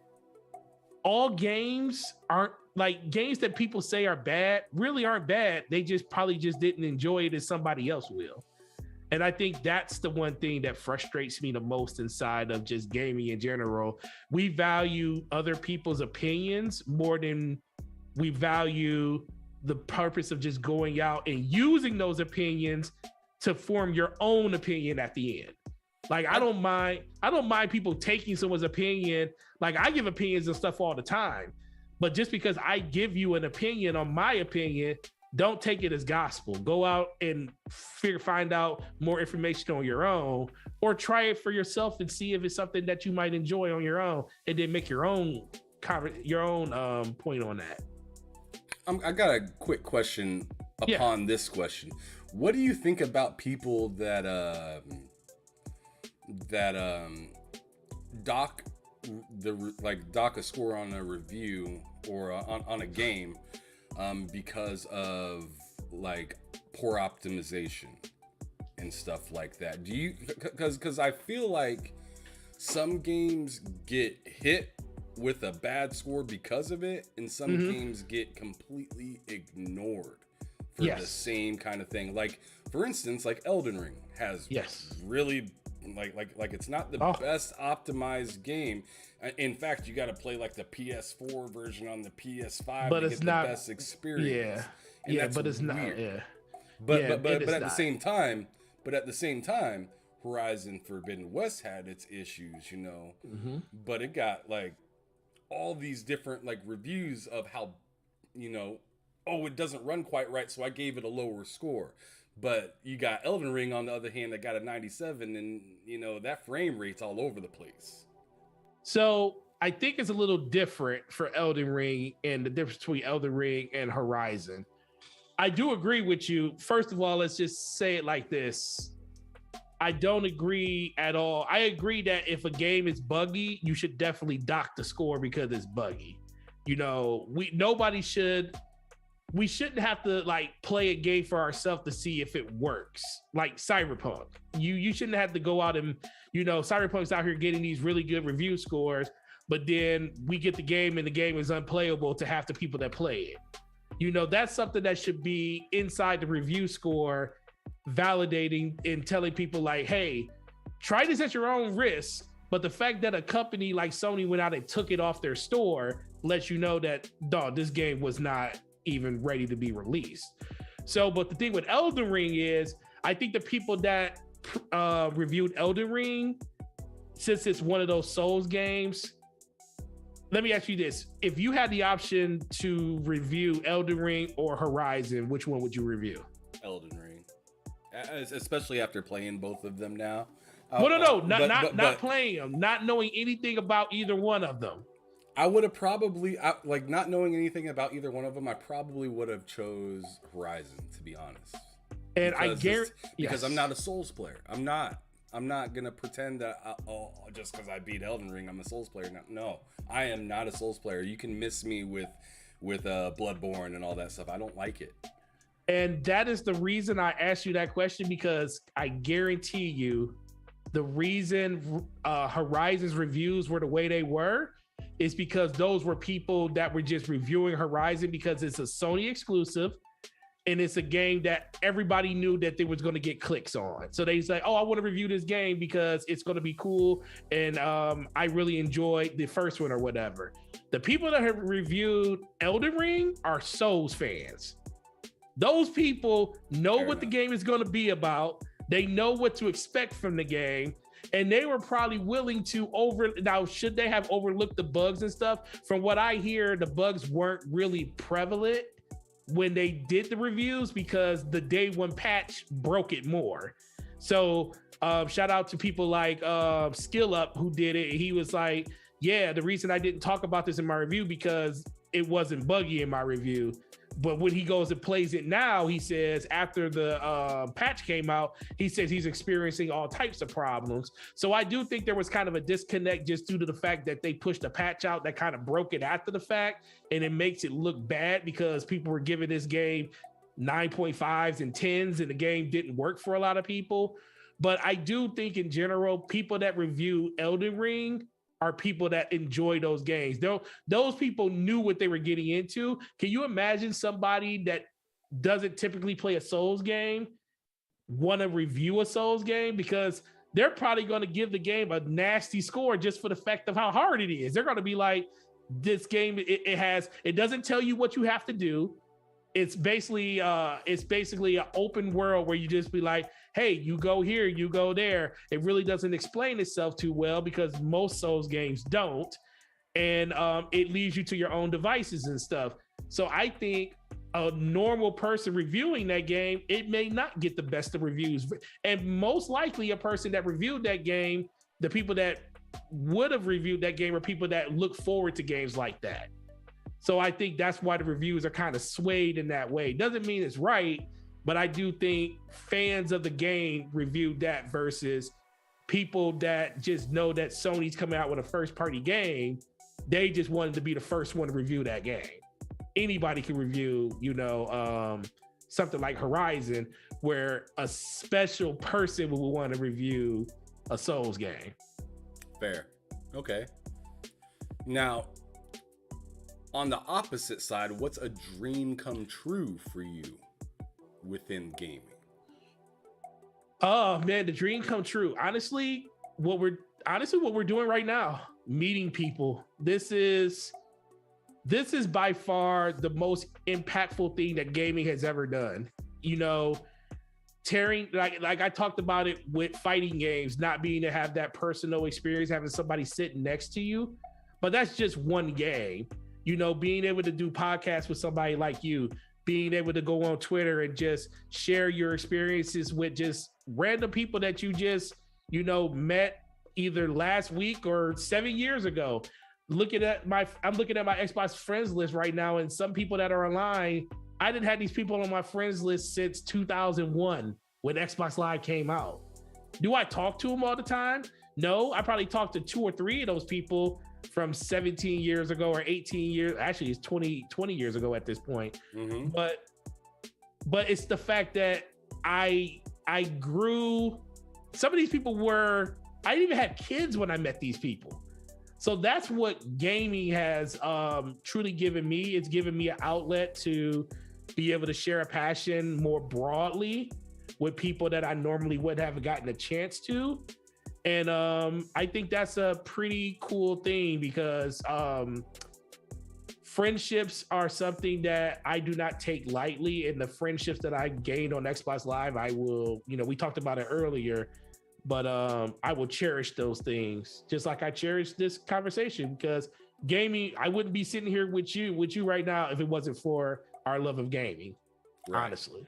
all games aren't, like, games that people say are bad really aren't bad. They just probably just didn't enjoy it as somebody else will. And I think that's the one thing that frustrates me the most inside of just gaming in general. We value other people's opinions more than we value the purpose of just going out and using those opinions to form your own opinion at the end. Like I don't mind people taking someone's opinion. Like I give opinions and stuff all the time. But just because I give you an opinion on my opinion, don't take it as gospel. Go out and find out more information on your own, or try it for yourself and see if it's something that you might enjoy on your own, and then make your own point on that. I got a quick question upon this question. What do you think about people that dock a score on a review or on a game because of like poor optimization and stuff like that? Do you, because I feel like some games get hit with a bad score because of it, and some games get completely ignored for the same kind of thing. Like for instance, like Elden Ring has really like it's not the best optimized game. In fact, you got to play like the PS4 version on the PS5 to get the best experience. But it's weird. not. Yeah, but at the same time, Horizon Forbidden West had its issues, you know. But it got like all these different like reviews of how, you know, oh, it doesn't run quite right, so I gave it a lower score. But you got Elden Ring on the other hand that got a 97, and you know that frame rate's all over the place. So I think it's a little different for Elden Ring, and the difference between Elden Ring and Horizon. I do agree with you. First of all, let's just say it like this. I don't agree at all. I agree that if a game is buggy, you should definitely dock the score because it's buggy. You know, we shouldn't have to like play a game for ourselves to see if it works. Like Cyberpunk, you shouldn't have to go out and, you know, Cyberpunk's out here getting these really good review scores, but then we get the game and the game is unplayable to half the people that play it. You know, that's something that should be inside the review score, validating and telling people like, hey, try this at your own risk. But the fact that a company like Sony went out and took it off their store lets you know that, dog, this game was not even ready to be released. So, but the thing with Elden Ring is, I think the people that reviewed Elden Ring, since it's one of those Souls games, let me ask you this. If you had the option to review Elden Ring or Horizon, which one would you review? Elden Ring. Especially after playing both of them now. Not playing them, not knowing anything about either one of them. I would have probably, like, not knowing anything about either one of them, I probably would have chose Horizon, to be honest. And I guarantee, because I'm not a Souls player. I'm not gonna pretend that just because I beat Elden Ring, I'm a Souls player. No, I am not a Souls player. You can miss me with Bloodborne and all that stuff. I don't like it. And that is the reason I asked you that question, because I guarantee you, the reason Horizon's reviews were the way they were is because those were people that were just reviewing Horizon because it's a Sony exclusive. And it's a game that everybody knew that they was going to get clicks on. So they say, oh, I want to review this game because it's going to be cool. And I really enjoyed the first one or whatever. The people that have reviewed Elden Ring are Souls fans. Those people know what the game is going to be about. They know what to expect from the game. And they were probably willing to now, should they have overlooked the bugs and stuff? From what I hear, the bugs weren't really prevalent when they did the reviews because the day one patch broke it more. So shout out to people like Skill Up who did it. He was like, yeah, the reason I didn't talk about this in my review because it wasn't buggy in my review. But when he goes and plays it now, he says after the patch came out, he says he's experiencing all types of problems. So I do think there was kind of a disconnect just due to the fact that they pushed a patch out that kind of broke it after the fact. And it makes it look bad because people were giving this game 9.5s and 10s and the game didn't work for a lot of people. But I do think in general, people that review Elden Ring are people that enjoy those games. Those people knew what they were getting into. Can you imagine somebody that doesn't typically play a Souls game want to review a Souls game because they're probably going to give the game a nasty score just for the fact of how hard it is. They're going to be like, this game, it doesn't tell you what you have to do. It's basically an open world where you just be like, hey, you go here, you go there. It really doesn't explain itself too well because most Souls games don't. And it leaves you to your own devices and stuff. So I think a normal person reviewing that game, it may not get the best of reviews. And most likely a person that reviewed that game, the people that would have reviewed that game are people that look forward to games like that. So I think that's why the reviews are kind of swayed in that way. Doesn't mean it's right, but I do think fans of the game reviewed that versus people that just know that Sony's coming out with a first-party game. They just wanted to be the first one to review that game. Anybody can review, something like Horizon, where a special person will want to review a Souls game. Fair. Okay. Now, on the opposite side, what's a dream come true for you within gaming? Oh man, the dream come true. Honestly, what we're doing right now, meeting people. This is by far the most impactful thing that gaming has ever done. Tearing like I talked about it with fighting games, not being to have that personal experience, having somebody sitting next to you. But that's just one game. Being able to do podcasts with somebody like you, being able to go on Twitter and just share your experiences with just random people that you just, met either last week or 7 years ago. I'm looking at my Xbox friends list right now, and some people that are online, I didn't have these people on my friends list since 2001 when Xbox Live came out. Do I talk to them all the time? No, I probably talked to 2 or 3 of those people from 17 years ago or 18 years. Actually, it's 20 years ago at this point. Mm-hmm. But it's the fact that I grew. Some of these people I didn't even have kids when I met these people. So that's what gaming has truly given me. It's given me an outlet to be able to share a passion more broadly with people that I normally wouldn't have gotten a chance to. And I think that's a pretty cool thing because friendships are something that I do not take lightly. And the friendships that I gained on Xbox Live, I will, we talked about it earlier, but I will cherish those things just like I cherish this conversation, because gaming, I wouldn't be sitting here with you right now if it wasn't for our love of gaming, right. Honestly.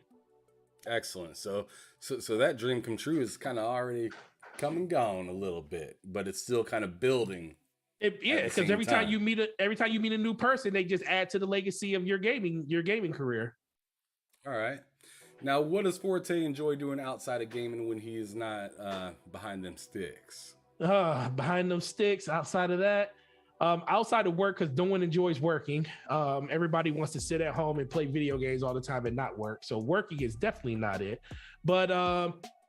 Excellent. So that dream come true is kind of already come and gone a little bit, but it's still kind of building. Because every time you meet a new person, they just add to the legacy of your gaming career. All right. Now, what does Forte enjoy doing outside of gaming when he's not behind them sticks? Behind them sticks, outside of that, outside of work, because no one enjoys working. Everybody wants to sit at home and play video games all the time and not work. So working is definitely not it. But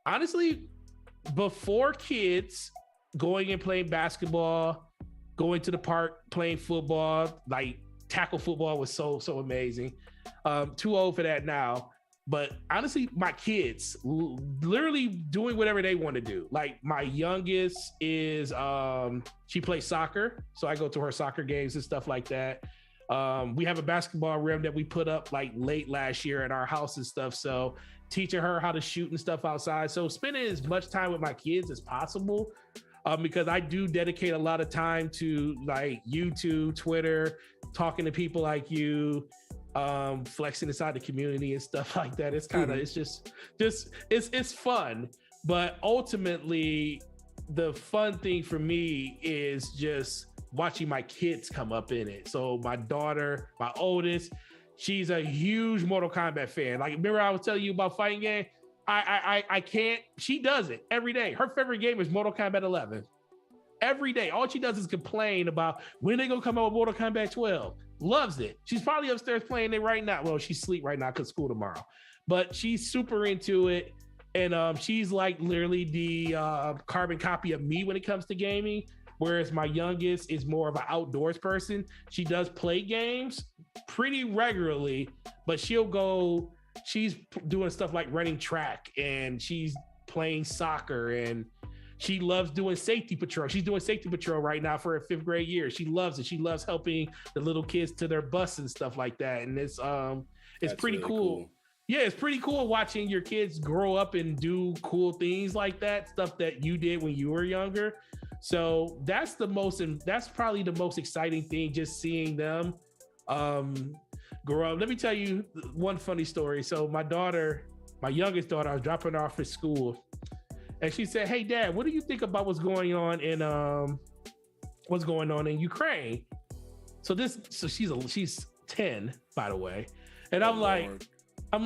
honestly, before kids, going and playing basketball, going to the park, playing football, like tackle football was so amazing. Too old for that now. But honestly, my kids literally doing whatever they want to do. Like my youngest is, she plays soccer. So I go to her soccer games and stuff like that. We have a basketball rim that we put up like late last year at our house and stuff. So teaching her how to shoot and stuff outside. So spending as much time with my kids as possible, because I do dedicate a lot of time to like YouTube, Twitter, talking to people like you, flexing inside the community and stuff like that. It's kind of, it's just it's fun. But ultimately, the fun thing for me is just watching my kids come up in it. So my daughter, my oldest, she's a huge Mortal Kombat fan. Like, remember I was telling you about fighting game? I can't, she does it every day. Her favorite game is Mortal Kombat 11. Every day. All she does is complain about when they gonna come out with Mortal Kombat 12. Loves it. She's probably upstairs playing it right now. Well, she's asleep right now because school tomorrow. But she's super into it. And she's like literally the carbon copy of me when it comes to gaming. Whereas my youngest is more of an outdoors person. She does play games pretty regularly, but she'll go doing stuff like running track, and she's playing soccer, and she loves doing safety patrol. She's doing safety patrol right now for her 5th grade year. She loves it. She loves helping the little kids to their bus and stuff like that. And it's pretty really cool. Yeah, it's pretty cool watching your kids grow up and do cool things like that, stuff that you did when you were younger. So that's probably the most exciting thing, just seeing them grow up. Let me tell you one funny story. So my youngest daughter, I was dropping her off at school, and she said, "Hey, Dad, what do you think about what's going on in Ukraine?" So she's 10, by the way, and I'm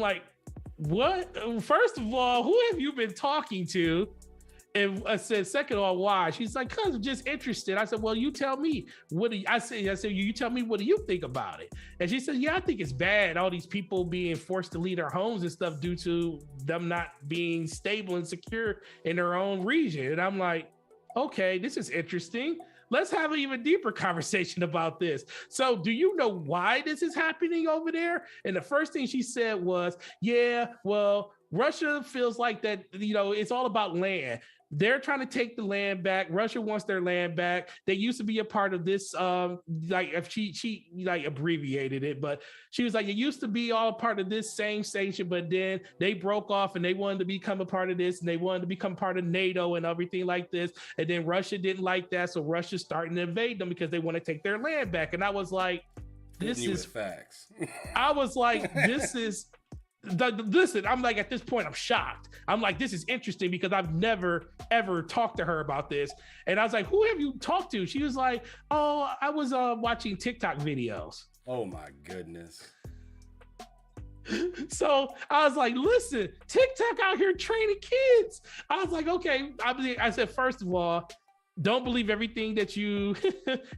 like, what? First of all, who have you been talking to? And I said, second of all, why? She's like, "Cause I'm just interested." I said, "Well, you tell me. I said, you tell me, what do you think about it?" And she said, "Yeah, I think it's bad. All these people being forced to leave their homes and stuff due to them not being stable and secure in their own region." And I'm like, okay, this is interesting. Let's have an even deeper conversation about this. So do you know why this is happening over there? And the first thing she said was, "Yeah, well, Russia feels like that, it's all about land. They're trying to take the land back. Russia wants their land back. They used to be a part of this, if she like abbreviated it, but she was like, it used to be all a part of this same station, but then they broke off and they wanted to become a part of this, and they wanted to become part of NATO and everything like this. And then Russia didn't like that, so Russia's starting to invade them because they want to take their land back." And I was like, this is facts. I was like, this is listen, I'm like, at this point, I'm shocked. I'm like, this is interesting because I've never, ever talked to her about this. And I was like, "Who have you talked to?" She was like, "Oh, I was watching TikTok videos." Oh my goodness. So I was like, "Listen, TikTok out here training kids." I was like, okay. I said, first of all, don't believe everything that you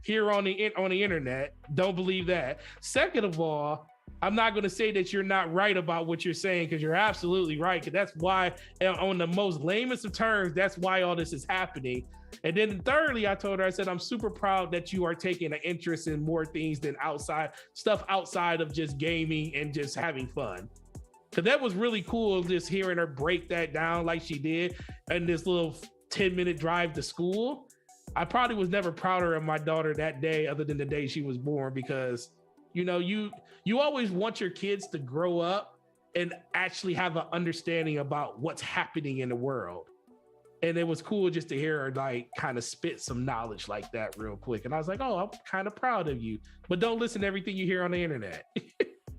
hear on the internet. Don't believe that. Second of all, I'm not going to say that you're not right about what you're saying, because you're absolutely right. Because that's why, on the most lamest of terms, that's why all this is happening. And then thirdly, I told her, I said, "I'm super proud that you are taking an interest in more things than outside of just gaming and just having fun." Because that was really cool, just hearing her break that down like she did in this little 10-minute drive to school. I probably was never prouder of my daughter that day, other than the day she was born, because you always want your kids to grow up and actually have an understanding about what's happening in the world. And it was cool just to hear her like kind of spit some knowledge like that real quick. And I was like, oh, I'm kind of proud of you, but don't listen to everything you hear on the internet.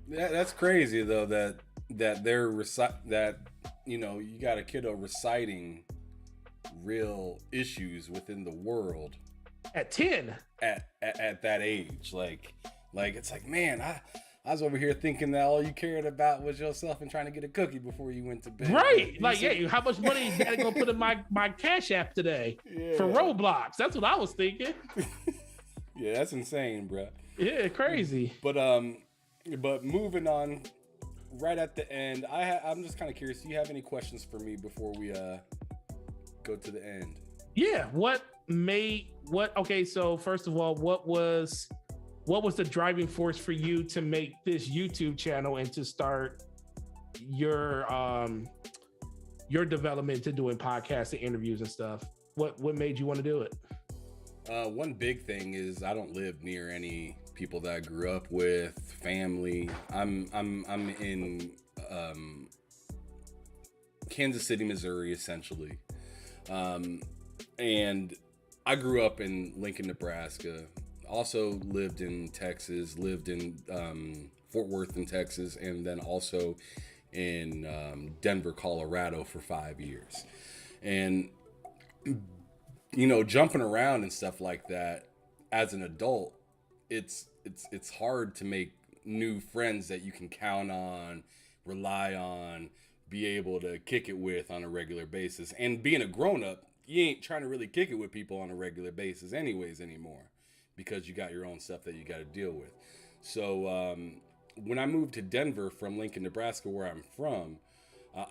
That's crazy though, that you got a kiddo reciting real issues within the world at 10 at that age. Like it's like, man, I was over here thinking that all you cared about was yourself and trying to get a cookie before you went to bed. Right. Like, yeah, how much money is Daddy gonna put in my Cash App today for Roblox? That's what I was thinking. Yeah, that's insane, bro. Yeah, crazy. But moving on, right at the end, I'm just kind of curious. Do you have any questions for me before we go to the end? Yeah. Okay, so first of all, what was the driving force for you to make this YouTube channel and to start your development to doing podcasts and interviews and stuff? What made you want to do it? One big thing is I don't live near any people that I grew up with, family. I'm in Kansas City, Missouri, essentially. And I grew up in Lincoln, Nebraska. Also lived in Texas, lived in Fort Worth in Texas, and then also in Denver, Colorado for 5 years. And, jumping around and stuff like that as an adult, it's hard to make new friends that you can count on, rely on, be able to kick it with on a regular basis. And being a grown-up, you ain't trying to really kick it with people on a regular basis anyways anymore, because you got your own stuff that you got to deal with. So when I moved to Denver from Lincoln, Nebraska, where I'm from,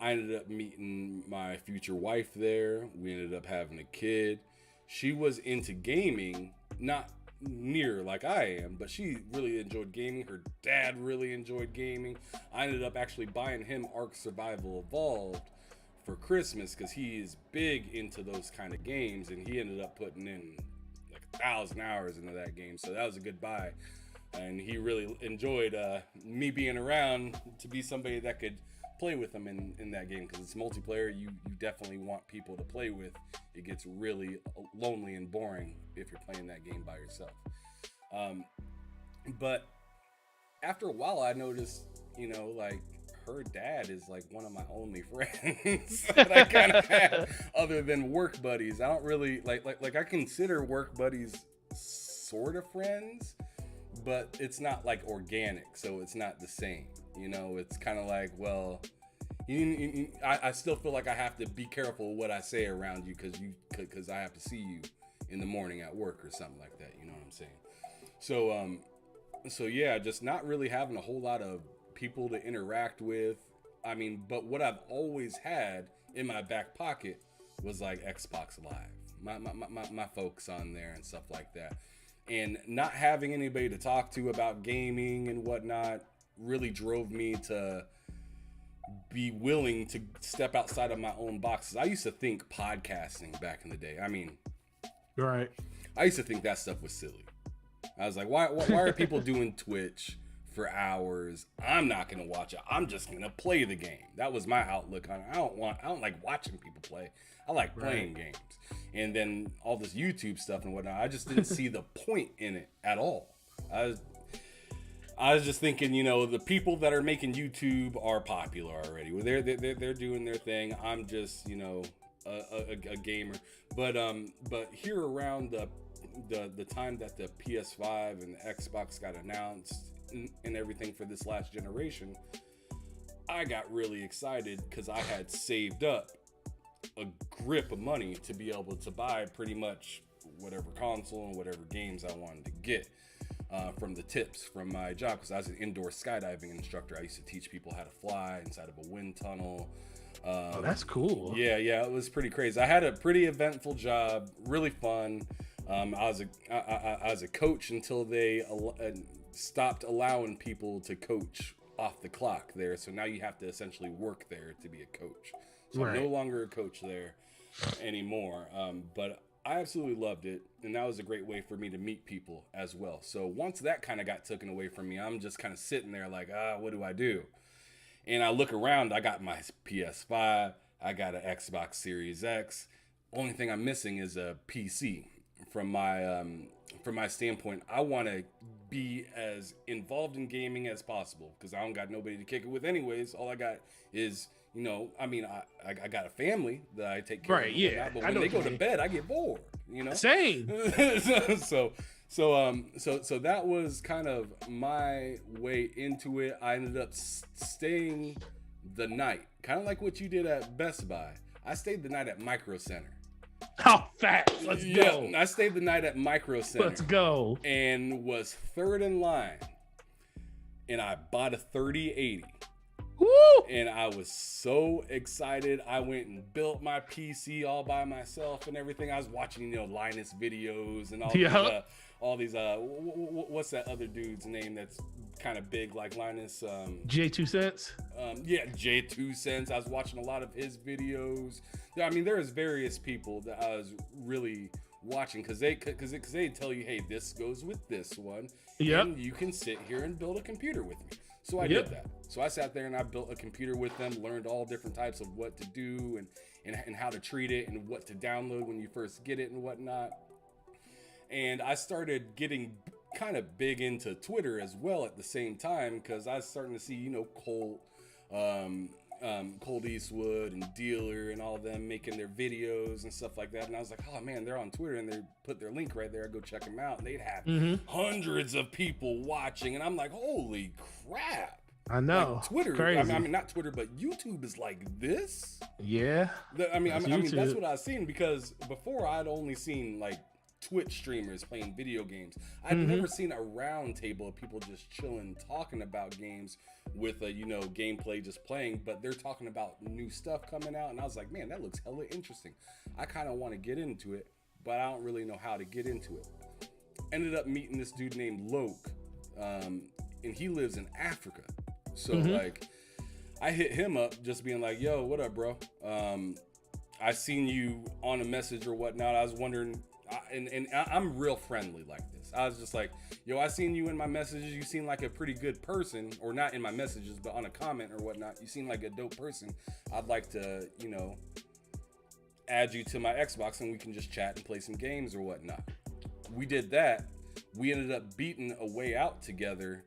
I ended up meeting my future wife there. We ended up having a kid. She was into gaming, not near like I am, but she really enjoyed gaming. Her dad really enjoyed gaming. I ended up actually buying him Ark Survival Evolved for Christmas because he is big into those kind of games, and he ended up putting in like 1,000 hours into that game. So that was a good buy, and he really enjoyed me being around to be somebody that could play with him in that game, because it's multiplayer. You definitely want people to play with. It gets really lonely and boring if you're playing that game by yourself. But after a while, I noticed, like, her dad is like one of my only friends that I kind of have, other than work buddies. I don't really like I consider work buddies sort of friends, but it's not like organic, so it's not the same. It's kind of like, well, I still feel like I have to be careful what I say around you because I have to see you in the morning at work or something like that. You know what I'm saying? So yeah, just not really having a whole lot of people to interact with. I mean, but what I've always had in my back pocket was like Xbox Live, my folks on there and stuff like that, and not having anybody to talk to about gaming and whatnot really drove me to be willing to step outside of my own boxes. I used to think podcasting back in the day, I mean, right, I used to think that stuff was silly. I was like, why are people doing Twitch for hours? I'm not gonna watch it. I'm just gonna play the game. That was my outlook on it. I don't like watching people play. I like playing games. And then all this YouTube stuff and whatnot, I just didn't see the point in it at all. I was just thinking, the people that are making YouTube are popular already. Well, they're doing their thing. I'm just, a gamer. But here around the time that the PS5 and the Xbox got announced and everything for this last generation, I got really excited because I had saved up a grip of money to be able to buy pretty much whatever console and whatever games I wanted to get. From the tips from my job, because I was an indoor skydiving instructor. I used to teach people how to fly inside of a wind tunnel. Oh, that's cool. Yeah, it was pretty crazy. I had a pretty eventful job, really fun. I was a coach until they stopped allowing people to coach off the clock there. So now you have to essentially work there to be a coach. So I'm no longer a coach there anymore. But I absolutely loved it, and that was a great way for me to meet people as well. So once that kind of got taken away from me, I'm just kind of sitting there like, what do I do? And I look around, I got my PS5, I got an Xbox Series X. Only thing I'm missing is a PC. From my standpoint, I want to be as involved in gaming as possible because I don't got nobody to kick it with anyways. All I got is, I got a family that I take care of. Yeah. But when they go to bed, I get bored. Same. So that was kind of my way into it. I ended up staying the night, kind of like what you did at Best Buy. I stayed the night at Micro Center. Oh, fat. Let's go. I stayed the night at Micro Center. Let's go. And was third in line. And I bought a 3080. Woo! And I was so excited. I went and built my PC all by myself and everything. I was watching, Linus videos and all these what's that other dude's name that's kind of big like Linus? J2 J2 Cents. I was watching a lot of his videos. I mean, there's various people that I was really watching because they tell you, hey, this goes with this one. And you can sit here and build a computer with me. So I did that. So I sat there and I built a computer with them, learned all different types of what to do and how to treat it and what to download when you first get it and whatnot. And I started getting kind of big into Twitter as well at the same time because I was starting to see, Colt Eastwood and Dealer and all of them making their videos and stuff like that. And I was like, oh man, they're on Twitter and they put their link right there. I go check them out and they'd have hundreds of people watching. And I'm like, holy crap. I know. Like Twitter, crazy. I mean, not Twitter, but YouTube is like this. Yeah. I mean, that's what I've seen because before I'd only seen like Twitch streamers playing video games. I've never seen a round table of people just chilling, talking about games with a, gameplay just playing, but they're talking about new stuff coming out. And I was like, man, that looks hella interesting. I kind of want to get into it, but I don't really know how to get into it. ended up meeting this dude named Loke, and he lives in Africa. So like, I hit him up just being like, yo, what up, bro? I seen you on a message or whatnot. I was wondering, and I'm real friendly like this. I was just like, yo, I seen you in my messages. You seem like a pretty good person, or not in my messages, but on a comment or whatnot. You seem like a dope person. I'd like to, you know, add you to my Xbox and we can just chat and play some games or whatnot. We did that. We ended up beating a way out together.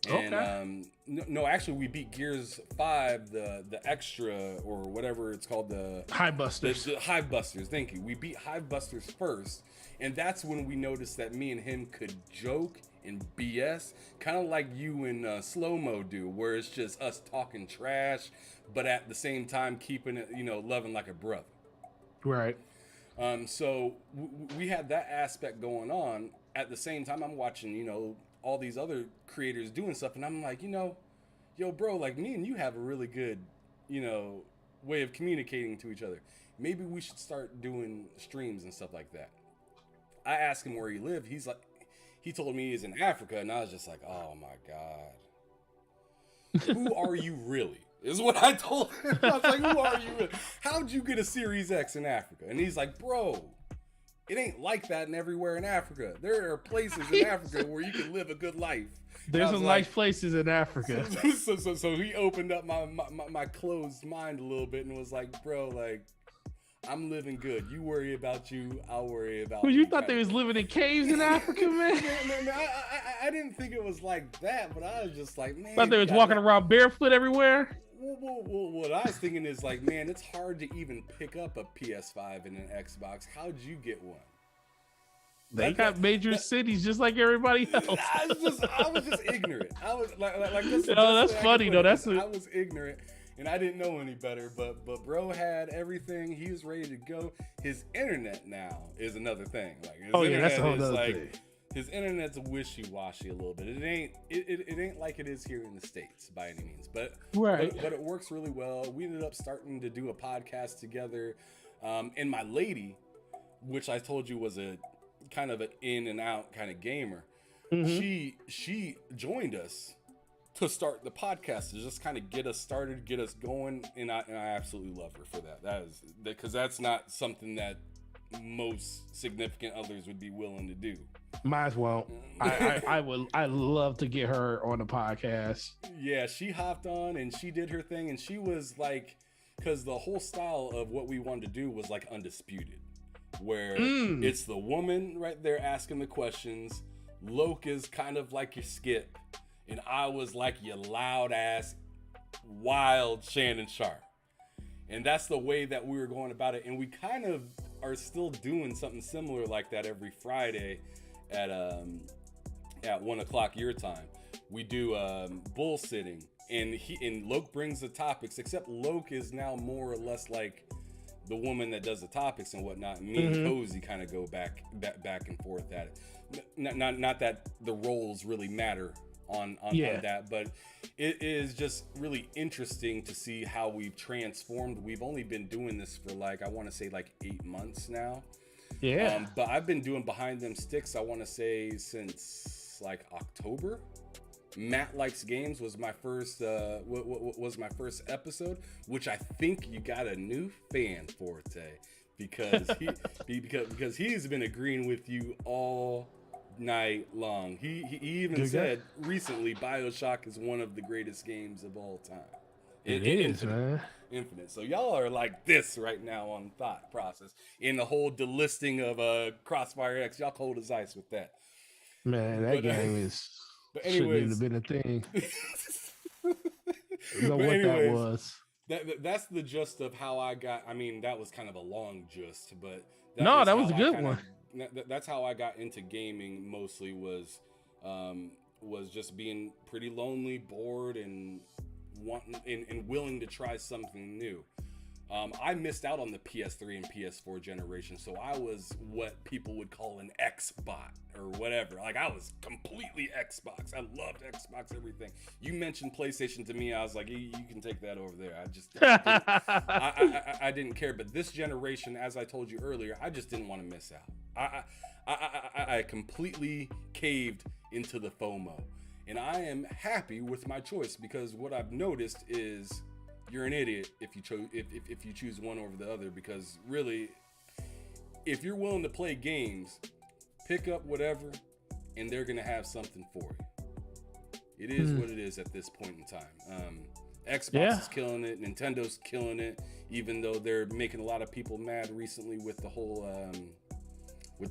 And no, actually we beat Gears 5, the extra or whatever it's called, the Hive Busters. The Hive Busters, thank you. We beat Hive Busters first, and that's when we noticed that me and him could joke and BS, kind of like you and Slow Mo do, where it's just us talking trash, but at the same time keeping it, you know, loving like a brother. Right. So we had that aspect going on. At the same time, I'm watching, you know, all these other creators doing stuff, and I'm like, you know, yo, bro, like me and you have a really good, you know, way of communicating to each other. Maybe we should start doing streams and stuff like that. I asked him where he lived. He's like, he told me he's in Africa, and I was just like, oh my God. Who are you really? Is what I told him. I was like, who are you really? How'd you get a Series X in Africa? And he's like, bro, it ain't like that in everywhere in Africa. There are places in Africa where you can live a good life. There's some nice places in Africa. So he opened up my closed mind a little bit and was like, bro, like, I'm living good. You worry about you, I'll worry about you. Thought they was living in caves in Africa, man? I didn't think it was like that, but I was just like, man. Thought they was walking around barefoot everywhere? Well, what I was thinking is like, man, it's hard to even pick up a PS5 and an Xbox. How'd you get one? They got major cities just like everybody else. I was just ignorant. I was like that's funny though. I was ignorant and I didn't know any better. But bro had everything. He was ready to go. His internet now is another thing. Like that's a whole other thing. His internet's wishy-washy a little bit. It ain't like it is here in the States by any means, but it works really well. We ended up starting to do a podcast together, and my lady, which I told you was a kind of an in and out kind of gamer, she joined us to start the podcast to just kind of get us started, get us going, and I absolutely love her for that. That is because that's not something that most significant others would be willing to do. Might as well. I love to get her on the podcast. Yeah, she hopped on and she did her thing, and she was like, because the whole style of what we wanted to do was like Undisputed, where it's the woman right there asking the questions. Loke is kind of like your Skip, and I was like your loud ass, wild Shannon Sharp. And that's the way that we were going about it. And we kind of are still doing something similar like that every Friday at 1 o'clock your time. We do bull sitting, and Loke brings the topics, except Loke is now more or less like the woman that does the topics and whatnot. And me and Cozy kind of go back and forth at it. Not that the roles really matter on that, but it is just really interesting to see how we've transformed. We've only been doing this for I want to say 8 months now. Yeah. But I've been doing Behind Them Sticks, I want to say since October. Matt Likes Games was my first was my first episode, which I think you got a new fan, Forte, because because he's been agreeing with you all night long. He even said recently BioShock is one of the greatest games of all time. It is, man. Infinite. So y'all are like this right now on thought process in the whole delisting of Crossfire X. Y'all cold as ice with that. Man, that game is. But anyways, shouldn't have been a thing. I know what anyways, that was. That's the gist of how I got. I mean, that was kind of a long gist, but that was a good one. That's how I got into gaming. Mostly was just being pretty lonely, bored, and wanting and willing to try something new. I missed out on the PS3 and PS4 generation, so I was what people would call an Xbot or whatever. Like, I was completely Xbox. I loved Xbox, everything. You mentioned PlayStation to me, I was like, you can take that over there. I didn't care. But this generation, as I told you earlier, I just didn't want to miss out. I completely caved into the FOMO, and I am happy with my choice, because what I've noticed is you're an idiot if you choose one over the other, because really, if you're willing to play games, pick up whatever, and they're gonna have something for you. It is what it is at this point in time. Xbox is killing it, Nintendo's killing it, even though they're making a lot of people mad recently with the whole I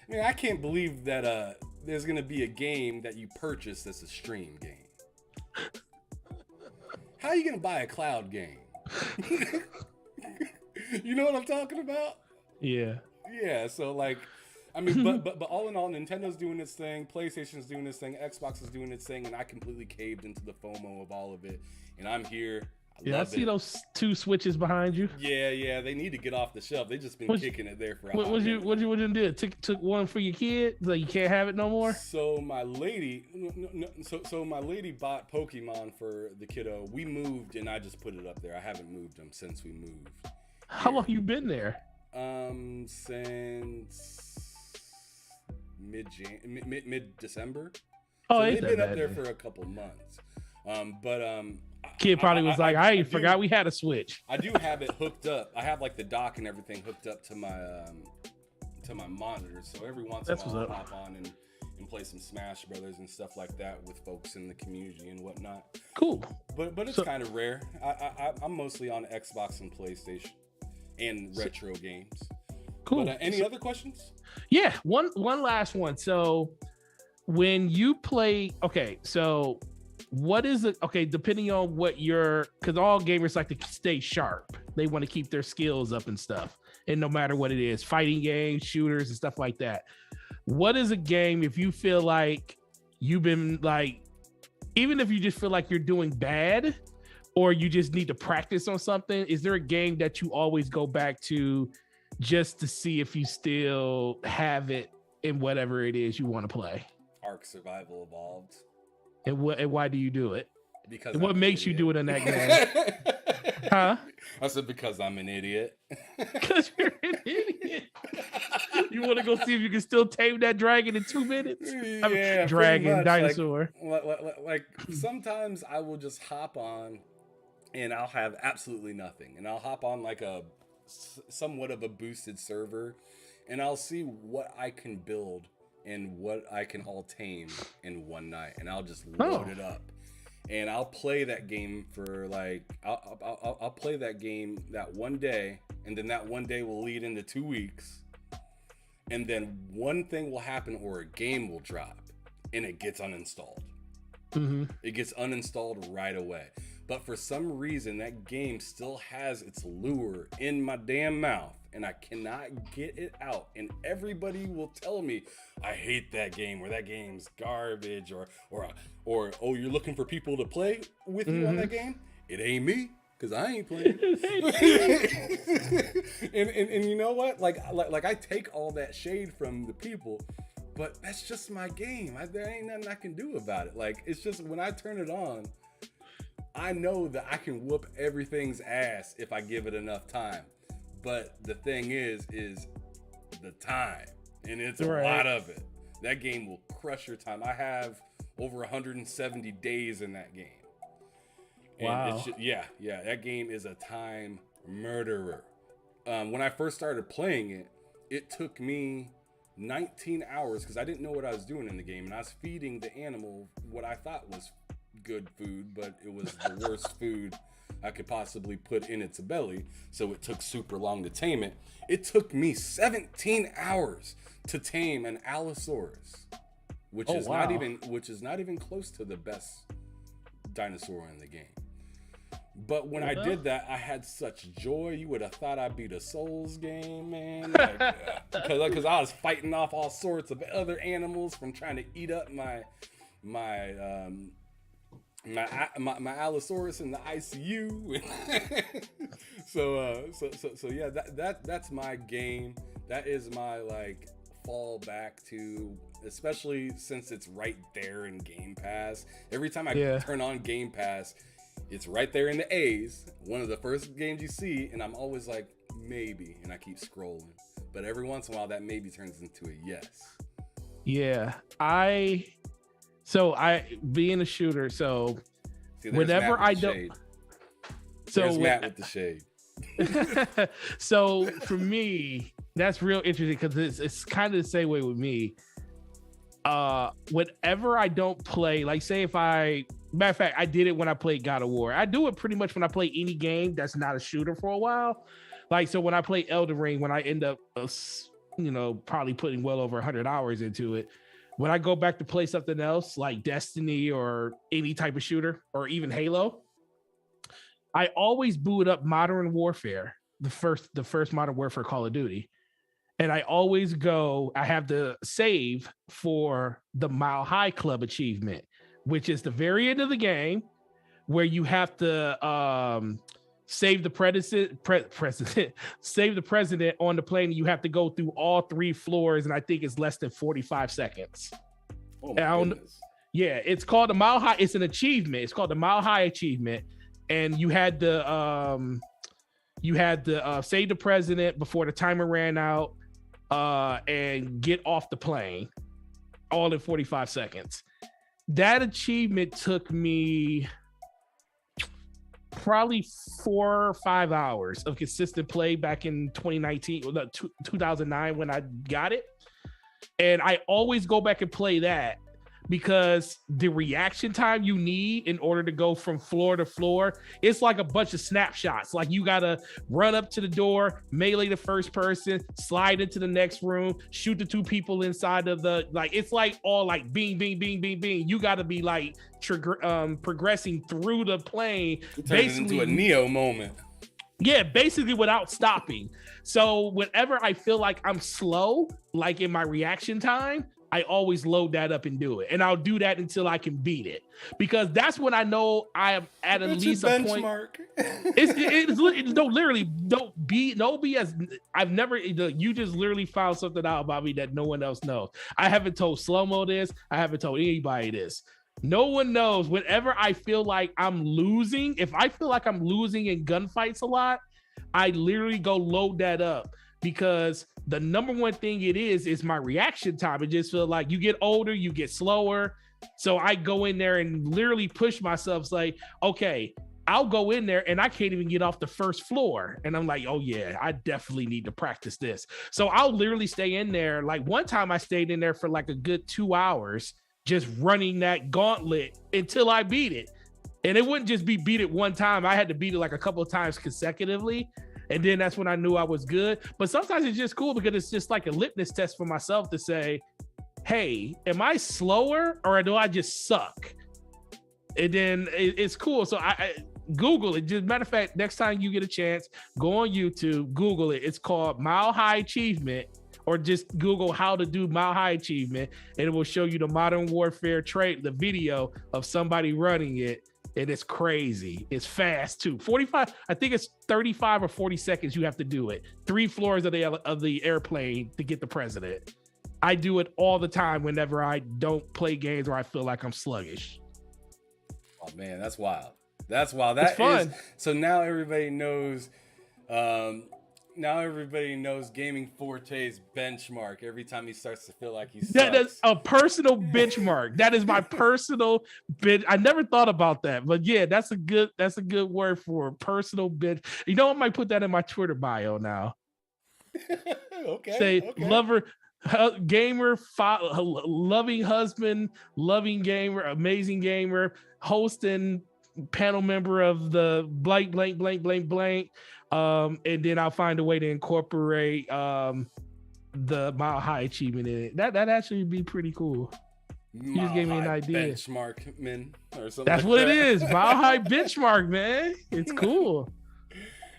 mean, I can't believe that there's gonna be a game that you purchase that's a stream game. How are you gonna buy a cloud game? You know what I'm talking about? Yeah. Yeah. So like, I mean, but all in all, Nintendo's doing its thing, PlayStation's doing its thing, Xbox is doing its thing, and I completely caved into the FOMO of all of it, and I'm here. I see those 2 Switches behind you. Yeah, they need to get off the shelf. They just been kicking it there for a what you do? Took one for your kid, so you can't have it no more. So my lady, so my lady bought Pokemon for the kiddo. We moved, and I just put it up there. I haven't moved them since we moved. How long you been there? Since mid December. Oh, so they've been up there for a couple months. Kid probably was like, I forgot we had a Switch. I do have it hooked up. I have like the dock and everything hooked up to my monitor. So every once in a while I'll hop on and play some Smash Brothers and stuff like that with folks in the community and whatnot. Cool. But it's kind of rare. I'm mostly on Xbox and PlayStation and retro games. Cool. But any other questions? Yeah, one last one. So when you play, what is it? Okay, depending on what because all gamers like to stay sharp. They want to keep their skills up and stuff. And no matter what it is, fighting games, shooters, and stuff like that. What is a game if you feel like you've been like, even if you just feel like you're doing bad or you just need to practice on something, is there a game that you always go back to just to see if you still have it in whatever it is you want to play? Ark Survival Evolved. And why do you do it? Because what makes you do it in that game? Huh? I said because I'm an idiot. Because you're an idiot. You want to go see if you can still tame that dragon in 2 minutes? Yeah, dragon, dinosaur. Like sometimes I will just hop on and I'll have absolutely nothing. And I'll hop on like a somewhat of a boosted server and I'll see what I can build and what I can all tame in one night, and I'll just load it up, and I'll play that game for like I'll play that game that one day, and then that one day will lead into 2 weeks, and then one thing will happen or a game will drop, and it gets uninstalled. It gets uninstalled right away. But for some reason, that game still has its lure in my damn mouth, and I cannot get it out. And everybody will tell me, I hate that game, or that game's garbage, or oh, you're looking for people to play with you on that game? It ain't me, because I ain't playing. and you know what? Like I take all that shade from the people, but that's just my game. There ain't nothing I can do about it. Like, it's just when I turn it on, I know that I can whoop everything's ass if I give it enough time. But the thing is the time, and it's a lot of it. That game will crush your time. I have over 170 days in that game. And wow. That game is a time murderer. When I first started playing it, it took me 19 hours because I didn't know what I was doing in the game, and I was feeding the animal what I thought was good food, but it was the worst food I could possibly put in its belly, so it took super long to tame it. It took me 17 hours to tame an Allosaurus, which is not even close to the best dinosaur in the game. But when I did that, I had such joy. You would have thought I beat a Souls game, man. Because I was fighting off all sorts of other animals from trying to eat up my Allosaurus in the ICU. So yeah, that's my game. That is my like fallback to, especially since it's right there in Game Pass. Every time I Yeah. turn on Game Pass, it's right there in the A's, one of the first games you see, and I'm always like, maybe, and I keep scrolling. But every once in a while, that maybe turns into a yes. Yeah. Being a shooter, so See, there's whenever Matt with I the don't, shade. so There's when- Matt with the shade. so for me, that's real interesting because it's kind of the same way with me. Whenever I don't play, like say if I, matter of fact, I did it when I played God of War. I do it pretty much when I play any game that's not a shooter for a while. Like so when I play Elden Ring, when I end up, probably putting well over 100 hours into it. When I go back to play something else like Destiny or any type of shooter or even Halo, I always boot up Modern Warfare, the first Modern Warfare Call of Duty. And I always I have the save for the Mile High Club achievement, which is the very end of the game where you have to save the president, save the president on the plane. And you have to go through all 3 floors, and I think it's less than 45 seconds. Oh my goodness. Yeah, it's called the Mile High. It's an achievement. It's called the Mile High achievement, and you had to save the president before the timer ran out, and get off the plane, all in 45 seconds. That achievement took me probably 4 or 5 hours of consistent play back in 2009 when I got it. And I always go back and play that because the reaction time you need in order to go from floor to floor, it's like a bunch of snapshots. Like you gotta run up to the door, melee the first person, slide into the next room, shoot the 2 people inside of the, like, it's like all like bing, bing, bing, bing, bing. You gotta be like progressing through the plane. It turns into a Neo moment. Yeah, basically without stopping. So whenever I feel like I'm slow, like in my reaction time, I always load that up and do it. And I'll do that until I can beat it. Because that's when I know I am at least a point. It's literally don't be no BS. I've never, you just literally found something out about me that no one else knows. I haven't told Slow-Mo this. I haven't told anybody this. No one knows. Whenever I feel like I'm losing, if I feel like I'm losing in gunfights a lot, I literally go load that up. Because the number one thing it is my reaction time. It just feels like you get older, you get slower. So I go in there and literally push myself, say, okay, I'll go in there and I can't even get off the first floor. And I'm like, oh yeah, I definitely need to practice this. So I'll literally stay in there. Like one time I stayed in there for like a good 2 hours, just running that gauntlet until I beat it. And it wouldn't just be beat it one time. I had to beat it like a couple of times consecutively. And then that's when I knew I was good. But sometimes it's just cool because it's just like a litmus test for myself to say, hey, am I slower or do I just suck? And then it's cool. So I Google it. Just matter of fact, next time you get a chance, go on YouTube, Google it. It's called Mile High Achievement, or just Google how to do Mile High Achievement, and it will show you the Modern Warfare the video of somebody running it. And it's crazy. It's fast too. 45, I think it's 35 or 40 seconds you have to do it. 3 floors of the airplane to get the president. I do it all the time whenever I don't play games or I feel like I'm sluggish. Oh man, that's wild. That's wild. It's fun. So now everybody knows. Now everybody knows Gaming Forte's benchmark. Every time he starts to feel like he's that is a personal benchmark. That is my personal bench. I never thought about that, but yeah, that's a good word for a personal bench. You know, I might put that in my Twitter bio now. Okay. Lover, gamer, loving husband, loving gamer, amazing gamer, host and panel member of the blank, blank, blank, blank, blank. And then I'll find a way to incorporate the Mile High achievement in it. That actually would be pretty cool. You just gave me an idea. Benchmark, man, or something. That's what it is. Mile High benchmark, man. It's cool.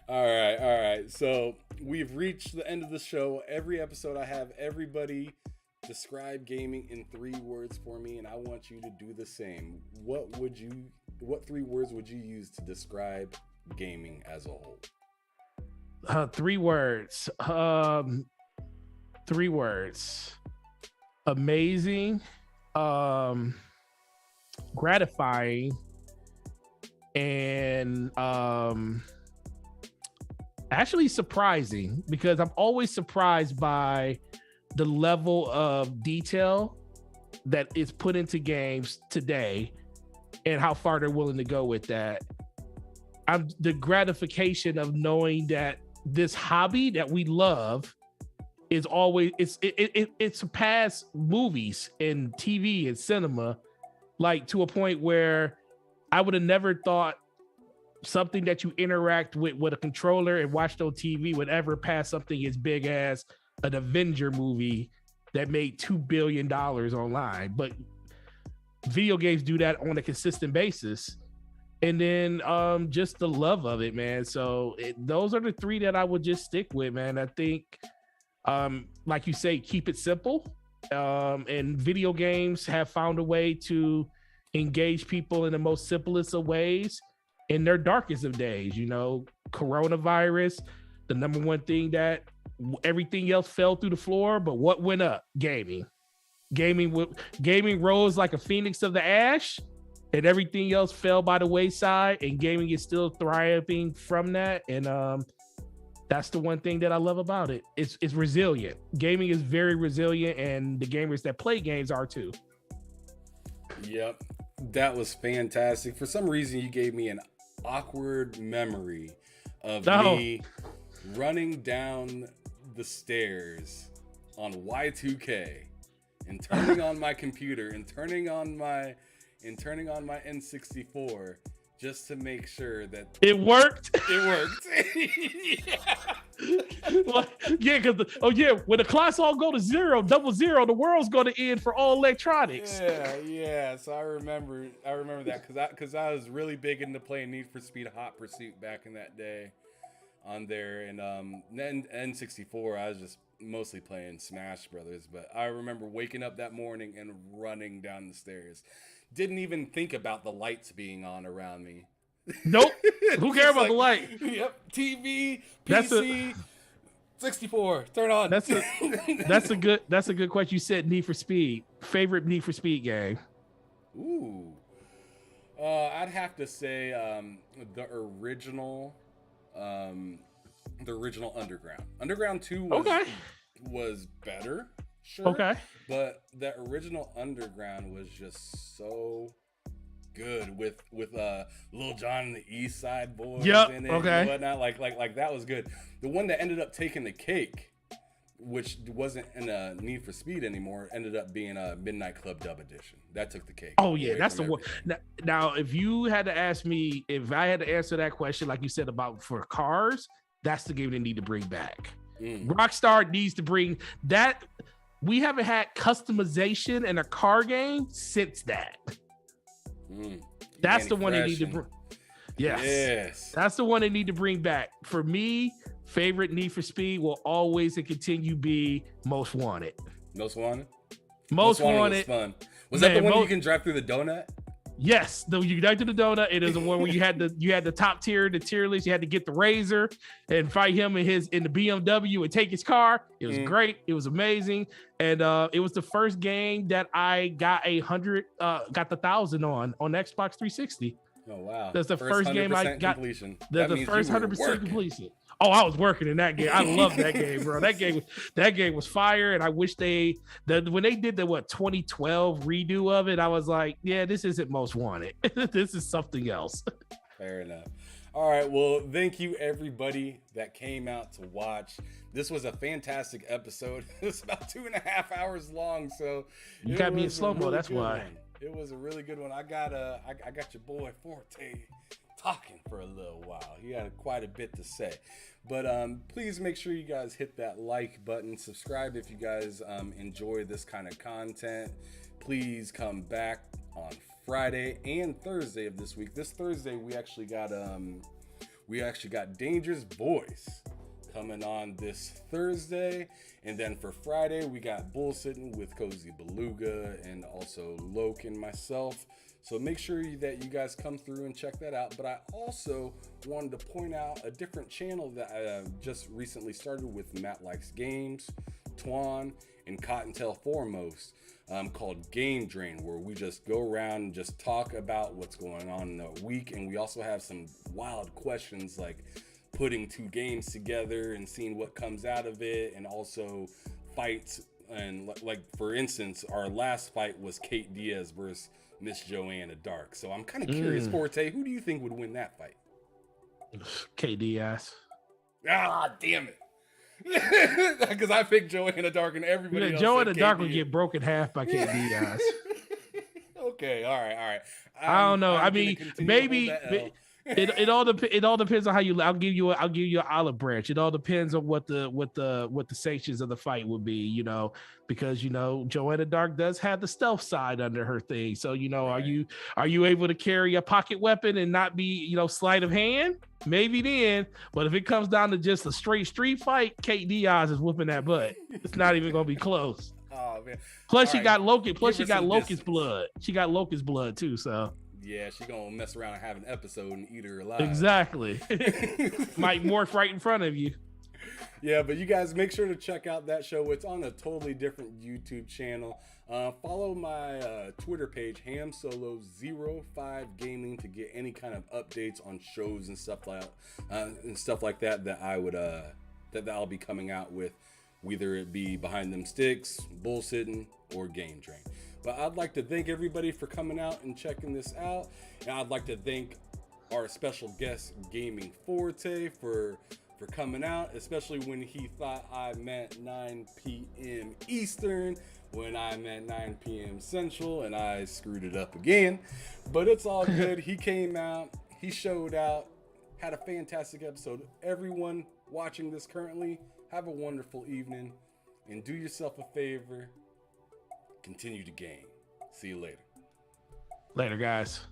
All right. So we've reached the end of the show. Every episode, I have everybody describe gaming in 3 words for me, and I want you to do the same. What 3 words would you use to describe gaming as a whole? Three words. Three words. Amazing, gratifying, and actually surprising, because I'm always surprised by the level of detail that is put into games today and how far they're willing to go with that. I'm the gratification of knowing that this hobby that we love is always it surpassed movies and TV and cinema, like to a point where I would have never thought something that you interact with a controller and watched on TV would ever pass something as big as an Avenger movie that made $2 billion online. But video games do that on a consistent basis. And then just the love of it, man. So those are the three that I would just stick with, man. I think, like you say, keep it simple. And video games have found a way to engage people in the most simplest of ways in their darkest of days. You know, coronavirus, the number one thing that everything else fell through the floor, but what went up? Gaming. Gaming rose like a phoenix of the ash, and everything else fell by the wayside, and gaming is still thriving from that. And that's the one thing that I love about it. It's resilient. Gaming is very resilient, and the gamers that play games are too. Yep, that was fantastic. For some reason, you gave me an awkward memory of me running down the stairs on Y2K and turning on my computer and turning on my N64 just to make sure that it worked. It worked. Yeah, because when the clocks all go to zero, 00, the world's going to end for all electronics. Yeah. So I remember that because I was really big into playing Need for Speed Hot Pursuit back in that day on there, and then N64 I was just mostly playing Smash Brothers. But I remember waking up that morning and running down the stairs. Didn't even think about the lights being on around me. Nope. Who cares about the light? Yep. TV, PC, 64. Turn on. That's a good question. You said Need for Speed. Favorite Need for Speed game? Ooh. I'd have to say the original Underground. Underground 2 was better. Sure. Okay. But that original Underground was just so good with Lil Jon and the East Side Boys in it and whatnot. Like that was good. The one that ended up taking the cake, which wasn't in a Need for Speed anymore, ended up being a Midnight Club Dub Edition. That took the cake. Oh yeah, that's the one. Now, if you had to ask me, if I had to answer that question, like you said about for cars, that's the game they need to bring back. Rockstar needs to bring that. We haven't had customization in a car game since that. That's the one they need to bring. Yes. That's the one they need to bring back. For me, favorite Need for Speed will always and continue be Most Wanted. Most Wanted? Most Wanted was fun. Was that the one you can drive through the donut? Yes, you got to the donut. It is the one where you had the top tier, the tier list. You had to get the Razor and fight him in the BMW and take his car. It was great. It was amazing, and it was the first game that I got the 1,000 on Xbox 360. Oh wow! That's the first game I got. Completion. The first 100% completion. Oh, I was working in that game. I love that game, bro. That game was fire, and I wish when they did the 2012 redo of it, I was like, yeah, this isn't Most Wanted. This is something else. Fair enough. All right, well, thank you everybody that came out to watch. This was a fantastic episode. It's about 2.5 hours long, so you got me in slow mo. That's why. One. It was a really good one. I got your boy Forte talking for a little while. He had quite a bit to say. But please make sure you guys hit that like button, subscribe if you guys enjoy this kind of content. Please come back on Friday and Thursday of this week. This Thursday we actually got Dangerous Voice coming on this Thursday, and then for Friday we got Bull Sitting with Cozy Beluga and also Loke and myself. So make sure that you guys come through and check that out. But I also wanted to point out a different channel that I just recently started with Matt Likes Games, Twan, and Cottontail Foremost, called Game Drain, where we just go around and just talk about what's going on in the week. And we also have some wild questions like putting two games together and seeing what comes out of it, and also fights. And like, for instance, our last fight was Kate Diaz versus Miss Joanna Dark. So I'm kind of curious, Forte, who do you think would win that fight? Kate Diaz. Ah, damn it. Because I picked Joanna Dark and everybody else. Joanna Dark would get broken half by Kate Diaz. Okay, all right. I don't know. I mean, maybe it all depends on how you. I'll give you an olive branch. It all depends on what the sanctions of the fight would be. You know, because Joanna Dark does have the stealth side under her thing. So right. Are you able to carry a pocket weapon and not be sleight of hand? Maybe then. But if it comes down to just a straight street fight, Kate Diaz is whooping that butt. It's not even gonna be close. Oh man. Plus she got Locust. Plus she got Locust blood. She got Locust blood too. So yeah, she gonna mess around and have an episode and eat her alive. Exactly. Might morph right in front of you. Yeah, but you guys make sure to check out that show. It's on a totally different YouTube channel. Follow my Twitter page, HamSolo05 Gaming, to get any kind of updates on shows and stuff like that that I would that I'll be coming out with, whether it be Behind Them Sticks, Bullsitting, or Game Drain. But I'd like to thank everybody for coming out and checking this out, and I'd like to thank our special guest, Gaming Forte, for coming out, especially when he thought I meant 9 p.m. Eastern, when I meant 9 p.m. Central, and I screwed it up again. But it's all good. He came out, he showed out, had a fantastic episode. Everyone watching this currently, have a wonderful evening, and do yourself a favor, continue to game. See you later. Later, guys.